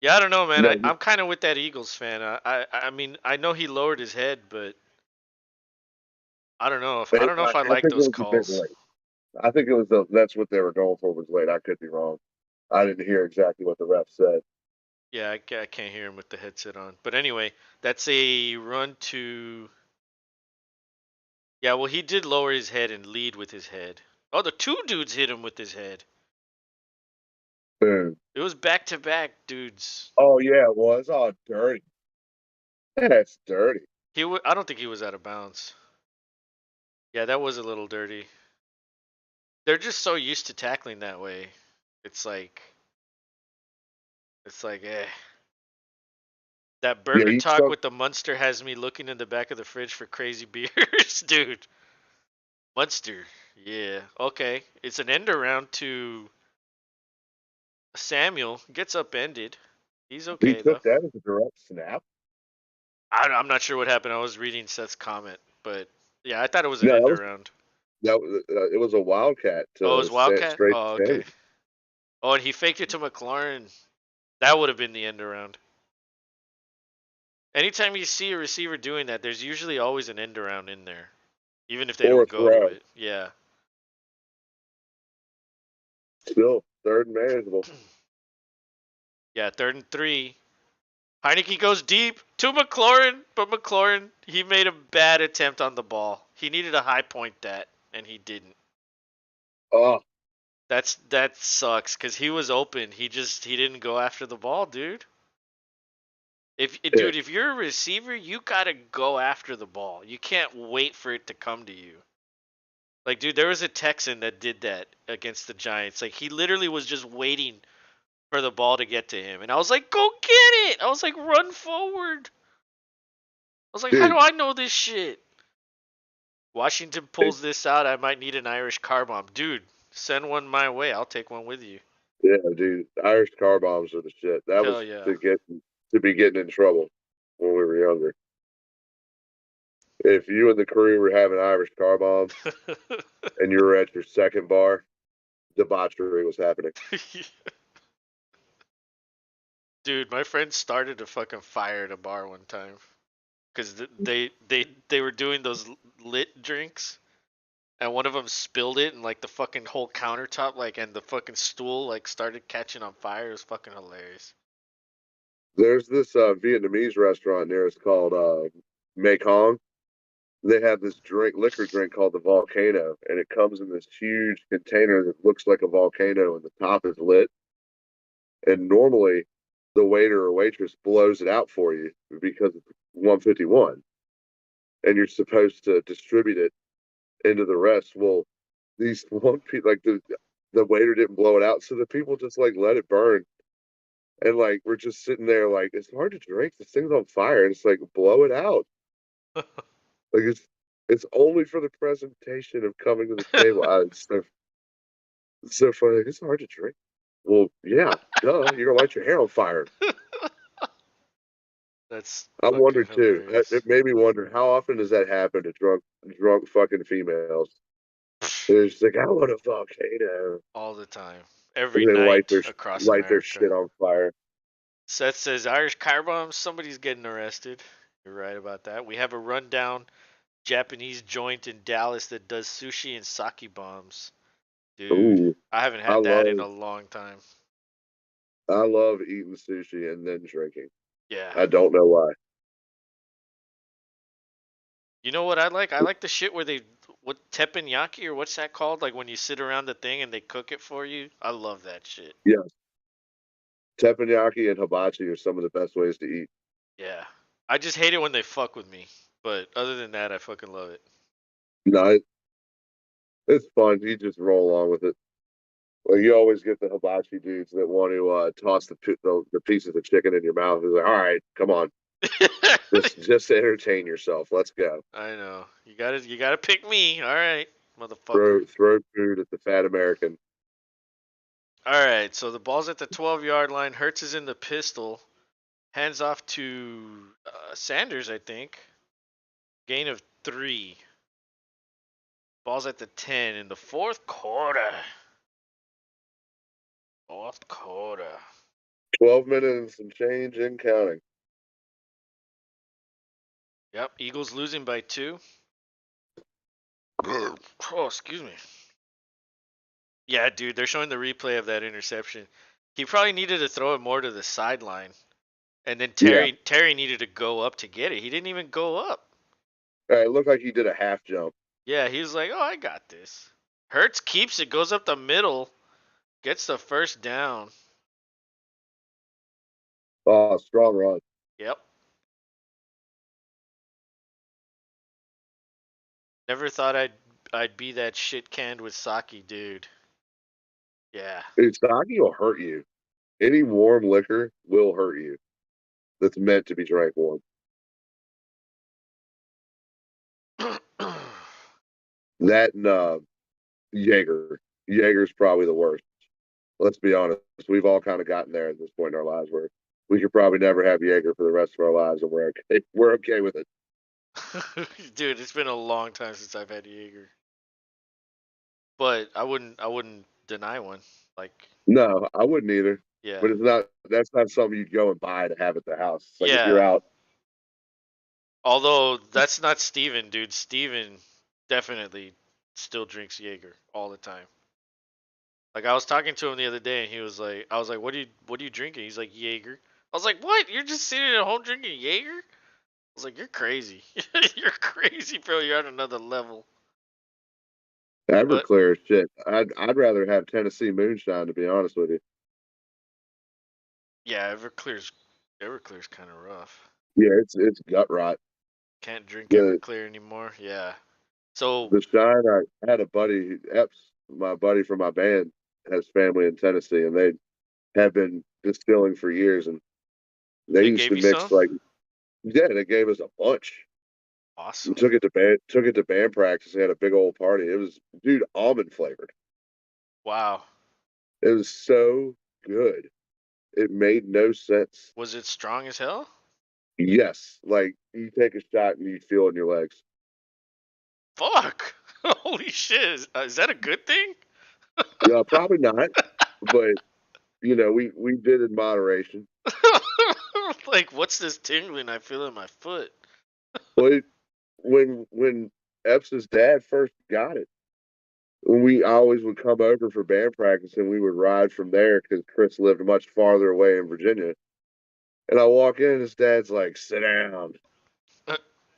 A: Yeah, I don't know, man.
B: no,
A: I'm kind of with that Eagles fan. I mean, I know he lowered his head, but I don't know if I
B: I
A: like
B: think it
A: those
B: was a bit
A: calls.
B: late. I think it was that's what they were going for was late. I could be wrong. I didn't hear exactly what the ref said.
A: Yeah, I can't hear him with the headset on. But anyway, that's a run to. Yeah, well, he did lower his head and lead with his head. Oh, the two dudes hit him with his head.
B: Boom.
A: It was back to back dudes.
B: Oh yeah, it was. Oh, dirty. That's dirty.
A: I don't think he was out of bounds. Yeah, that was a little dirty. They're just so used to tackling that way. It's like eh. That
B: Yeah,
A: burger
B: he
A: talk
B: spoke.
A: with the Munster has me looking in the back of the fridge for crazy beers, dude. Munster, yeah, okay. It's an end around to Samuel. Gets upended. He's
B: He
A: okay though.
B: took that as a direct snap.
A: I'm not sure what happened. I was reading Seth's comment, but yeah, I thought it was an
B: No,
A: end around.
B: it was a wildcat
A: Oh, it
B: to
A: was Wildcat.
B: straight
A: Oh,
B: to
A: okay.
B: Sammy.
A: Oh, and he faked it to McLaurin. That would have been the end around. Anytime you see a receiver doing that, there's usually always an end around in there, even if they
B: Or a
A: don't go to
B: throw.
A: it. Yeah.
B: Still third and manageable.
A: Yeah, 3rd and 3. Heineke goes deep to McLaurin, but McLaurin, he made a bad attempt on the ball. He needed a high point that, and he didn't.
B: Oh,
A: That sucks because he was open. He didn't go after the ball, dude.
B: yeah.
A: If you're a receiver, you gotta go after the ball. You can't wait for it to come to you. Like, dude, there was a Texan that did that against the Giants. Like, he literally was just waiting for the ball to get to him, and I was like, "Go get it!" I was like, "Run forward!" I was like, "How do
B: Dude,
A: I know this shit?" Washington
B: it,
A: pulls this out. I might need an Irish car bomb, dude. Send one my way. I'll take one with you.
B: yeah, dude. Irish car bombs are the shit. That
A: Hell
B: was
A: yeah.
B: to be getting in trouble when we were younger. If you and the crew were having Irish car bombs and you were at your second bar, debauchery was happening.
A: Dude, my friend started a fucking fire at a bar one time because they were doing those lit drinks, and one of them spilled it, and like the fucking whole countertop, like, and the fucking stool like started catching on fire. It was fucking hilarious.
B: There's this Vietnamese restaurant near us called Mekong. They have this liquor drink called the Volcano, and it comes in this huge container that looks like a volcano, and the top is lit. And normally, the waiter or waitress blows it out for you because it's 151, and you're supposed to distribute it into the rest. Well, these one people like the waiter didn't blow it out, so the people just like let it burn. And like we're just sitting there like it's hard to drink. This thing's on fire, and it's like blow it out. Like it's only for the presentation of coming to the table. It's so funny. Like, it's hard to drink. Well, yeah, duh. You're gonna light your hair on fire.
A: That's
B: I
A: fucking
B: wonder too.
A: hilarious.
B: It made me wonder how often does that happen to drunk fucking females? They're just like, I want a volcano,
A: All the time.
B: and
A: Every
B: they
A: night across
B: light their
A: America.
B: shit on fire.
A: Seth says Irish car bombs, somebody's getting arrested. You're right about that. We have a rundown Japanese joint in Dallas that does sushi and sake bombs. Dude,
B: Ooh,
A: I haven't
B: I
A: had that in
B: love
A: a long time.
B: I love eating sushi and then drinking.
A: Yeah.
B: I don't know why.
A: You know what I like? I like the shit where they what teppanyaki or what's that called? Like when you sit around the thing and they cook it for you. I love that shit.
B: Yeah, teppanyaki and hibachi are some of the best ways to eat.
A: Yeah. I just hate it when they fuck with me. But other than that, I fucking love it.
B: No, it's fun. You just roll along with it. Like you always get the hibachi dudes that want to toss the pieces of chicken in your mouth. It's like, all right, come on, just entertain yourself. Let's go.
A: I know. You gotta pick me. All right, motherfucker.
B: Throw food at the fat American.
A: All right. So the ball's at the 12-yard line. Hertz is in the pistol. Hands off to Sanders, I think. Gain of 3. Ball's at the 10 in the fourth quarter. Fourth quarter.
B: 12 minutes and change in counting.
A: Yep. Eagles losing by 2. Oh, excuse me. Yeah, dude, they're showing the replay of that interception. He probably needed to throw it more to the sideline, and then
B: Yeah,
A: Terry needed to go up to get it. He didn't even go up.
B: it looked like he did a half jump.
A: Yeah, he was like, "Oh, I got this." Hertz keeps it, goes up the middle, gets the first down.
B: Oh, strong run.
A: Yep. Never thought I'd be that shit canned with sake, dude. Yeah.
B: Dude, sake will hurt you. Any warm liquor will hurt you. That's meant to be drank warm. That and Jaeger. Jaeger's probably the worst. Let's be honest. We've all kind of gotten there at this point in our lives where we could probably never have Jaeger for the rest of our lives, and we're okay. We're okay with it.
A: Dude, it's been a long time since I've had Jaeger. But I wouldn't deny one. Like,
B: No, I wouldn't either.
A: yeah.
B: But it's not. That's not something you'd go and buy to have at the house. It's like if you're
A: Yeah.
B: out.
A: Although that's not Steven, dude. Steven definitely still drinks Jaeger all the time. Like I was talking to him the other day and he was like I was like, what are you drinking? He's like Jaeger. I was like, "What? You're just sitting at home drinking Jaeger?" I was like, "You're crazy. You're crazy, bro. You're on another level." But
B: Everclear shit. I'd rather have Tennessee moonshine to be honest with you.
A: yeah, Everclear's kind of rough.
B: Yeah, it's gut rot.
A: Can't drink
B: The
A: Everclear anymore. Yeah. So,
B: the shine. I had a buddy Epps, my buddy from my band, has family in Tennessee, and they have been distilling for years, and they
A: they
B: used
A: gave
B: to
A: you
B: mix
A: some?
B: like yeah, they gave us a bunch. We
A: Awesome.
B: took it to band practice. They had a big old party. It was dude almond flavored.
A: Wow.
B: It was so good. It made no sense.
A: Was it strong as hell?
B: Yes, like you take a shot and you feel it in your legs.
A: Fuck. Holy shit. Is that a good thing?
B: Yeah, probably not, but we did in moderation.
A: Like, what's this tingling I feel in my foot?
B: But when Epps' dad first got it, we always would come over for band practice and we would ride from there because Chris lived much farther away in Virginia. And I walk in, and his dad's like, "Sit down.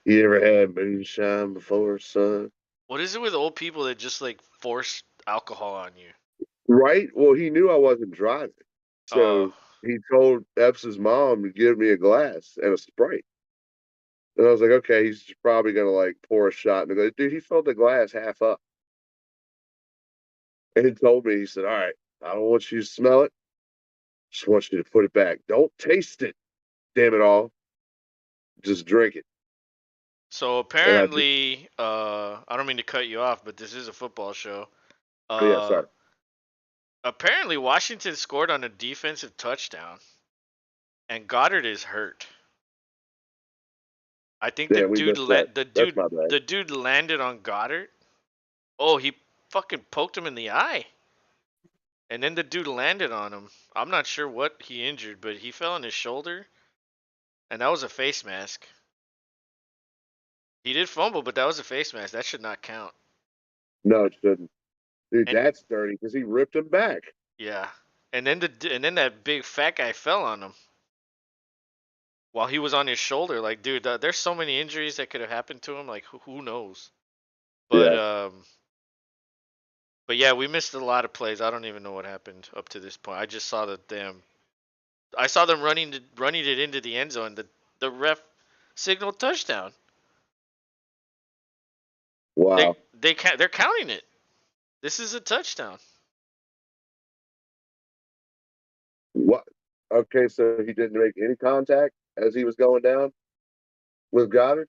B: You ever had moonshine before, son?"
A: What is it with old people that just like force alcohol on you?
B: Right? Well, he knew I wasn't driving,
A: Oh,
B: so he told Epps' mom to give me a glass and a Sprite. And I was like, okay, he's probably gonna like pour a shot and go, dude, he filled the glass half up. and told me, he said, "All right, I don't want you to smell it. Just want you to put it back. Don't taste it. Damn it all. Just drink it."
A: So
B: And I just,
A: apparently, I don't mean to cut you off, but this is a football show.
B: oh, yeah,
A: Uh,
B: sorry.
A: apparently Washington scored on a defensive touchdown, and Goddard is hurt. I think
B: Damn, we missed that. That's my bad.
A: the dude landed on Goddard. Oh, he fucking poked him in the eye, and then the dude landed on him. I'm not sure what he injured, but he fell on his shoulder, and that was a face mask. He did fumble, but that was a face mask. That should not count.
B: No, it shouldn't. Dude,
A: And
B: that's dirty because he ripped him back.
A: yeah, and then that big fat guy fell on him while he was on his shoulder. Like, dude, there's so many injuries that could have happened to him. Like, who knows? But
B: Yeah.
A: um, but yeah, we missed a lot of plays. I don't even know what happened up to this point. I just saw I saw them running it into the end zone. The ref signaled touchdown.
B: Wow.
A: They're counting it. This is a touchdown.
B: What? Okay, so he didn't make any contact as he was going down with Goddard?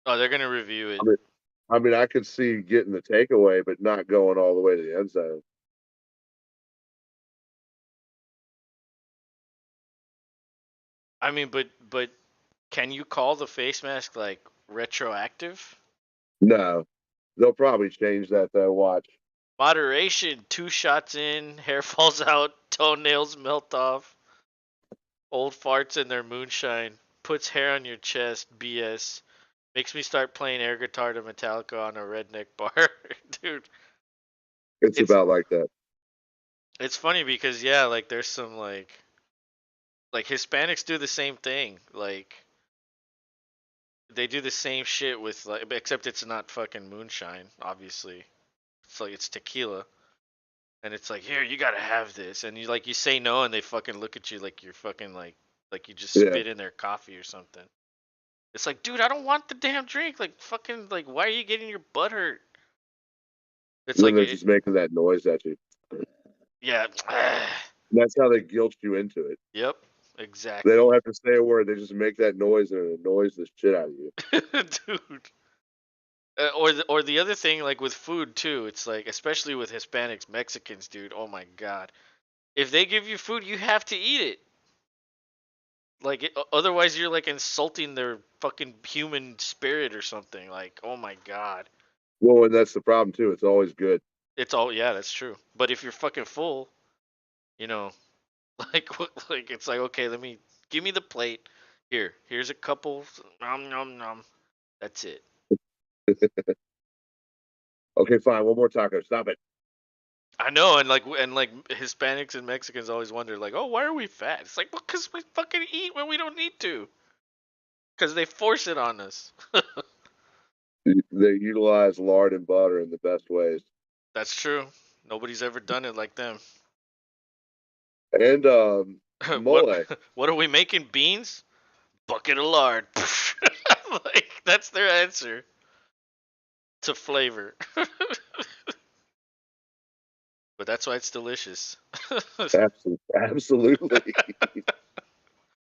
A: Oh, they're gonna review
B: I
A: it.
B: mean, I could see getting the takeaway, but not going all the way to the end zone.
A: I mean, but can you call the face mask like retroactive?
B: No. They'll probably change that though. Watch.
A: Moderation. 2 shots in, hair falls out, toenails melt off. Old farts in their moonshine. Puts hair on your chest. BS. Makes me start playing air guitar to Metallica on a redneck bar. Dude,
B: It's
A: it's
B: about like that.
A: it's funny because yeah, like there's some like Hispanics do the same thing. Like they do the same shit with like except it's not fucking moonshine, obviously. It's like it's tequila. And it's like, here, you gotta have this. And you say no and they fucking look at you like you're fucking like you just
B: Yeah.
A: spit in their coffee or something. It's like, dude, I don't want the damn drink. Like fucking like why are you getting your butt hurt? It's
B: And then
A: like
B: they're just making that noise at you.
A: yeah.
B: And that's how they guilt you into it.
A: Yep,
B: They
A: exactly.
B: don't have to say a word. They just make that noise and it annoys the shit out of you.
A: Dude. Or the other thing like with food too, it's like especially with Hispanics, Mexicans, dude. Oh my god. If they give you food, you have to eat it. Like otherwise you're like insulting their fucking human spirit or something. Like, oh my god.
B: Well, and that's the problem too. It's always good.
A: It's all yeah, that's true. But if you're fucking full, you know, like it's like okay, let me give me the plate. Here's a couple nom nom nom. That's it.
B: Okay, fine. One more taco. Stop it.
A: I know, and like Hispanics and Mexicans always wonder like, "Oh, why are we fat?" It's like, "Well, cuz we fucking eat when we don't need to." Cuz they force it on us.
B: They utilize lard and butter in the best ways.
A: That's true. Nobody's ever done it like them.
B: And
A: what
B: mole.
A: what are we making? Beans? Bucket of lard. Like that's their answer to flavor. But that's why it's delicious.
B: Absolutely.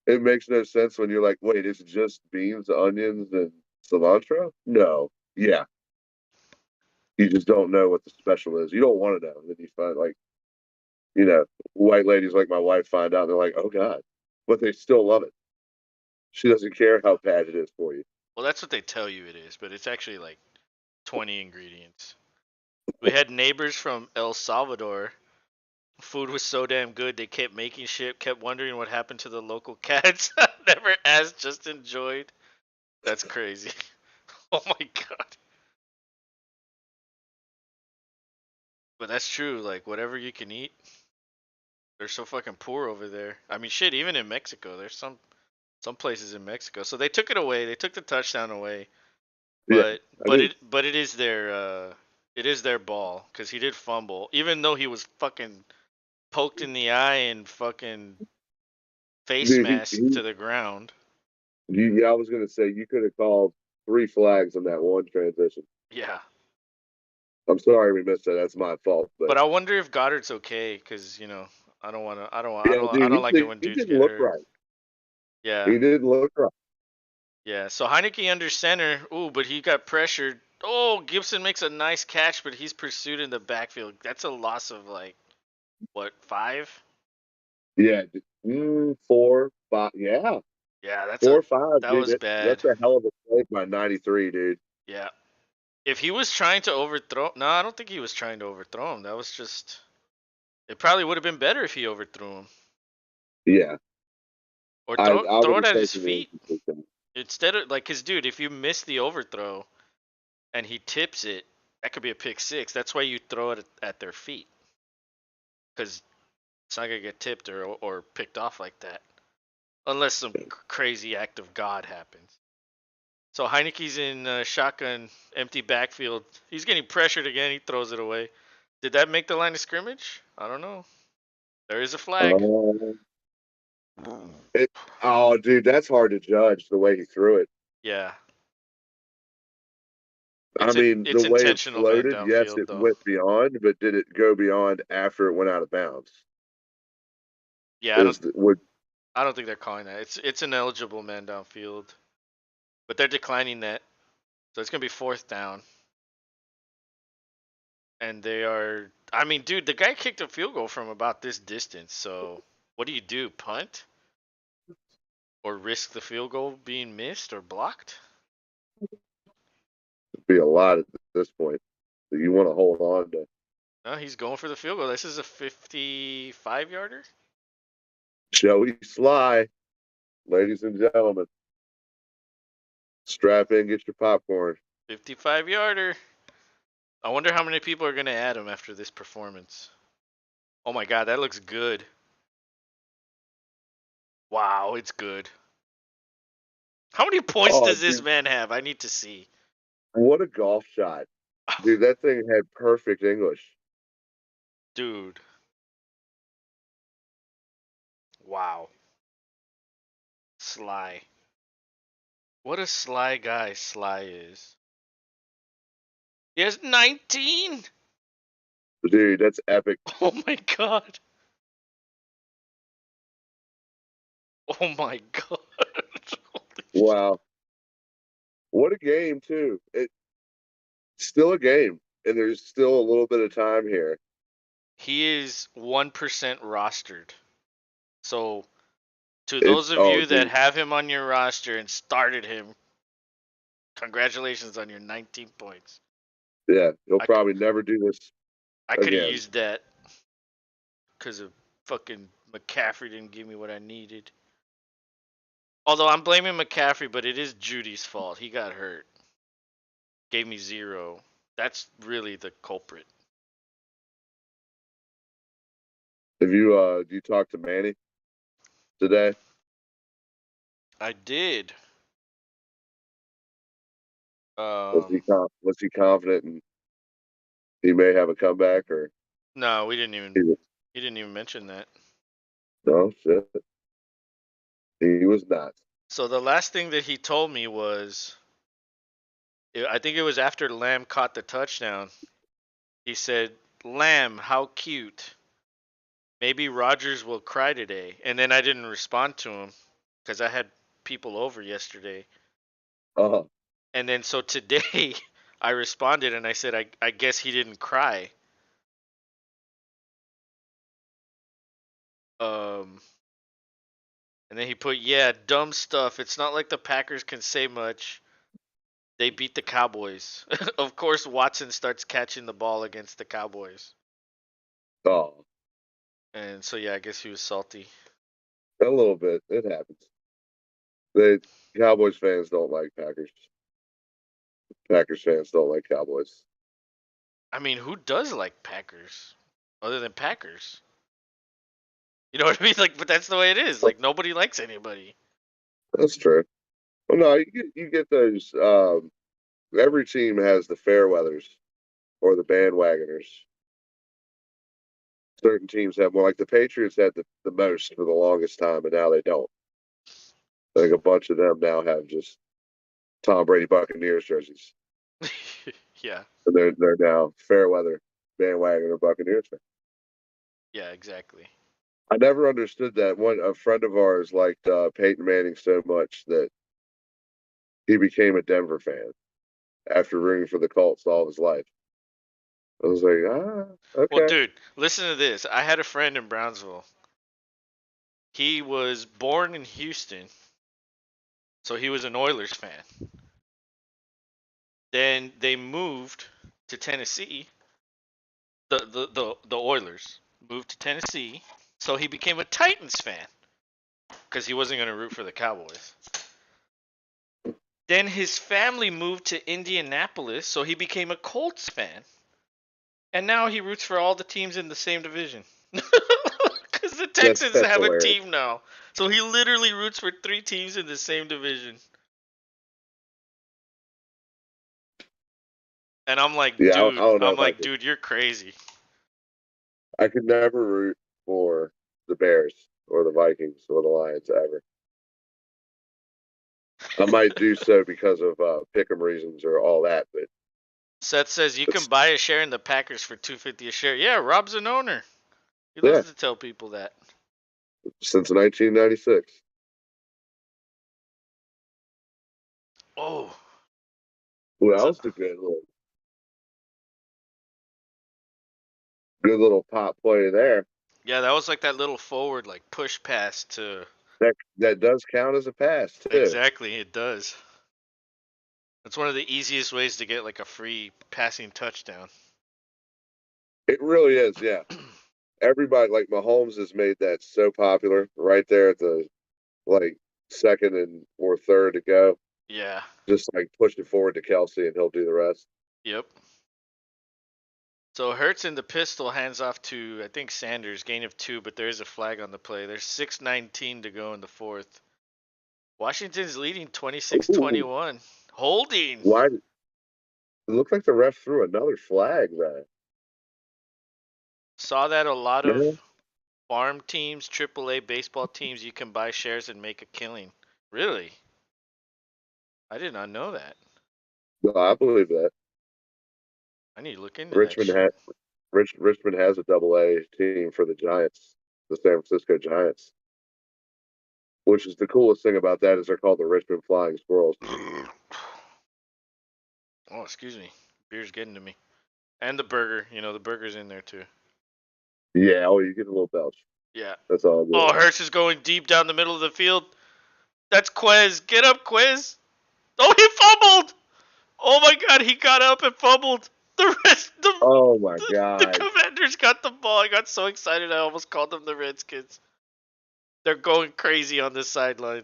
B: It makes no sense when you're like, wait, it's just beans, onions, and cilantro? No. Yeah. You just don't know what the special is. You don't want to know. And then you find like, white ladies like my wife find out and they're like, oh God. But they still love it. She doesn't care how bad it is for you.
A: Well, that's what they tell you it is, but it's actually like 20 ingredients. We had neighbors from El Salvador. Food was so damn good, they kept making shit, kept wondering what happened to the local cats. Never asked, just enjoyed. That's crazy. Oh my god. But that's true. Like, whatever you can eat, they're so fucking poor over there. I mean, shit, even in Mexico, there's some places in Mexico. So they took it away. They took the touchdown away.
B: Yeah.
A: But
B: I mean,
A: it is their ball because he did fumble, even though he was fucking poked in the eye and fucking face
B: dude,
A: masked to the ground.
B: yeah, I was going to say, you could have called 3 flags in that one transition.
A: Yeah.
B: I'm sorry we missed that. That's my fault. But
A: But I wonder if Goddard's okay, because I don't want to.
B: yeah,
A: I
B: dude,
A: don't like it when
B: he
A: dudes
B: didn't
A: get
B: look
A: hurt.
B: right.
A: Yeah,
B: He didn't look right.
A: yeah. So Heineke under center. Ooh, but he got pressured. Oh, Gibson makes a nice catch, but he's pursued in the backfield. That's a loss of like what, 5?
B: Yeah, 4, 5. Yeah,
A: Yeah,
B: 4 or 5,
A: that
B: dude.
A: was bad.
B: That's a hell of a play by 93, dude.
A: Yeah. If he was trying to overthrow, no, I don't think he was trying to overthrow him. That was just. It probably would have been better if he overthrew him
B: Yeah,
A: or
B: I would
A: throw it
B: have
A: at his
B: taken
A: feet
B: it.
A: instead of like, cause dude, if you miss the overthrow and he tips it, that could be a pick six. That's why you throw it at their feet, because it's not gonna get tipped or picked off like that, unless some crazy act of God happens. So Heineke's in shotgun, empty backfield. He's getting pressured again. He throws it away. Did that make the line of scrimmage? I don't know. There is a flag.
B: Um, it, oh, dude, that's hard to judge the way he threw it.
A: Yeah,
B: I mean, the
A: it's
B: way it
A: intentional, man,
B: floated, yes,
A: downfield
B: it
A: though.
B: went beyond, but did it go beyond after it went out of bounds?
A: Yeah,
B: Is would
A: I don't think they're calling that. It's an eligible man downfield, but they're declining that, so it's gonna be fourth down. And they are. I mean, dude, the guy kicked a field goal from about this distance. So what do? Punt or risk the field goal being missed or blocked?
B: be a lot at this point that you want to hold on to.
A: No, he's going for the field goal. This is a 55-yarder.
B: Joey Sly, ladies and gentlemen, strap in, get your popcorn.
A: 55-yarder. I wonder how many people are gonna add him after this performance. Oh my God, that looks good. Wow, it's good. How many points
B: Oh,
A: does this
B: dude,
A: man have? I need to see.
B: what a golf shot, dude! That thing had perfect English.
A: Dude. Wow. Sly. What a sly guy Sly is. He has 19?
B: Dude, that's epic.
A: Oh my God. Oh my God. Holy shit.
B: Wow, what a game too. It's still a game, and there's still a little bit of time here.
A: He is 1% rostered. So, to those
B: It's
A: of
B: oh,
A: you that
B: dude,
A: have him on your roster and started him, congratulations on your 19 points.
B: yeah, he'll
A: I,
B: probably never do this
A: I could have
B: again.
A: used that because of fucking McCaffrey didn't give me what I needed. Although I'm blaming McCaffrey, but it is Judy's fault. He got hurt. Gave me 0. That's really the culprit.
B: Have you talked to Manny today?
A: I did.
B: Was
A: Um,
B: he confident and he may have a comeback or
A: no, we didn't even.
B: he was,
A: He didn't even mention that.
B: no shit? He was not.
A: So the last thing that he told me was, I think it was after Lamb caught the touchdown. He said, "Lamb, how cute. Maybe Rogers will cry today." And then I didn't respond to him because I had people over yesterday.
B: Uh
A: And then so today I responded and I said, I guess he didn't cry. Um, and then he put, yeah, dumb stuff. It's not like the Packers can say much. They beat the Cowboys. Of course, Watson starts catching the ball against the Cowboys.
B: oh,
A: And so, yeah, I guess he was salty.
B: a little bit. It happens. The Cowboys fans don't like Packers. Packers fans don't like Cowboys.
A: I mean, who does like Packers other than Packers? You know what I mean? Like, but that's the way it is. Like, nobody likes anybody.
B: That's true. Well, no, you get those. Every team has the fair weathers or the bandwagoners. Certain teams have more. Like the Patriots had the most for the longest time, and now they don't. I think a bunch of them now have just Tom Brady Buccaneers jerseys,
A: Yeah.
B: and they're now fair weather bandwagon or Buccaneers fans.
A: Yeah, exactly.
B: I never understood that. A friend of ours liked Peyton Manning so much that he became a Denver fan after rooting for the Colts all his life. I was like,
A: Well,
B: okay.
A: dude, listen to this. I had a friend in Brownsville. He was born in Houston, so he was an Oilers fan. Then they moved to Tennessee. The Oilers moved to Tennessee, so he became a Titans fan because he wasn't going to root for the Cowboys. Then his family moved to Indianapolis, so he became a Colts fan. And now he roots for all the teams in the same division. Because the Texans
B: That's
A: have a
B: hilarious.
A: team now. So he literally roots for 3 teams in the same division. And
B: Yeah, I don't know if I could.
A: dude, you're crazy.
B: I could never root for the Bears or the Vikings or the Lions ever. I might do so because of pick'em reasons or all that, but
A: Seth says you can
B: it's,
A: buy a share in the Packers for $2.50 a share. Yeah, Rob's an owner. He
B: yeah,
A: loves to tell people that.
B: since 1996.
A: Oh,
B: Who
A: so,
B: else a good little pop play there?
A: yeah, that was like that little forward like push pass to.
B: That does count as a pass too.
A: Exactly, it does. It's one of the easiest ways to get like a free passing touchdown.
B: It really is, yeah. Everybody like Mahomes has made that so popular right there at the like second and or third to go.
A: Yeah.
B: Just like push it forward to Kelsey and he'll do the rest.
A: Yep. So Hurts in the pistol hands off to I think Sanders, gain of 2, but there is a flag on the play. There's 6:19 to go in the fourth. Washington's leading 26-21. Holding.
B: Why? It looked like the ref threw another flag there.
A: Saw that a lot of
B: Yeah,
A: farm teams, AAA baseball teams, you can buy shares and make a killing. Really? I did not know that.
B: no, I believe that.
A: I need to look into that
B: Richmond
A: shit.
B: had Richmond has a double A team for the Giants, the San Francisco Giants. Which is the coolest thing about that is they're called the Richmond Flying Squirrels.
A: Oh, excuse me. Beer's getting to me. And the burger. The burger's in there too.
B: Yeah, oh, you get a little belch.
A: Yeah.
B: That's all good.
A: Oh, Hurts is going deep down the middle of the field. That's Quez. Get up, Quez. Oh, he fumbled. Oh my God, he got up and fumbled. The rest,
B: Oh my
A: the
B: God.
A: Commanders got the ball. I got so excited I almost called them the Redskins. They're going crazy on this sideline.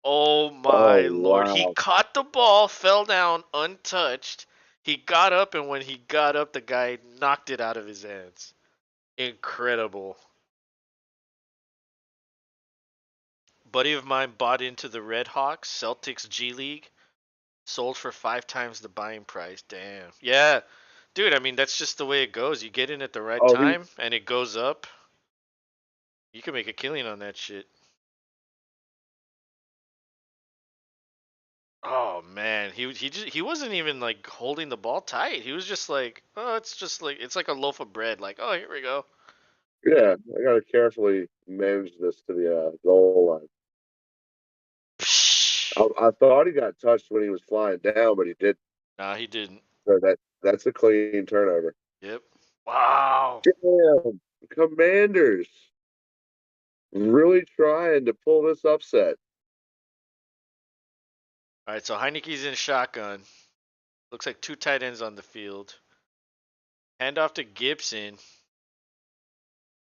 A: Oh
B: Oh
A: my Lord. He
B: wow.
A: caught the ball, fell down untouched. He got up, and when he got up, the guy knocked it out of his hands. Incredible. Buddy of mine bought into the Red Hawks, Celtics G League, sold for 5 times the buying price. Damn. Yeah. Dude, I mean, that's just the way it goes. You get in at the right
B: Oh,
A: time, and it goes up. You can make a killing on that shit. Oh man, he wasn't even like holding the ball tight. He was just like, oh, it's just like it's like a loaf of bread. Like, oh, here we go.
B: yeah. I gotta carefully manage this to the goal line.
A: Psh.
B: I thought he got touched when he was flying down, but he did.
A: Nah, he didn't.
B: So that's a clean turnover.
A: Yep. Wow.
B: Damn, Commanders really trying to pull this upset.
A: All right, so Heineke's in shotgun. Looks like 2 tight ends on the field. Hand off to Gibson.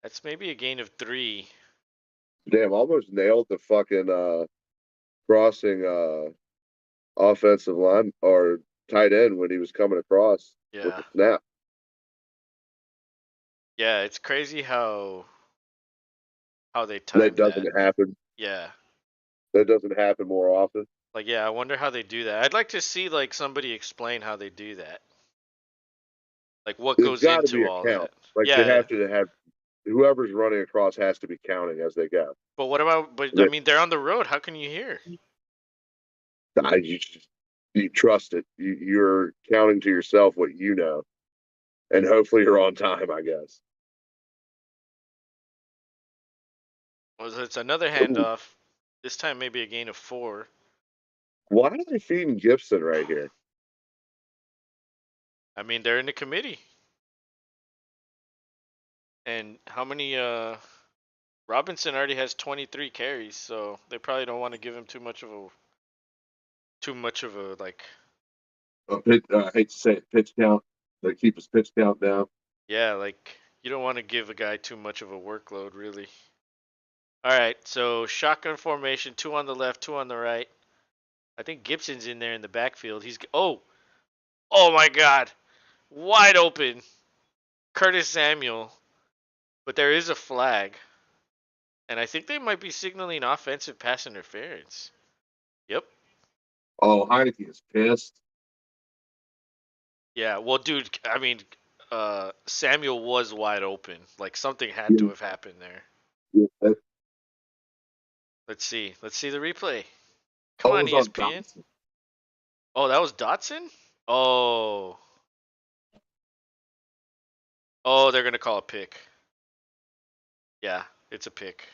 A: That's maybe a gain of 3.
B: Damn, almost nailed the fucking crossing offensive line or tight end when he was coming across with
A: Yeah.
B: the snap.
A: Yeah, it's crazy how they
B: That
A: timed that.
B: doesn't happen.
A: Yeah.
B: That doesn't happen more often.
A: Like, yeah, I wonder how they do that. I'd like to see like somebody explain how they do that. Like what
B: There's
A: goes
B: got to be
A: into
B: a
A: all
B: count.
A: that.
B: Like they
A: Yeah.
B: have to have whoever's running across has to be counting as they go.
A: But what about but I
B: That
A: mean they're on the road. How can you hear?
B: You trust it. You're counting to yourself what you know, and hopefully you're on time. I guess.
A: Well, it's another
B: Ooh,
A: handoff. This time maybe a gain of 4.
B: why are they feeding Gibson right here?
A: I mean, they're in the committee. And how many Robinson already has 23 carries, so they probably don't want to give him too much of a like,
B: I hate to say it, pitch count. They keep his pitch count down.
A: yeah, like you don't want to give a guy too much of a workload, really. All right, so shotgun formation, 2 on the left, 2 on the right. I think Gibson's in there in the backfield. Oh my God, wide open, Curtis Samuel. But there is a flag, and I think they might be signaling offensive pass interference. Yep.
B: Oh, Heineke is pissed.
A: Yeah. Well, dude, I mean, Samuel was wide open. Like something had to
B: Yeah,
A: have happened there.
B: yeah.
A: Let's see. Let's see the replay. Come
B: Oh, it
A: on,
B: was on
A: ESPN.
B: Dotson.
A: Oh, that was Dotson. Oh. Oh, they're gonna call a pick. Yeah, it's a pick.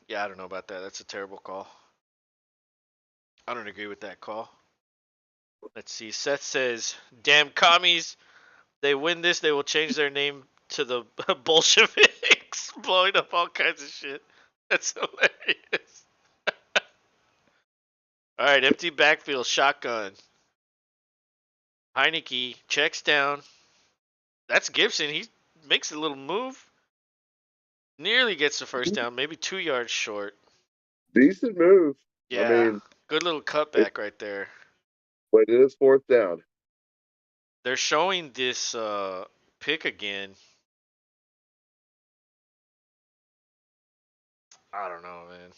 A: Yeah, I don't know about that. That's a terrible call. I don't agree with that call. Let's see. Seth says, "Damn commies! They win this, they will change their name to the Bolsheviks, blowing up all kinds of shit." That's hilarious. All right, empty backfield, shotgun. Heineke checks down. That's Gibson. He makes a little move. Nearly gets the first down, maybe 2 yards short.
B: Decent move. I
A: Yeah,
B: mean,
A: good little
B: it,
A: cutback right there.
B: but it is fourth down.
A: They're showing this pick again. I don't know, man.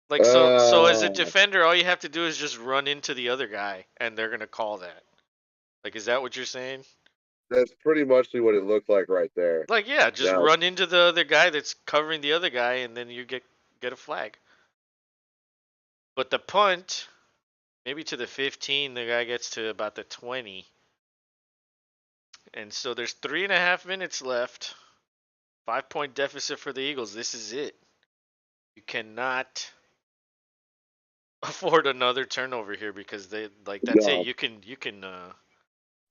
A: Like so as a
B: Uh,
A: defender, all you have to do is just run into the other guy, and they're gonna call that. Like, is that what you're saying?
B: that's pretty much what it looked like right there.
A: Like, yeah, just
B: Now,
A: run into the other guy that's covering the other guy, and then you get a flag. But the punt, maybe to the 15, the guy gets to about the 20, and so there's 3.5 minutes left. 5-point deficit for the Eagles. This is it. You cannot afford another turnover here because they like that's it.
B: no,
A: You can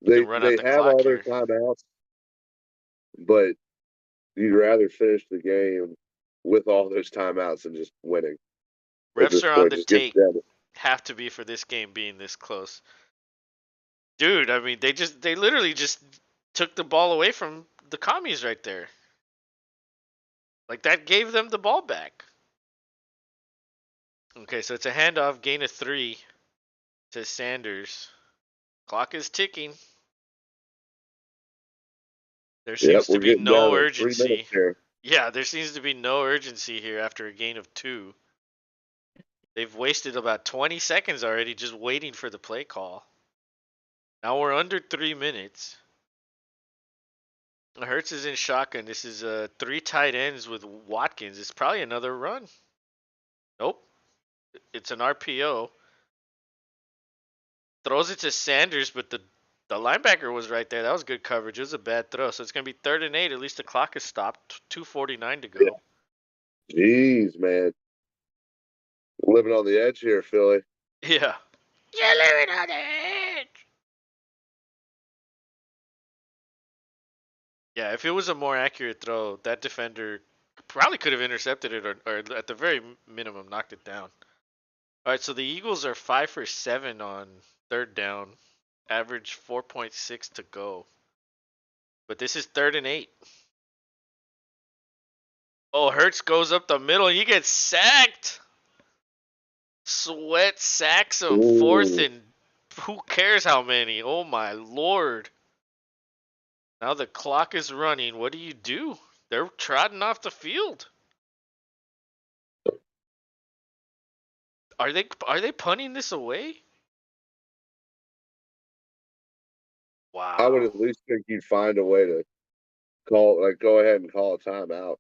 B: they
A: run out
B: they
A: the
B: have
A: clock
B: all their
A: here.
B: timeouts, but you'd rather finish the game with all those timeouts than just winning at
A: Refs
B: this
A: are on
B: point.
A: the
B: Just get
A: tape.
B: them.
A: Have to be for this game being this close. Dude, I mean, they literally just took the ball away from the commies right there. Like that gave them the ball back. Okay, so it's a handoff, gain of 3 to Sanders. Clock is ticking. There
B: Yep,
A: seems to
B: we're
A: be
B: getting
A: no
B: down to 3 minutes
A: urgency.
B: here.
A: Yeah, there seems to be no urgency here after a gain of 2. They've wasted about 20 seconds already just waiting for the play call. Now we're under 3 minutes. Hurts is in shotgun. This is 3 tight ends with Watkins. It's probably another run. Nope. It's an RPO. Throws it to Sanders, but the linebacker was right there. That was good coverage. It was a bad throw. So it's going to be 3rd and 8. At least the clock is stopped. 2:49 to
B: Yeah.
A: go.
B: Jeez, man, living on the edge here, Philly.
A: Yeah. You're living on the edge. Yeah, if it was a more accurate throw, that defender probably could have intercepted it or at the very minimum knocked it down. All right, so the Eagles are 5 for 7 on 3rd down, average 4.6 to go. But this is 3rd and 8. Oh, Hurts goes up the middle. He gets sacked. Sweat sacks him. 4th
B: Ooh,
A: and who cares how many? Oh my lord. Now the clock is running. What do? They're trotting off the field. Are they punting this away?
B: I would
A: Wow.
B: at least think you'd find a way to go ahead and call a timeout.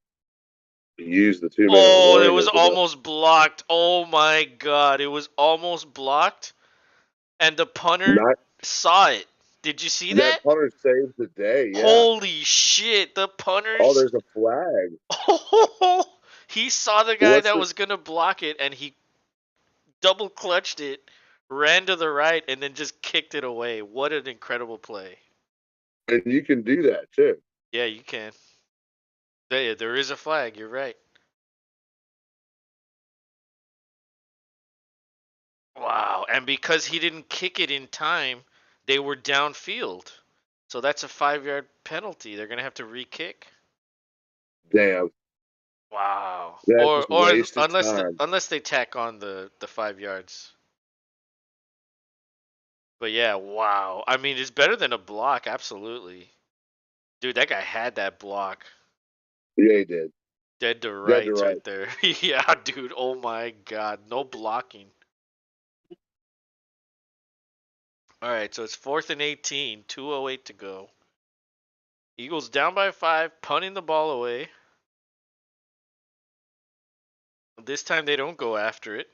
B: used the 2 minute
A: Oh, it
B: warning
A: was
B: as a
A: almost blocked. Oh my god, it was almost blocked, and the punter
B: not
A: saw it. Did you see
B: that
A: that?
B: punter saved the day. Yeah.
A: Holy shit, the
B: Oh,
A: punters.
B: there's a flag.
A: He saw the guy
B: What's
A: that
B: the?
A: was gonna block it, and he double clutched it, ran to the right, and then just kicked it away. What an incredible play!
B: And you can do that too.
A: Yeah, you can. There is a flag. You're right. Wow, and because he didn't kick it in time, they were downfield. So that's a 5 yard penalty. They're gonna have to re-kick.
B: Damn,
A: Wow.
B: that
A: Or
B: just wasted
A: unless
B: time.
A: unless they tack on the 5 yards. But yeah, wow. I mean, it's better than a block, absolutely. Dude, that guy had that block.
B: Yeah, he did.
A: Dead to
B: Dead to
A: rights
B: right.
A: right there. Yeah, dude. Oh my god. No blocking. All right, so it's 4th and 18, 2:08 to go. Eagles down by 5, punting the ball away. This time they don't go after it.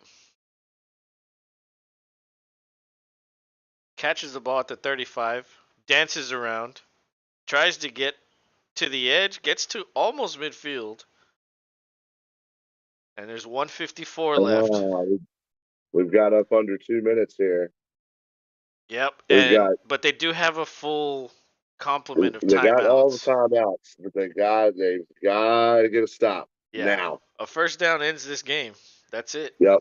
A: Catches the ball at the 35, dances around, tries to get to the edge, gets to almost midfield, and there's 154 left.
B: We've got up under 2 minutes here.
A: Yep,
B: We've got
A: but they do have a full complement of
B: they got all the
A: timeouts.
B: timeouts, but they've got to get a stop
A: Yeah,
B: now.
A: a first down ends this game. That's it.
B: Yep.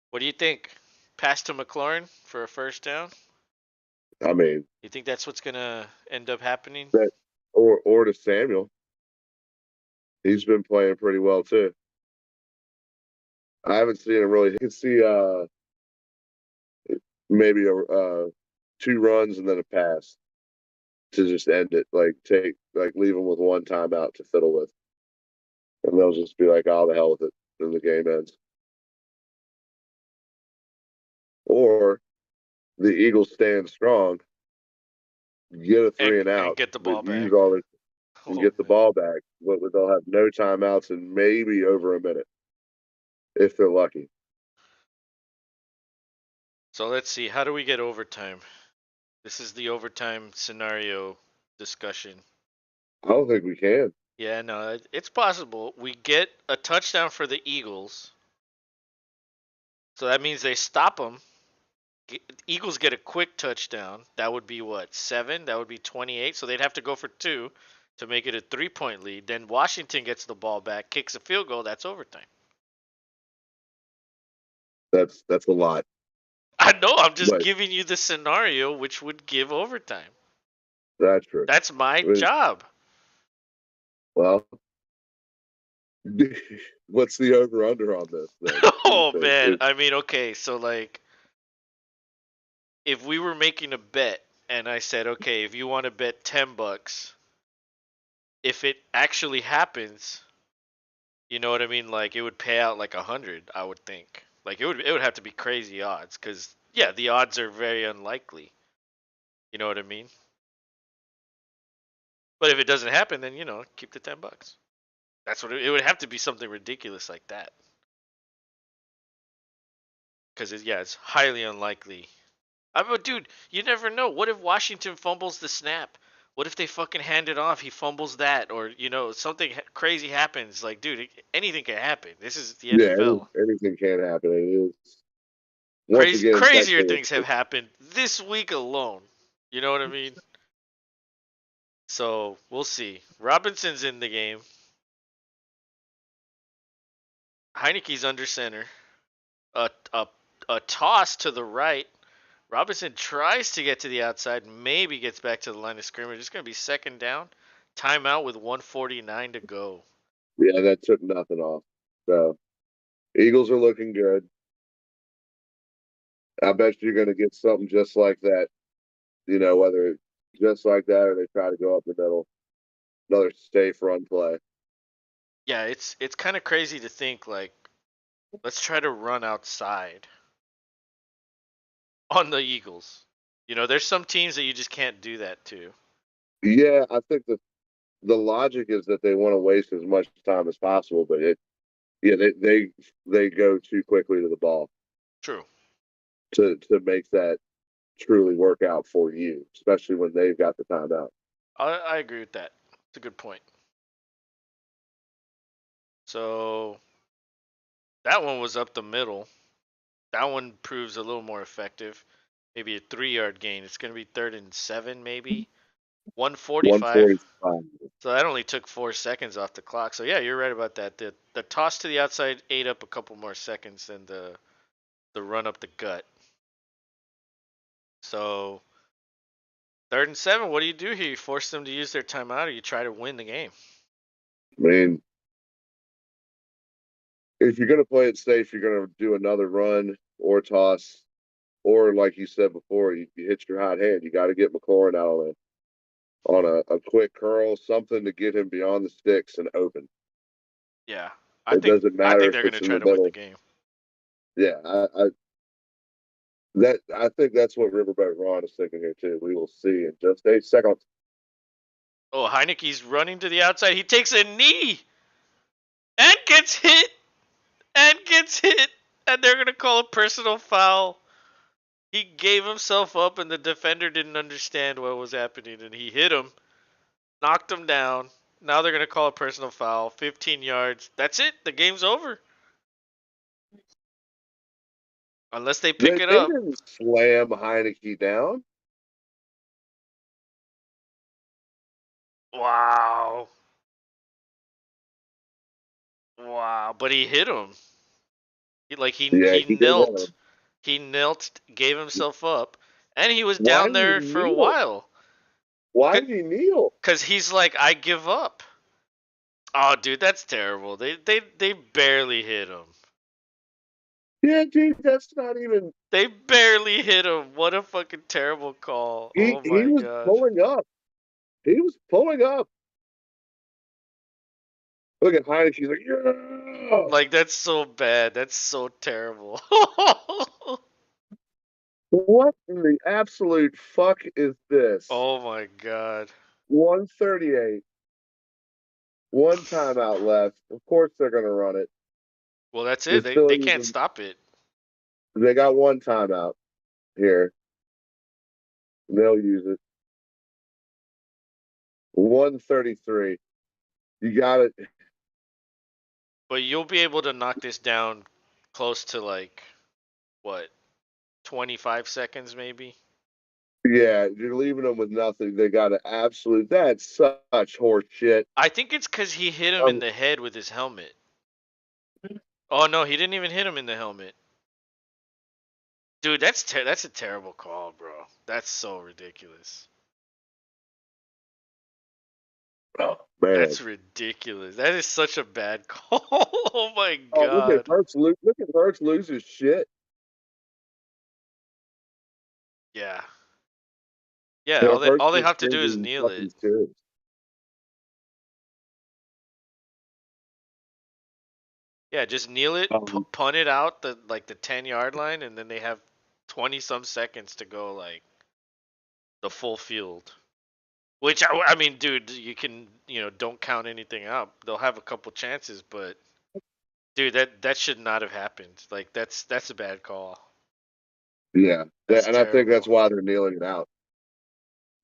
A: What do you think? Pass to McLaurin for a first down?
B: I mean
A: You think that's what's gonna end up happening?
B: that, or to Samuel. He's been playing pretty well too. I haven't seen him really. You can see maybe a 2 runs and then a pass to just end it. Like leave him with one timeout to fiddle with, and they'll just be like, "Oh, the hell with it," and the game ends. Or the Eagles stand strong, get a three and
A: And
B: out,
A: get the
B: but
A: ball
B: use
A: back.
B: all this and
A: Oh
B: get the
A: man.
B: ball back. But they'll have no timeouts and maybe over a minute if they're lucky.
A: So let's see. How do we get overtime? This is the overtime scenario discussion.
B: I don't think we can.
A: Yeah, no, it's possible. We get a touchdown for the Eagles. So that means they stop them. Eagles get a quick touchdown. That would be what? 7? That would be 28. So they'd have to go for 2 to make it a 3-point lead. Then Washington gets the ball back, kicks a field goal. That's overtime.
B: That's a lot,
A: I know. I'm just
B: but
A: giving you the scenario which would give overtime.
B: that's true.
A: That's my
B: I mean,
A: job.
B: well, what's the over under on this then? Do you
A: Oh
B: think?
A: man. I mean, okay. So like, if we were making a bet and I said, okay, if you want to bet $10, if it actually happens, you know what I mean? Like it would pay out like 100, I would think. Like it would have to be crazy odds because yeah, the odds are very unlikely. You know what I mean? But if it doesn't happen, then keep the $10. That's what it would have to be, something ridiculous like that. Because yeah, it's highly unlikely. I mean, dude, you never know. What if Washington fumbles the snap? What if they fucking hand it off? He fumbles that, or something crazy happens. Like, dude, anything can happen. This is the
B: Yeah,
A: NFL.
B: anything can happen. It is once
A: Crazy,
B: again
A: crazier
B: technically.
A: things have happened this week alone. You know what I mean? So we'll see. Robinson's in the game. Heineke's under center. A a a toss to the right. Robinson tries to get to the outside, maybe gets back to the line of scrimmage. It's going to be second down. Timeout with 149 to go.
B: Yeah, that took nothing off. So Eagles are looking good. I bet you're going to get something just like that. Whether just like that or they try to go up the middle, another safe run play.
A: Yeah, it's kind of crazy to think like let's try to run outside on the Eagles. There's some teams that you just can't do that to.
B: Yeah, I think the logic is that they want to waste as much time as possible, but they go too quickly to the ball
A: True.
B: to make that truly work out for you, especially when they've got the timeout.
A: I agree with that. It's a good point. So that one was up the middle. That one proves a little more effective. Maybe a 3 yard gain. It's going to be 3rd and 7, maybe. 145.
B: 145.
A: So that only took 4 seconds off the clock. So yeah, you're right about that. The toss to the outside ate up a couple more seconds than the run up the gut. So 3rd and 7, what do you do here? You force them to use their timeout, or you try to win the game?
B: I mean, if you're going to play it safe, you're going to do another run or toss, or like you said before, you hit your hot hand. You got to get McLaurin out on a quick curl, something to get him beyond the sticks and open.
A: Yeah,
B: It doesn't
A: I
B: matter
A: think
B: if
A: they're going to
B: it's in
A: try
B: the
A: to win the
B: middle.
A: game.
B: Yeah, I think that's what Riverboat Ron is thinking here too. We will see in just 8 seconds.
A: Oh, Heineke's running to the outside. He takes a knee and gets hit and gets hit, and they're going to call a personal foul. He gave himself up, and the defender didn't understand what was happening, and he hit him, knocked him down. Now they're going to call a personal foul. 15 yards. That's it. The game's over. Unless they pick it
B: They
A: up.
B: didn't slam Heineke down.
A: Wow. Wow. But he hit him.
B: Yeah,
A: He
B: he did hit
A: knelt.
B: him.
A: He knelt, gave himself up, and he was
B: Why
A: down
B: did he
A: there for a
B: kneel?
A: while.
B: Why did he kneel?
A: Cause he's like, I give up. Oh, dude, that's terrible. They barely hit him.
B: Yeah, dude, that's not even.
A: They barely hit him. What a fucking terrible call. Oh
B: He
A: my
B: was
A: god.
B: pulling up. He was pulling up. Look at Heineke. He's like, yeah.
A: Like that's so bad. That's so terrible.
B: What in the absolute fuck is this?
A: Oh my god.
B: 138. One timeout left. Of course they're gonna run it.
A: Well, that's
B: They're
A: it.
B: still
A: They can't
B: using.
A: stop it.
B: They got one timeout here. They'll use it. 133. You got it.
A: But you'll be able to knock this down close to like what, 25 seconds maybe?
B: Yeah, you're leaving them with nothing. They got an absolute. That's such horse shit.
A: I think it's cuz he hit him in the head with his helmet. Oh no, he didn't even hit him in the helmet. Dude, that's a terrible call, bro. That's so ridiculous.
B: Oh, man.
A: That's ridiculous. That is such a bad call. Oh my
B: Oh, look at
A: god.
B: Hurts. Look at Hurts lose his shit.
A: Yeah. Yeah,
B: You know, Hurts
A: all they
B: is
A: have to do is
B: taking
A: kneel it.
B: fucking serious.
A: Yeah, just kneel it,
B: Um,
A: punt it out the 10-yard line, and then they have 20 some seconds to go like the full field. Which I mean, dude, you can, don't count anything out. They'll have a couple chances, but dude, that should not have happened. Like that's a bad call.
B: yeah,
A: That's
B: and I think
A: terrible.
B: that's why they're kneeling it out.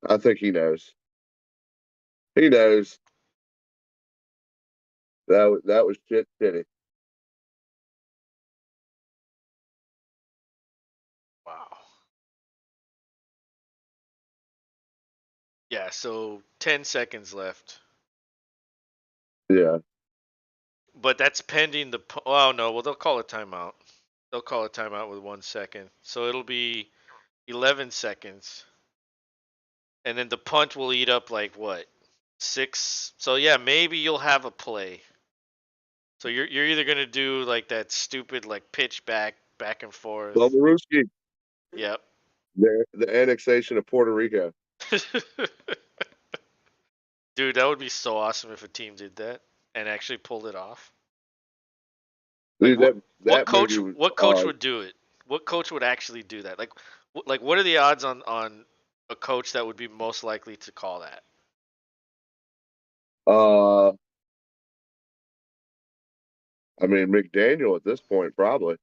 B: I think he knows. He knows that was shitty.
A: Wow. Yeah, so 10 seconds left.
B: Yeah,
A: But that's pending the. Oh no, well they'll call a timeout. They'll call a timeout with 1 second, so it'll be 11 seconds, and then the punt will eat up like what, 6. So yeah, maybe you'll have a play. So you're either gonna do like that stupid like pitch back and forth.
B: Bubba
A: Yep.
B: the annexation of Puerto Rico.
A: Dude, that would be so awesome if a team did that and actually pulled it off. Like
B: Dude, that movie was.
A: what coach would do it? What coach would actually do that? Like what are the odds on a coach that would be most likely to call that?
B: Uh, I mean McDaniel at this point probably.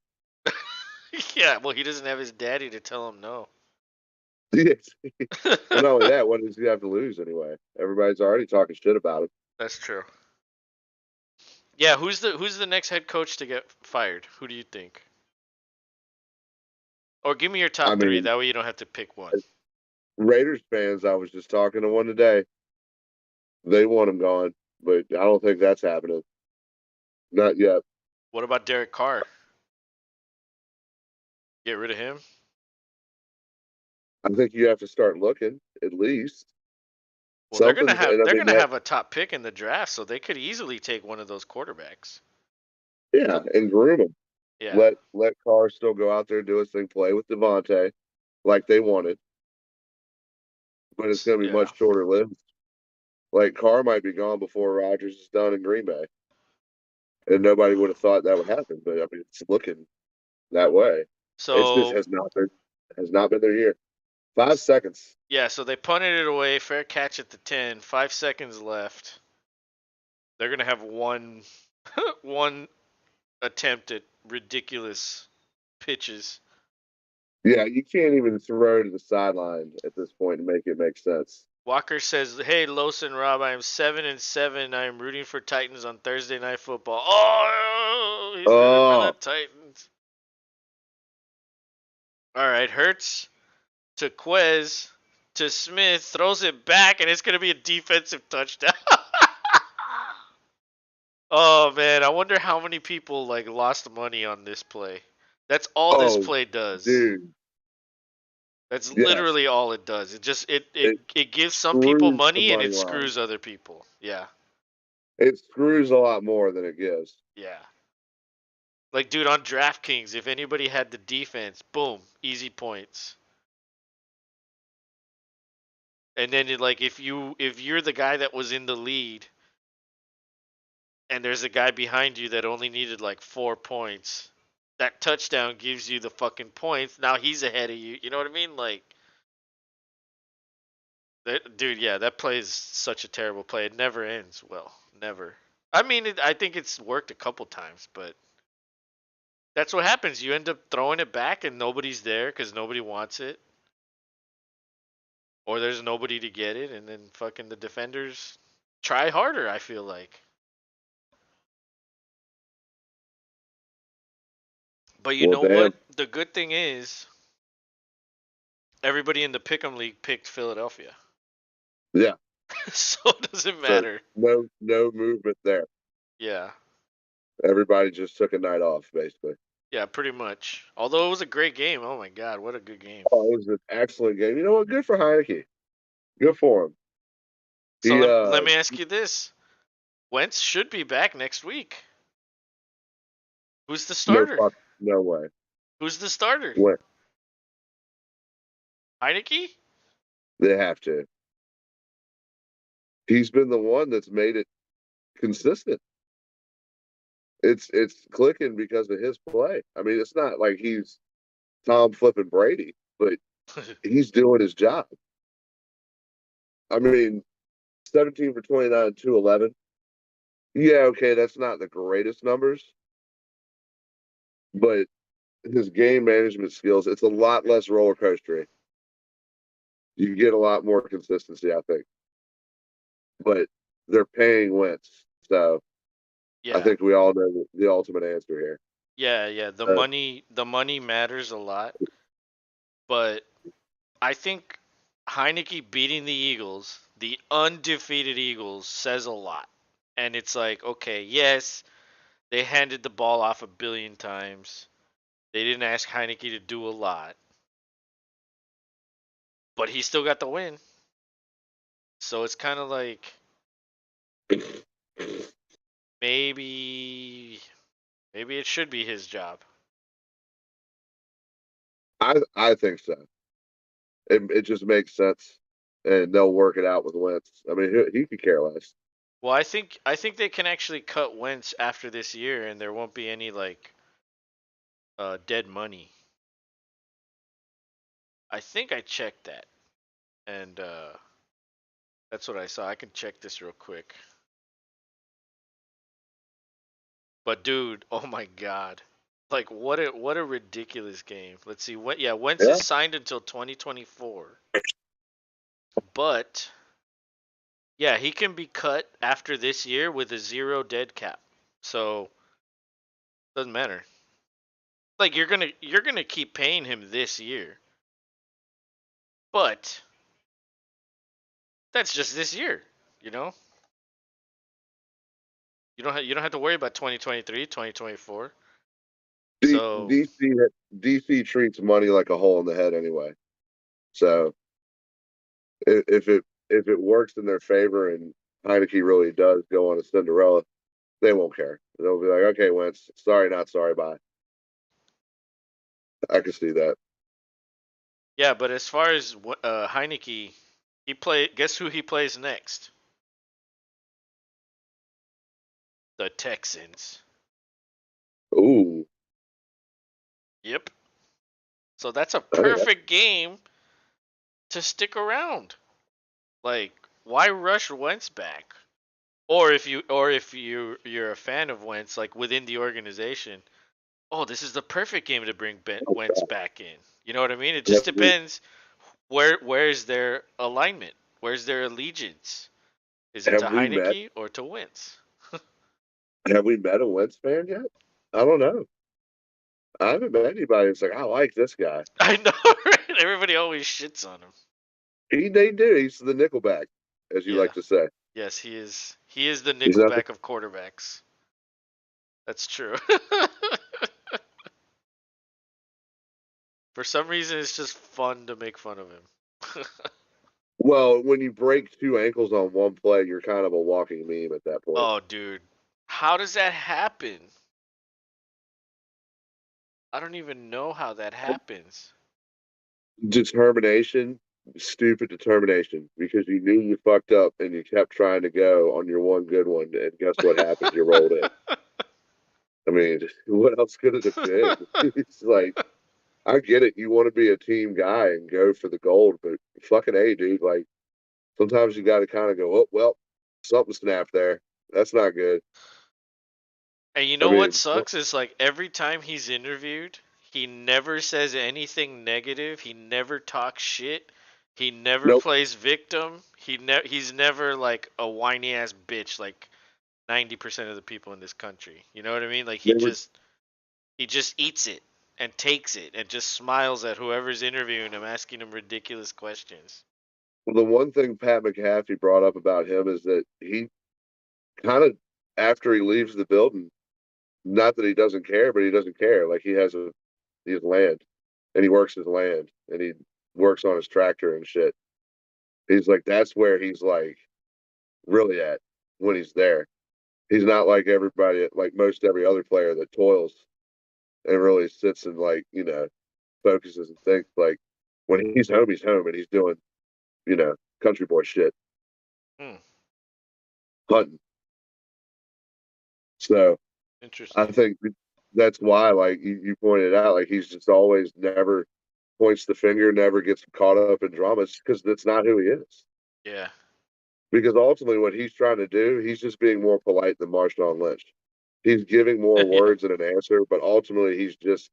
A: Yeah, well, he doesn't have his daddy to tell him no.
B: Yes. Well, not only that, what does he have to lose anyway? Everybody's already talking shit about him.
A: That's true. Yeah, who's the next head coach to get fired? Who do you think? Or give me your
B: I
A: top three.
B: mean,
A: That way you don't have to pick one.
B: Raiders fans, I was just talking to one today. They want him gone, but I don't think that's happening. Not yet.
A: What about Derek Carr? Get rid of him?
B: I think you have to start looking at least.
A: Well, they're gonna
B: Something's,
A: have
B: and I
A: they're
B: mean
A: gonna
B: that,
A: have a top pick in the draft, so they could easily take one of those quarterbacks.
B: yeah, and groom him.
A: Yeah.
B: Let Carr still go out there do his thing, play with Devontae like they wanted, but it's going to be
A: Yeah.
B: much shorter lived. Like Carr might be gone before Rodgers is done in Green Bay, and nobody would have thought that would happen. But I mean, it's looking that way. It's just
A: So
B: has not been their year. 5 seconds.
A: yeah, so they punted it away. Fair catch at the 10. 5 seconds left. They're gonna have one one attempt at ridiculous pitches.
B: Yeah, you can't even throw to the sideline at this point to make it make sense.
A: Walker says, "Hey, Los and Rob, I am 7-7. I am rooting for Titans on Thursday Night Football." Oh, he's rooting for the
B: Oh,
A: Titans. All right, Hurts to Quez to Smith, throws it back, and it's gonna be a defensive touchdown. Oh man, I wonder how many people like lost money on this play. That's all this
B: oh,
A: play does.
B: dude.
A: That's
B: Yes,
A: literally all it does. It just it it,
B: it
A: it gives some people
B: screws the
A: money and
B: money
A: it
B: line.
A: screws other people. Yeah.
B: It screws a lot more than it gives.
A: Yeah. Like dude on DraftKings, if anybody had the defense, boom, easy points. And then like if you're the guy that was in the lead and there's a guy behind you that only needed like 4 points, that touchdown gives you the fucking points. Now he's ahead of you. You know what I mean? Like dude, yeah, that play is such a terrible play. It never ends well. Never. I mean, I think it's worked a couple times, but that's what happens. You end up throwing it back and nobody's there because nobody wants it. Or there's nobody to get it, and then fucking the defenders try harder, I feel like. But you
B: Well,
A: know what?
B: damn.
A: The good thing is everybody in the Pick'em League picked Philadelphia.
B: Yeah.
A: So it doesn't
B: So
A: matter.
B: no movement there.
A: Yeah.
B: Everybody just took a night off, basically.
A: Yeah, pretty much. Although it was a great game. Oh my god, what a good game.
B: Oh, it was an excellent game. You know what? Good for Heineke. Good for him.
A: So
B: He
A: let me ask you this. Wentz should be back next week. Who's the
B: no
A: starter?
B: fuck, no way.
A: Who's the starter?
B: When
A: Heineke?
B: they have to. He's been the one that's made it consistent. It's clicking because of his play. I mean, it's not like he's Tom flipping Brady, but he's doing his job. I mean, 17 for 29, 211. Yeah, okay, that's not the greatest numbers, but his game management skills, it's a lot less roller coastery. You get a lot more consistency, I think. But they're paying Wentz. So I
A: Yeah.
B: think we all know the ultimate answer here.
A: Yeah, yeah. The
B: Uh,
A: money the money matters a lot, but I think Heineke beating the Eagles, the undefeated Eagles, says a lot. And it's like, okay, yes, they handed the ball off a billion times. They didn't ask Heineke to do a lot, but he still got the win. So it's kind of like maybe maybe it should be his job.
B: I think so. It just makes sense, and they'll work it out with Wentz. I mean, he could care less.
A: Well, I think they can actually cut Wentz after this year, and there won't be any like dead money. I think I checked that, and that's what I saw. I can check this real quick. But dude, oh my god. Like what a ridiculous game. Let's see. What, yeah, Wentz
B: Yeah.
A: is signed until 2024. But yeah, he can be cut after this year with a zero dead cap. So doesn't matter. Like you're gonna keep paying him this year. But that's just this year, you know? You don't have to worry about 2023, 2024. So
B: DC treats money like a hole in the head anyway. So if it works in their favor and Heineke really does go on a Cinderella, they won't care. They'll be like, okay, Wentz, sorry, not sorry, bye. I can see that.
A: yeah, but as far as Heineke, he play. Guess who he plays next? The Texans.
B: Ooh,
A: Yep. So that's a
B: okay.
A: perfect game to stick around. Like, why rush Wentz back? Or if you're a fan of Wentz, like within the organization, oh, this is the perfect game to bring Wentz back in. You know what I mean? It just
B: Have we,
A: depends where's their alignment, where's their allegiance. Is it to
B: have we met?
A: Heineke or to Wentz?
B: Have we met a Wentz fan yet? I don't know. I haven't met anybody that's like, I like this guy.
A: I know, right? Everybody always shits on him.
B: They do. He's the Nickelback, as you
A: Yeah.
B: like to say.
A: Yes, he is. He is the
B: He's not the.
A: Nickelback of quarterbacks. That's true. For some reason, it's just fun to make fun of him.
B: Well, when you break two ankles on one play, you're kind of a walking meme at that point.
A: Oh, dude. How does that happen? I don't even know how that happens.
B: Determination, stupid determination, because you knew you fucked up and you kept trying to go on your one good one, and guess what happened? You rolled in. I mean, what else could it have been? It's like, I get it. You want to be a team guy and go for the gold, but fucking A, dude. Like, sometimes you got to kind of go, oh, well, something snapped there. That's not good.
A: And you
B: I
A: know what
B: mean,
A: sucks is like every time he's interviewed, he never says anything negative. He never talks shit. He never
B: nope.
A: plays victim. He's never like a whiny ass bitch like 90% of the people in this country. You know what I mean? Like
B: They were
A: he just eats it and takes it and just smiles at whoever's interviewing him, asking him ridiculous questions.
B: the one thing Pat McAfee brought up about him is that he kind of, after he leaves the building, not that he doesn't care, but he doesn't care. Like he has land, and he works his land, and he works on his tractor and shit. He's like, that's where he's like really at when he's there. He's not like everybody, like most every other player that toils and really sits and like focuses and thinks. Like when he's home, and he's doing country boy shit,
A: Hmm.
B: hunting. So I
A: Interesting.
B: think that's why, like you pointed out, like he's just always never points the finger, never gets caught up in drama, because that's not who he is.
A: Yeah.
B: Because ultimately, what he's trying to do, he's just being more polite than Marshawn Lynch. He's giving more
A: Yeah.
B: words in an answer, but ultimately, he's just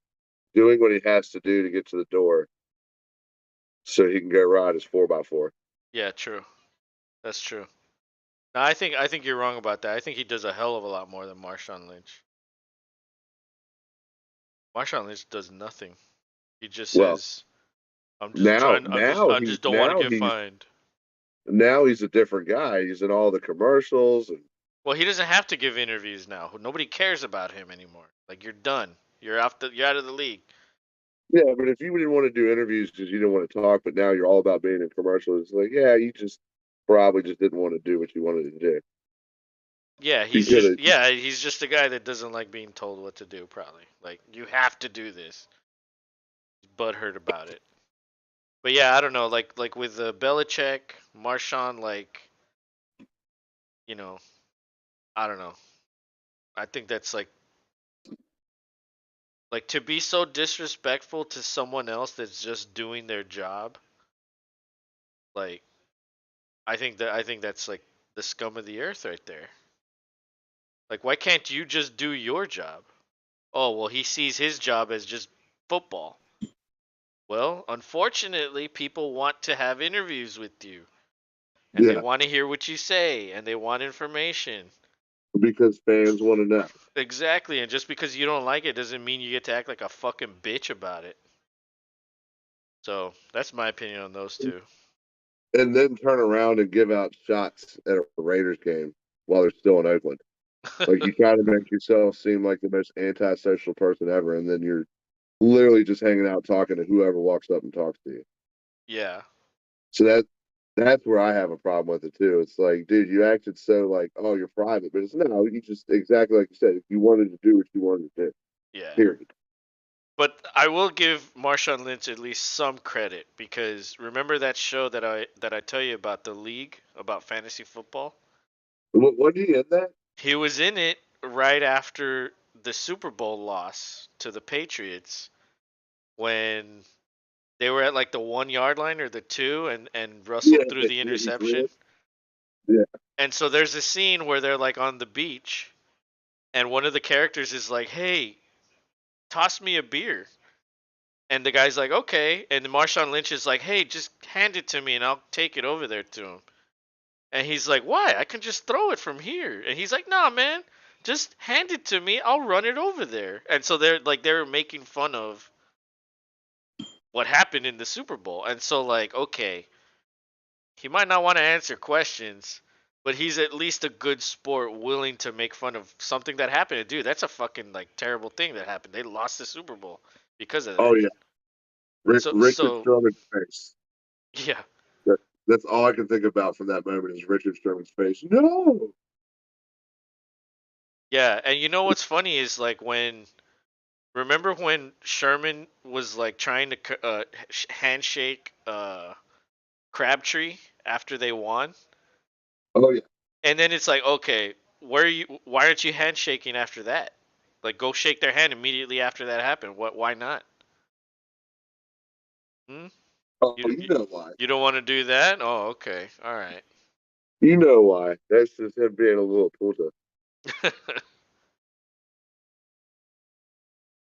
B: doing what he has to do to get to the door so he can go ride his 4x4.
A: Yeah, true. That's true. No, I think you're wrong about that. I think he does a hell of a lot more than Marshawn Lynch. Marshawn Lynch does nothing. He just
B: Well,
A: says, "I'm just trying.
B: now
A: I
B: he
A: just don't want to get fined."
B: now he's a different guy. He's in all the commercials, and
A: Well, he doesn't have to give interviews now. Nobody cares about him anymore. Like you're done. You're out of the league.
B: yeah. But if you didn't want to do interviews because you didn't want to talk, but now you're all about being in commercials, it's like, yeah, you just probably just didn't want to do what you wanted to do.
A: Yeah,
B: You could have.
A: he's just a guy that doesn't like being told what to do. Probably like you have to do this. He's butthurt about it. But yeah, I don't know. Like with Belichick, Marshawn, like you know, I don't know. I think that's like to be so disrespectful to someone else that's just doing their job. Like I think that's like the scum of the earth right there. Like, why can't you just do your job? Oh, well, he sees his job as just football. Well, unfortunately, people want to have interviews with you, and they
B: Yeah,
A: want to hear what you say, and they want information.
B: because fans want to know.
A: Exactly, and just because you don't like it doesn't mean you get to act like a fucking bitch about it. So that's my opinion on those two.
B: And then turn around and give out shots at a Raiders game while they're still in Oakland. Like you try to make yourself seem like the most antisocial person ever, and then you're literally just hanging out talking to whoever walks up and talks to you.
A: Yeah,
B: So that's where I have a problem with it too. It's like, dude, you acted so like, oh, you're private, but it's no, you just exactly like you said, if you wanted to do what you wanted to do,
A: yeah.
B: period.
A: But I will give Marshawn Lynch at least some credit because remember that show that I tell you about the league about fantasy football?
B: What do you end that?
A: He was in it right after the Super Bowl loss to the Patriots when they were at like the 1 yard line or the two and Russell
B: Yeah,
A: threw the
B: yeah, he's real.
A: interception.
B: Yeah.
A: And so there's a scene where they're like on the beach and one of the characters is like, "Hey, toss me a beer." And the guy's like, "Okay." And Marshawn Lynch is like, "Hey, just hand it to me and I'll take it over there to him." And he's like, "Why? I can just throw it from here." And he's like, "Nah, man. Just hand it to me. I'll run it over there." And so they're making fun of what happened in the Super Bowl. And so like, okay, he might not want to answer questions, but he's at least a good sport willing to make fun of something that happened. Dude, that's a fucking like terrible thing that happened. They lost the Super Bowl because of
B: Oh
A: that.
B: yeah, Richard
A: So
B: Sherman's face.
A: yeah.
B: That, that's all I can think about from that moment is Richard Sherman's face. No.
A: Yeah, and you know what's funny is like when remember when Sherman was like trying to handshake Crabtree after they won?
B: Oh yeah.
A: And then it's like, okay, where are you? Why aren't you handshaking after that? Like, go shake their hand immediately after that happened. What? Why not? Hmm?
B: Oh,
A: You
B: you know why?
A: you don't want to do that? Oh, okay, all right.
B: You know why? That's just him being a little puta.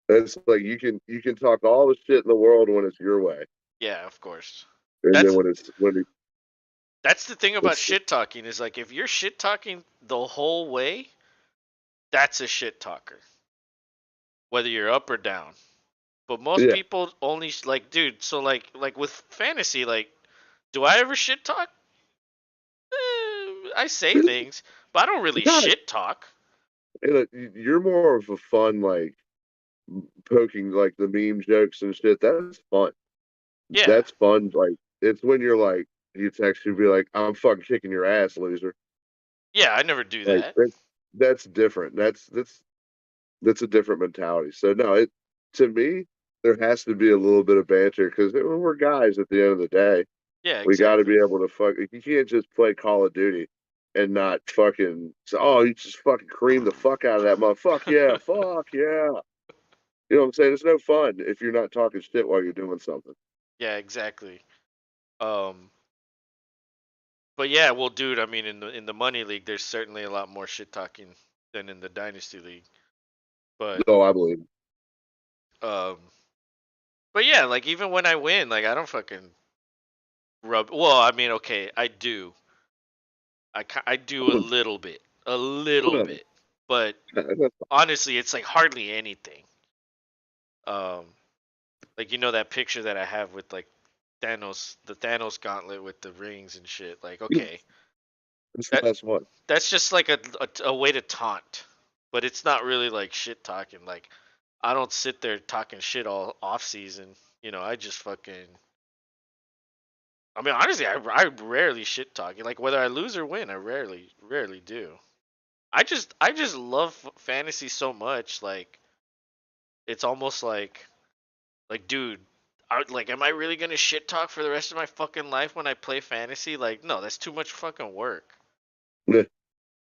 B: It's like you can talk all the shit in the world when it's your way,
A: Yeah, of course.
B: and then
A: That's
B: when
A: that's the thing about
B: it's
A: shit talking is like if you're shit talking the whole way, that's a shit talker, whether you're up or down. But most
B: yeah.
A: people only like, dude. So like with fantasy, like, do I ever shit talk? I say things, but I don't really
B: God,
A: shit talk.
B: you're more of a fun like poking like the meme jokes and shit. That's fun.
A: Yeah,
B: That's fun. Like it's when you're like you text you be like, I'm fucking kicking your ass, loser.
A: yeah. I never do
B: Like
A: that.
B: that's different. That's a different mentality. So no, it to me there has to be a little bit of banter because we're guys at the end of the day.
A: Yeah,
B: We got to be
A: exactly.
B: able to fuck. You can't just play Call of Duty and not fucking. Say, oh, you just fucking cream the fuck out of that mother. Fuck yeah, fuck yeah. You know what I'm saying? It's no fun if you're not talking shit while you're doing something.
A: Yeah, exactly. Um, but yeah, well, dude. I mean, in the money league, there's certainly a lot more shit talking than in the dynasty league. But
B: No, I believe.
A: um, but yeah, like even when I win, like I don't fucking rub. Well, I mean, okay, I do. I do a little
B: Whatever.
A: bit, but honestly, it's like hardly anything. Um, like that picture that I have with like Thanos, the Thanos gauntlet with the rings and shit. Like, okay,
B: It's the
A: that
B: best one.
A: that's just like a way to taunt, but it's not really like shit talking. Like, I don't sit there talking shit all off season. I just fucking. I mean, honestly, I rarely shit talk. Like whether I lose or win, I rarely do. I just love fantasy so much. Like it's almost like dude, am I really gonna shit talk for the rest of my fucking life when I play fantasy? Like no, that's too much fucking work.
B: Yeah.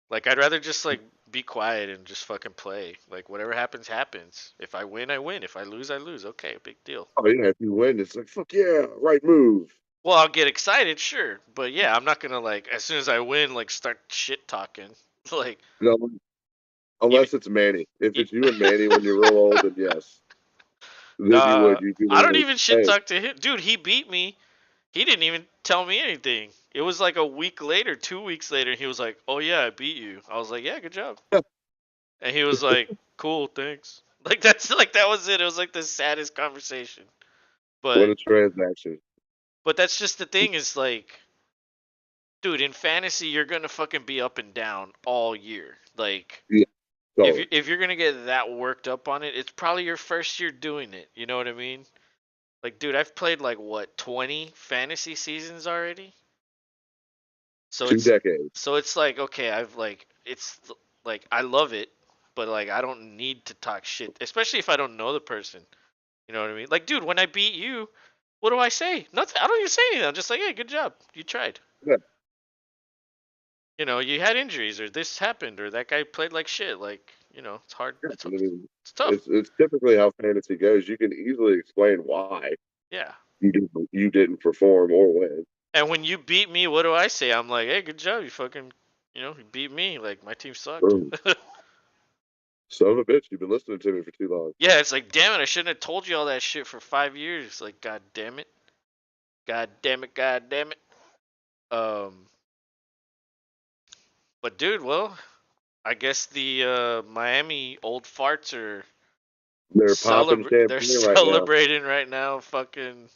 A: Like I'd rather just like be quiet and just fucking play. Like whatever happens, happens. If I win, I win. If I lose, I lose. Okay, big deal.
B: Oh yeah, if you win, it's like fuck yeah, right move.
A: Well, I'll get excited, sure, but yeah, I'm not gonna like as soon as I win, like start shit talking. Like
B: No,
A: Even
B: Unless it's Manny. If it's you and Manny when you're real old, then yes. Then you
A: nah,
B: would. You'd be
A: I don't
B: like,
A: even shit
B: hey,
A: talk to him, dude. He beat me. He didn't even tell me anything. It was like a week later, 2 weeks later. He was like, "Oh yeah, I beat you." I was like, "Yeah, good job." And he was like, "Cool, thanks." Like that was it. It was like the saddest conversation.
B: what
A: But
B: a transaction.
A: that's just the thing is like, dude, in fantasy you're gonna fucking be up and down all year. Like
B: Yeah, totally.
A: if you're gonna get that worked up on it, it's probably your first year doing it. You know what I mean? Like, dude, I've played like what 20 fantasy seasons already. So
B: 2 decades.
A: like okay, I've like it's like I love it, but like I don't need to talk shit, especially if I don't know the person. You know what I mean? Like, dude, when I beat you, what do I say? Nothing. I don't even say anything. I'm just like, hey, good job, you tried.
B: Yeah,
A: You know, you had injuries, or this happened, or that guy played like shit. Like, you know, it's hard.
B: I mean,
A: It's tough.
B: it's typically how fantasy goes. You can easily explain why
A: Yeah.
B: you didn't perform or win.
A: And when you beat me, what do I say? I'm like, hey, good job, you fucking, you beat me. Like my team sucked.
B: Oh, son of a bitch, you've been listening to me for too long.
A: Yeah, it's like, damn it, I shouldn't have told you all that shit for 5 years. Like, god damn it, god damn it, god damn it. Um, but dude, well, I guess the Miami old farts are
B: They're popping
A: they're
B: champagne right now.
A: celebrating right now. Fucking,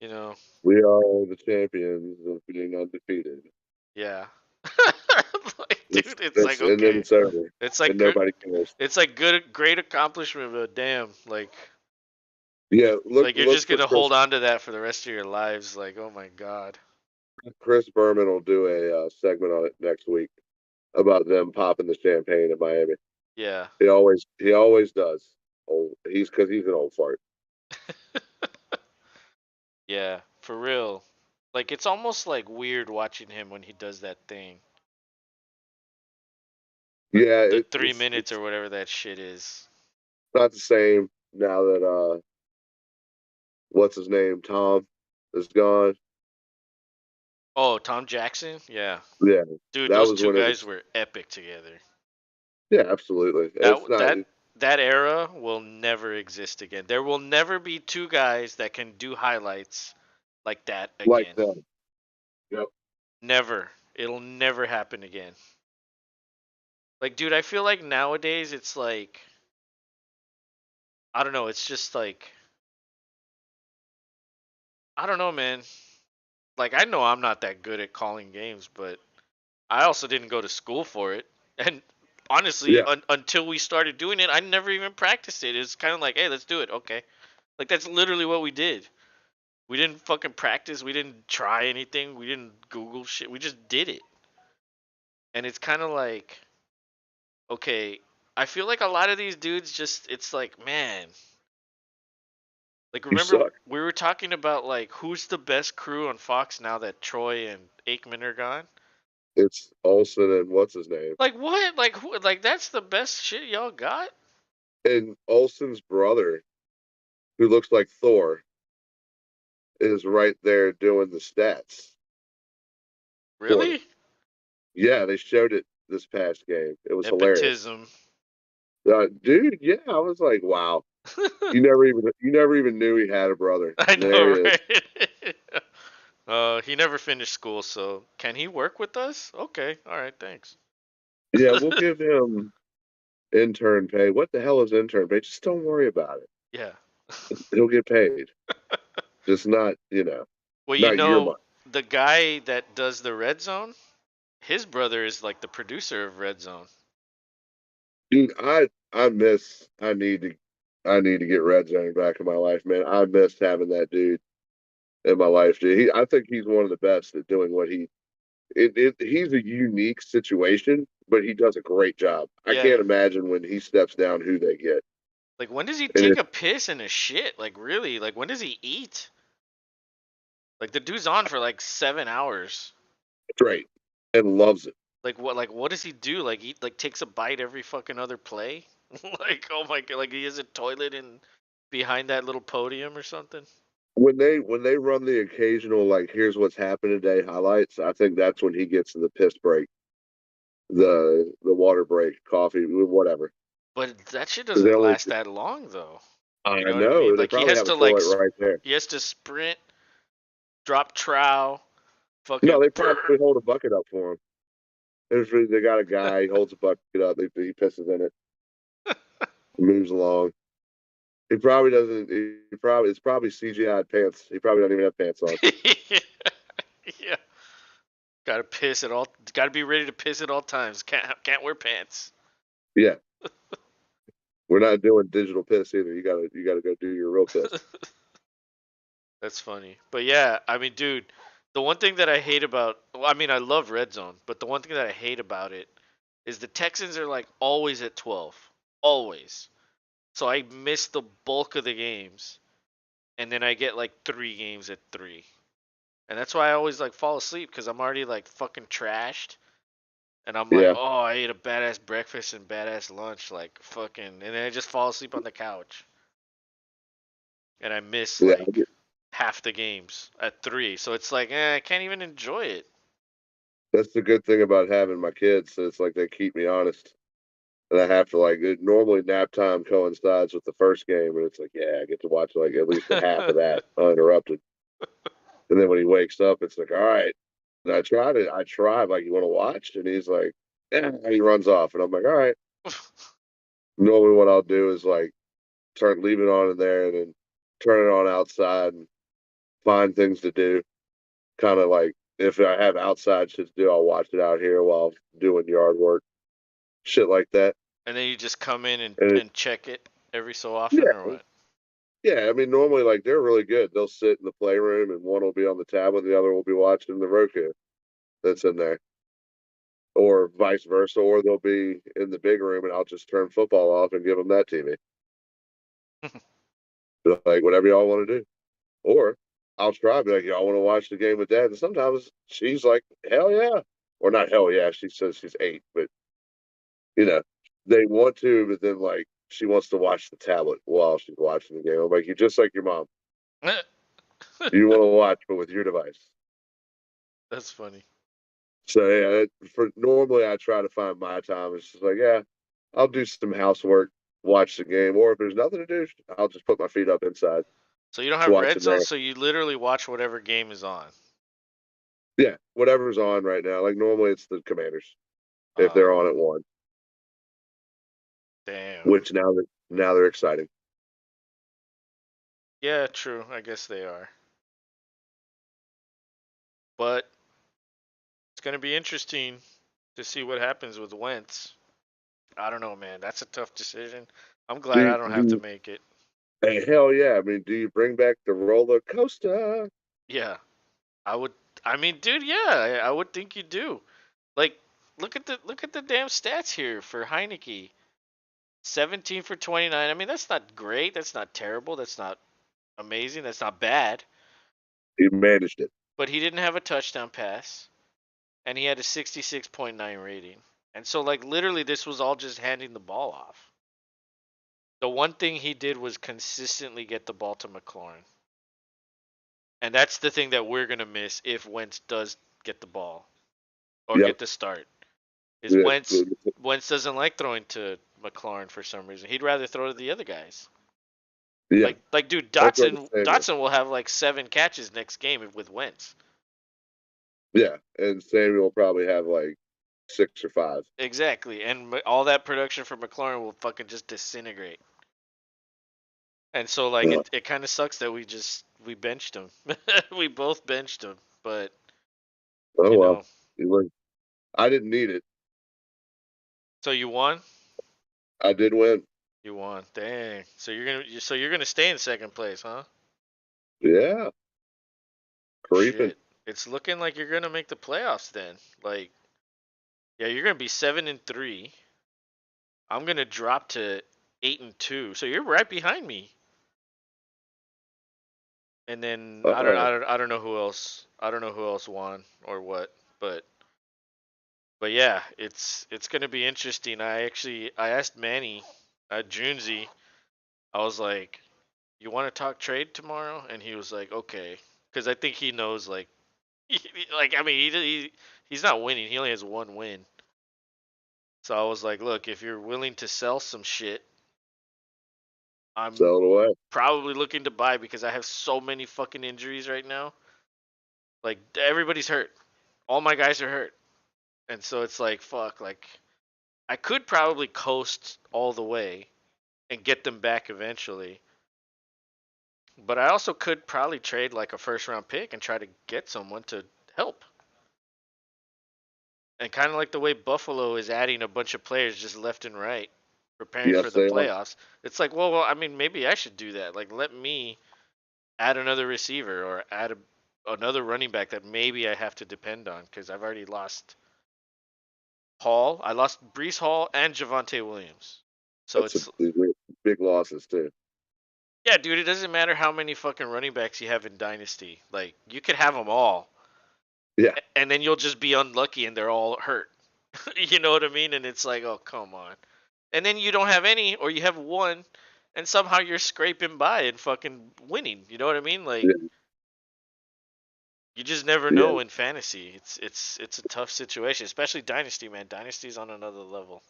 A: you know,
B: We are the champions of being undefeated.
A: yeah. Like,
B: It's,
A: dude, it's like
B: it's and then
A: okay,
B: it's over,
A: it's like
B: and nobody cares.
A: it's like great accomplishment, but damn,
B: Yeah, look
A: you're just
B: for
A: gonna hold on to that for the rest of your lives. Like, oh my god.
B: Chris Berman will do a segment on it next week about them popping the champagne in Miami.
A: Yeah.
B: He always does. Oh, he's an old fart.
A: Yeah, for real. Like it's almost like weird watching him when he does that thing.
B: Yeah,
A: The
B: it,
A: 3 minutes
B: it's
A: or whatever that shit is.
B: not the same now that what's his name, Tom, is gone.
A: Oh, Tom Jackson? Yeah.
B: Yeah,
A: Dude,
B: that
A: those
B: was
A: two
B: when it
A: guys
B: was.
A: were epic together.
B: Yeah, absolutely. It's
A: That
B: not
A: that that era will never exist again. There will never be two guys that can do highlights like that
B: like
A: again.
B: them. Yep.
A: Never. It'll never happen again. Like, dude, I feel like nowadays it's like I don't know, it's just like I don't know, man. Like I know I'm not that good at calling games, but I also didn't go to school for it. And honestly,
B: Yeah.
A: until we started doing it, I never even practiced it. It's kind of like, hey, let's do it. Okay. Like that's literally what we did. We didn't fucking practice. We didn't try anything. We didn't Google shit. We just did it. And it's kind of like, okay, I feel like a lot of these dudes just, it's like, man, like
B: You
A: remember
B: suck.
A: we were talking about like who's the best crew on Fox now that Troy and Aikman are gone?
B: It's Olsen and what's his name,
A: Like what? Like who? Like that's the best shit y'all got?
B: and Olsen's brother, who looks like Thor, is right there doing the stats for them.
A: Really?
B: Yeah, they showed it this past game. It was hilarious.
A: Nepotism.
B: Dude, yeah, I was like, wow. You never even knew he had a brother.
A: I
B: And there he
A: know,
B: is.
A: right? He never finished school, so can he work with us? Okay, all right, thanks.
B: Yeah, we'll give him intern pay. What the hell is intern pay? Just don't worry about it.
A: Yeah.
B: He'll get paid. Just not,
A: Well,
B: not your money.
A: the guy that does the Red Zone, his brother is like the producer of Red Zone.
B: Dude, I need to get Red Zone back in my life, man. I miss having that dude in my life, dude. I think he's one of the best at doing what he's a unique situation, but he does a great job. I
A: Yeah.
B: can't imagine when he steps down who they get.
A: Like when does he
B: And
A: take
B: it's
A: a piss and a shit? Like really? Like when does he eat? Like the dude's on for like 7 hours.
B: great and loves it.
A: Like what? Like what does he do? Like he like takes a bite every fucking other play? Like oh my god! Like he has a toilet in behind that little podium or something.
B: When they run the occasional like here's what's happened today highlights, I think that's when he gets to the piss break. the water break, coffee, whatever.
A: But that shit
B: They
A: doesn't
B: only,
A: last that long though.
B: I
A: You know what I mean?
B: know they
A: Like he
B: probably
A: has
B: have a
A: to like
B: toilet right there.
A: he has to sprint, drop trowel,
B: No,
A: fucking
B: they probably hold a bucket up for him. They got a guy, he holds a bucket up, he pisses in it, moves along. He probably doesn't. He probably it's probably CGI pants. He probably doesn't even have pants on.
A: yeah. Gotta piss at all. Gotta be ready to piss at all times. Can't wear pants.
B: Yeah, we're not doing digital piss either. You gotta go do your real piss.
A: That's funny. But yeah, I mean, dude, the one thing that I hate about, well, I mean, I love Red Zone, but the one thing that I hate about it is the Texans are like always at 12, always. So I miss the bulk of the games, and then I get like 3 games at 3, and that's why I always like fall asleep because I'm already like fucking trashed. And I'm like,
B: Yeah,
A: oh, I ate a badass breakfast and badass lunch, like fucking, and then I just fall asleep on the couch, and I miss
B: yeah.
A: like half the games at 3. So it's like, I can't even enjoy it.
B: That's the good thing about having my kids. It's like they keep me honest, and I have to like. Normally nap time coincides with the first game, and it's like, yeah, I get to watch like at least a half of that uninterrupted. And then when he wakes up, it's like, all right. And I try, like, you want to watch? And he's like, yeah, he runs off. And I'm like, all right. Normally, what I'll do is like leave it on in there and then turn it on outside and find things to do. Kind of like if I have outside shit to do, I'll watch it out here while doing yard work, shit like that.
A: And then you just come in and,
B: And
A: and check it every so often, or
B: yeah,
A: what?
B: yeah. I mean, normally, like, they're really good. They'll sit in the playroom and one will be on the tablet, and the other will be watching the Roku that's in there, or vice versa, or they'll be in the big room and I'll just turn football off and give them that TV. Like, whatever y'all want to do. Or I'll try, be like, y'all want to watch the game with dad? And sometimes she's like, hell yeah. Or not hell yeah. She says she's 8, but you know, they want to, but then like she wants to watch the tablet while she's watching the game. I'm like, you're just like your mom. You want to watch, but with your device.
A: That's funny.
B: So yeah, for normally I try to find my time. It's just like, yeah, I'll do some housework, watch the game, or if there's nothing to do, I'll just put my feet up inside,
A: So you don't
B: just
A: have
B: watch
A: red
B: it
A: zone,
B: there.
A: so you literally watch whatever game is on.
B: Yeah, whatever's on right now. Like normally it's the Commanders if they're
A: Oh,
B: on at 1,
A: damn.
B: which now they're exciting.
A: Yeah, true. I guess they are. But it's gonna be interesting to see what happens with Wentz. I don't know, man. That's a tough decision. I'm glad I don't have to make it.
B: Hey, hell yeah! I mean, do you bring back the roller coaster?
A: Yeah, I would. I mean, dude, yeah, I would think you do. Like, look at the damn stats here for Heineke. 17 for 29. I mean, that's not great. That's not terrible. That's not amazing. That's not bad.
B: He managed it.
A: But he didn't have a touchdown pass, and he had a 66.9 rating. And so, like, literally, this was all just handing the ball off. The one thing he did was consistently get the ball to McLaurin. And that's the thing that we're going to miss if Wentz does get the ball or
B: Yep.
A: get the start. Is
B: Yeah.
A: Wentz doesn't like throwing to McLaurin for some reason. He'd rather throw to the other guys.
B: Yeah.
A: Like dude,
B: That's what I'm
A: Dotson
B: saying.
A: Dotson will have like 7 catches next game with Wentz.
B: Yeah, and Samuel will probably have like 6 or 5.
A: Exactly. And all that production for McLaurin will fucking just disintegrate. And so like
B: Uh,
A: it kind of sucks that we benched him. We both benched him, but
B: oh
A: you
B: well,
A: know.
B: I didn't need it.
A: So you won?
B: I did win.
A: You won. Dang. So you're gonna stay in second place, huh?
B: Yeah, creeping.
A: Shit. It's looking like you're gonna make the playoffs then. Like, yeah, you're gonna be 7-3. I'm gonna drop to 8-2. So you're right behind me. And then I don't
B: Uh,
A: I don't I don't know who else. I don't know who else won or what, but yeah, it's gonna be interesting. I asked Manny at Junzi. I was like, "You want to talk trade tomorrow?" And he was like, "Okay," because I think he knows like like I mean he's not winning. He only has one win. So I was like, look, if you're willing to sell some shit, I'm
B: Sell it away.
A: probably looking to buy because I have so many fucking injuries right now. Like everybody's hurt. All my guys are hurt. And so it's like, fuck, like I could probably coast all the way and get them back eventually. But I also could probably trade like a first round pick and try to get someone to help. And kind of like the way Buffalo is adding a bunch of players just left and right, preparing for
B: Yes,
A: the
B: they are.
A: playoffs. It's like, well, I mean, maybe I should do that. Like, let me add another receiver or add another running back that maybe I have to depend on because I've already lost Hall. I lost Brees Hall and Javonte Williams. So
B: That's a
A: it's
B: big losses too.
A: yeah, dude. It doesn't matter how many fucking running backs you have in Dynasty. Like you could have them all,
B: Yeah,
A: and then you'll just be unlucky and they're all hurt. You know what I mean? And it's like, oh come on. And then you don't have any, or you have one, and somehow you're scraping by and fucking winning. You know what I mean? Like
B: yeah,
A: you just never
B: yeah.
A: know in fantasy. It's a tough situation, especially Dynasty, man. Dynasty's on another level.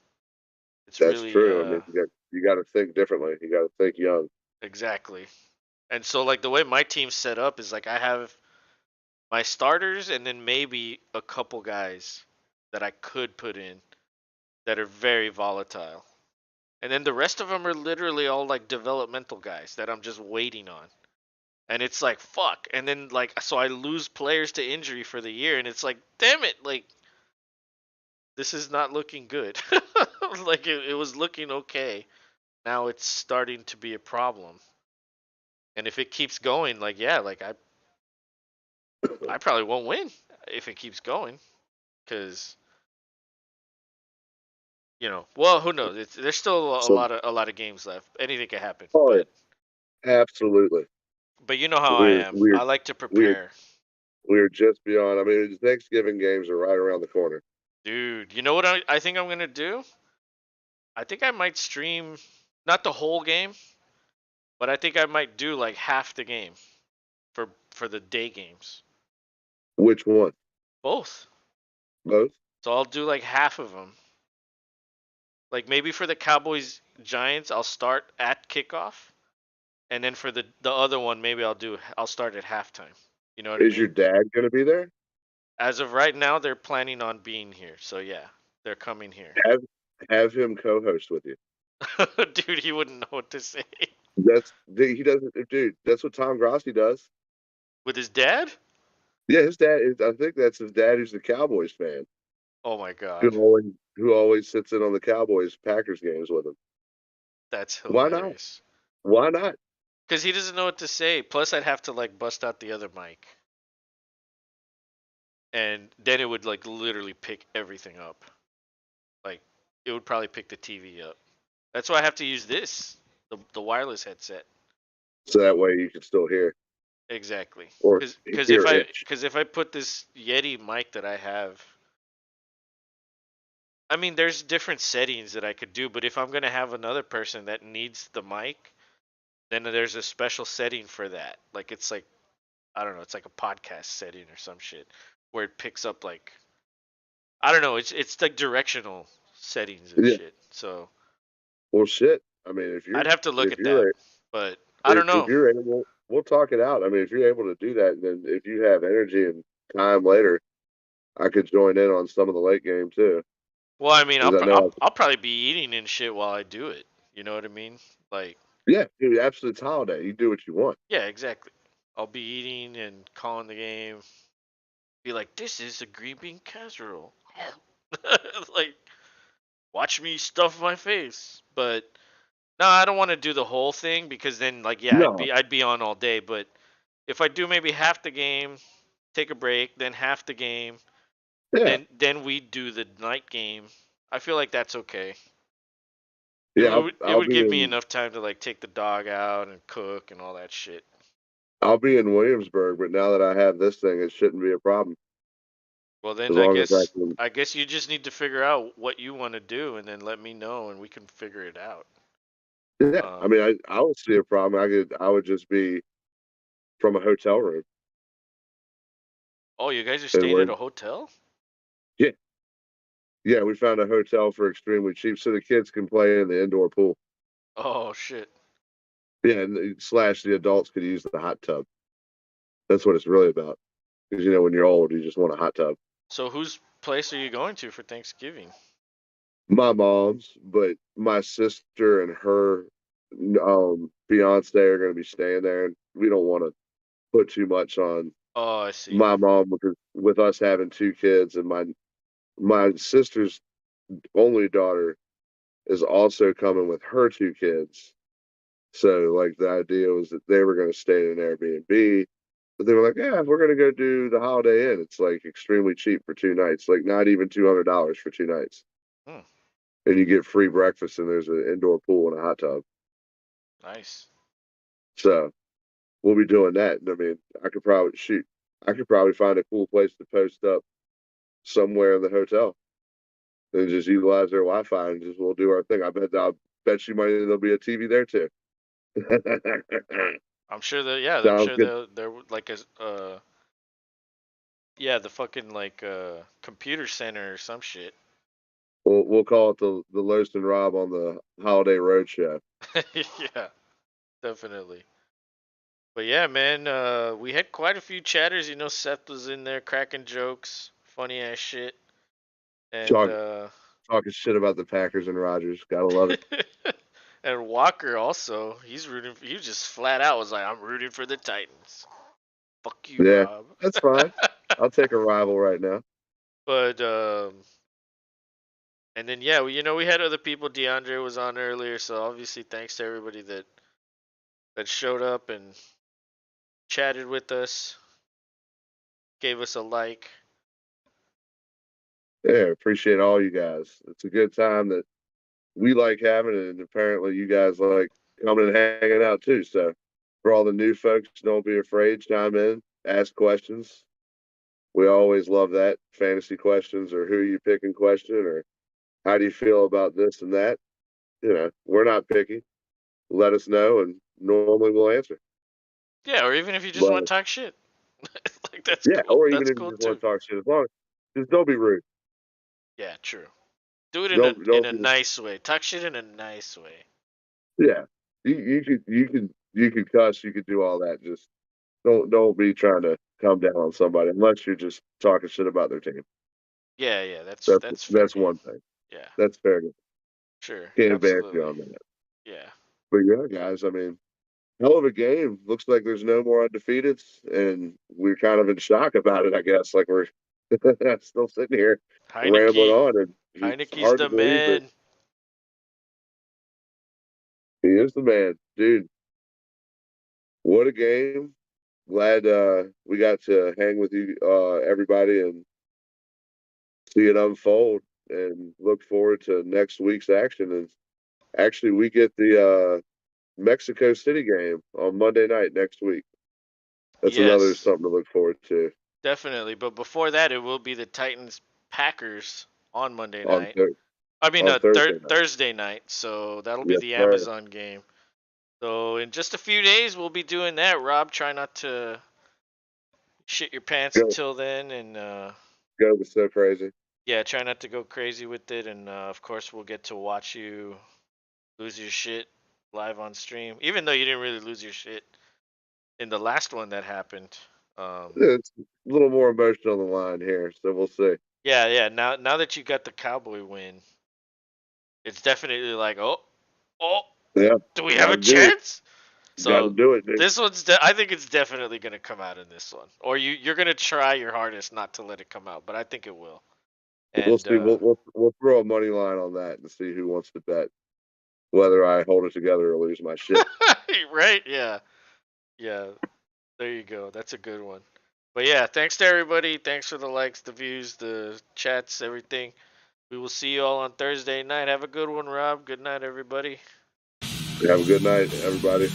A: It's
B: That's
A: really
B: true. I mean, you got to think differently. You got to think young.
A: exactly. And so like the way my team's set up is like I have my starters and then maybe a couple guys that I could put in that are very volatile. And then the rest of them are literally all like developmental guys that I'm just waiting on. And it's like fuck. And then like so I lose players to injury for the year and it's like damn it, like this is not looking good. Like it was looking okay. Now it's starting to be a problem. And if it keeps going, like yeah, like I probably won't win if it keeps going because you know, well, who knows? There's still
B: So,
A: a lot of games left. Anything can happen,
B: oh yeah, absolutely.
A: but you know how I
B: We're
A: am.
B: we're
A: I like to
B: we're
A: prepare,
B: we're just beyond. I mean, the Thanksgiving games are right around the corner.
A: dude. You know what I think I'm gonna do? I think I might stream not the whole game, but I think I might do like half the game for the day games.
B: Which one?
A: Both.
B: Both?
A: So I'll do like half of them. Like maybe for the Cowboys Giants, I'll start at kickoff, and then for the other one, maybe I'll start at halftime. You know what I
B: Is your
A: mean?
B: dad going to be there?
A: As of right now, they're planning on being here. So yeah, they're coming here.
B: Have have him co-host with you.
A: Dude, he wouldn't know what to say.
B: He doesn't, dude. That's what Tom Grossi does.
A: With his dad?
B: Yeah, his dad is. I think that's his dad, who's the Cowboys fan,
A: Oh my
B: who
A: god.
B: always who always sits in on the Cowboys Packers games with him.
A: That's
B: Why not?
A: hilarious.
B: Why not?
A: Because he doesn't know what to say. Plus, I'd have to like bust out the other mic. And then it would like literally pick everything up. Like, it would probably pick the TV up. That's why I have to use this, the wireless headset.
B: So that way you can still hear
A: Exactly.
B: or
A: Because
B: hear itch.
A: if I put this Yeti mic that I have, I mean, there's different settings that I could do, but if I'm gonna have another person that needs the mic, then there's a special setting for that. Like it's like I don't know, it's like a podcast setting or some shit where it picks up like I don't know, it's like directional settings and
B: Yeah.
A: shit. So
B: Well, shit. I mean,
A: I'd have to look
B: if
A: at that,
B: you're
A: but I don't
B: if
A: know.
B: you're able, we'll talk it out. I mean, if you're able to do that, then if you have energy and time later, I could join in on some of the late game too.
A: Well, I mean,
B: Because I know,
A: I'll probably be eating and shit while I do it. You know what I mean? Like,
B: yeah, dude, absolute it's holiday. You do what you want.
A: yeah, exactly. I'll be eating and calling the game. Be like, this is a green bean casserole. Like, watch me stuff my face. But no, I don't want to do the whole thing because then, like, yeah,
B: No,
A: I'd be on all day. But if I do maybe half the game, take a break, then half the game,
B: yeah,
A: then we do the night game. I feel like that's okay.
B: yeah.
A: It would give me enough time to like take the dog out and cook and all that shit.
B: I'll be in Williamsburg, but now that I have this thing, it shouldn't be a problem
A: Well,
B: as
A: then
B: long as I can.
A: I guess you just need to figure out what you want to do and then let me know and we can figure it out.
B: Yeah, I
A: Um,
B: mean, I don't see a problem. I would just be from a hotel room
A: oh, you guys are
B: and
A: staying
B: we're
A: at a hotel?
B: yeah, Yeah, we found a hotel for extremely cheap, so the kids can play in the indoor pool.
A: Oh shit.
B: Yeah, and slash the adults could use the hot tub. That's what it's really about. Because when you're old, you just want a hot tub.
A: So whose place are you going to for Thanksgiving?
B: My mom's, but my sister and her fiance are going to be staying there, and we don't want to put too much on
A: Oh, I see.
B: my mom because with us having two kids and my sister's only daughter is also coming with her two kids. So like the idea was that they were going to stay in an Airbnb, but they were like, "Yeah, we're going to go do the Holiday Inn. It's like extremely cheap for 2 nights, like not even $200 for 2 nights,
A: Hmm,
B: and you get free breakfast and there's an indoor pool and a hot tub."
A: nice.
B: So we'll be doing that. And I mean, I could probably find a cool place to post up somewhere in the hotel and just utilize their Wi-Fi and just we'll do our thing. I bet you money there'll be a TV there too.
A: I'm sure that yeah, I'm
B: Sounds
A: sure
B: good.
A: they're like a yeah, the fucking like computer center or some shit.
B: We'll call it the Loest and Rob on the Holiday Road Show.
A: Yeah, definitely. But yeah, man, we had quite a few chatters. You know, Seth was in there cracking jokes, funny ass shit, and
B: Talk, Talking shit about the Packers and Rodgers. Gotta love it.
A: and Walker also. He's rooting. He just flat out was like, "I'm rooting for the Titans." Fuck you,
B: Yeah,
A: Rob.
B: that's fine. I'll take a rival right now.
A: But and then yeah, we had other people. DeAndre was on earlier, so obviously thanks to everybody that showed up and chatted with us, gave us a like.
B: Yeah, appreciate all you guys. It's a good time that we like having it, and apparently you guys like coming and hanging out too. So for all the new folks, don't be afraid. Chime in, ask questions. We always love that. Fantasy questions or who are you picking question or how do you feel about this and that? We're not picky. Let us know and normally we'll answer.
A: Yeah, or even if you just want
B: But
A: to talk shit, like that's
B: yeah,
A: cool.
B: or even
A: That's
B: if you
A: cool
B: just want
A: too.
B: to talk shit as long just don't be rude.
A: Yeah, true. Do it in a
B: Don't
A: in
B: don't
A: a
B: be
A: nice way. Talk shit in a nice way.
B: yeah. You could cuss, you could do all that. Just don't be trying to come down on somebody unless you're just talking shit about their team.
A: Yeah, yeah, that's
B: That's
A: that's fair
B: that's
A: game.
B: one thing.
A: Yeah,
B: That's fair.
A: sure,
B: Can't advance you
A: absolutely.
B: on that.
A: Yeah.
B: But yeah, guys, I mean, hell of a game. Looks like there's no more undefeateds, and we're kind of in shock about it. I guess like we're still sitting here rambling
A: Heineke,
B: on, and it's
A: Heineke's
B: hard to
A: the
B: believe that
A: man.
B: he is the man, dude. What a game! Glad we got to hang with you, everybody, and see it unfold. And look forward to next week's action. And actually, we get the Mexico City game on Monday night next week. That's another
A: Yes,
B: something to look forward to
A: definitely. But before that, it will be the Titans Packers on Monday
B: on
A: night.
B: th-
A: I mean,
B: on Thursday night.
A: Thursday night. So that'll be
B: Yes,
A: the
B: sir.
A: Amazon game. So in just a few days, we'll be doing that. Rob, try not to shit your pants
B: Go
A: until then, and
B: go was so crazy.
A: yeah, try not to go crazy with it. And of course, we'll get to watch you lose your shit live on stream, even though you didn't really lose your shit in the last one that happened. Um,
B: It's a little more emotion on the line here, so we'll see.
A: yeah, yeah. Now that you got the Cowboy win, it's definitely like, oh,
B: Yeah,
A: do we have
B: got
A: a
B: to do it.
A: chance?
B: Got to
A: So
B: do it, dude.
A: this one's, I think it's definitely gonna come out in this one, or you're gonna try your hardest not to let it come out, but I think it will.
B: We'll
A: And
B: see. We'll throw a money line on that and see who wants to bet whether I hold it together or lose my shit.
A: right, yeah, yeah. There you go. That's a good one. But yeah, thanks to everybody. Thanks for the likes, the views, the chats, everything. We will see you all on Thursday night. Have a good one, Rob. Good night, everybody.
B: Have a good night, everybody.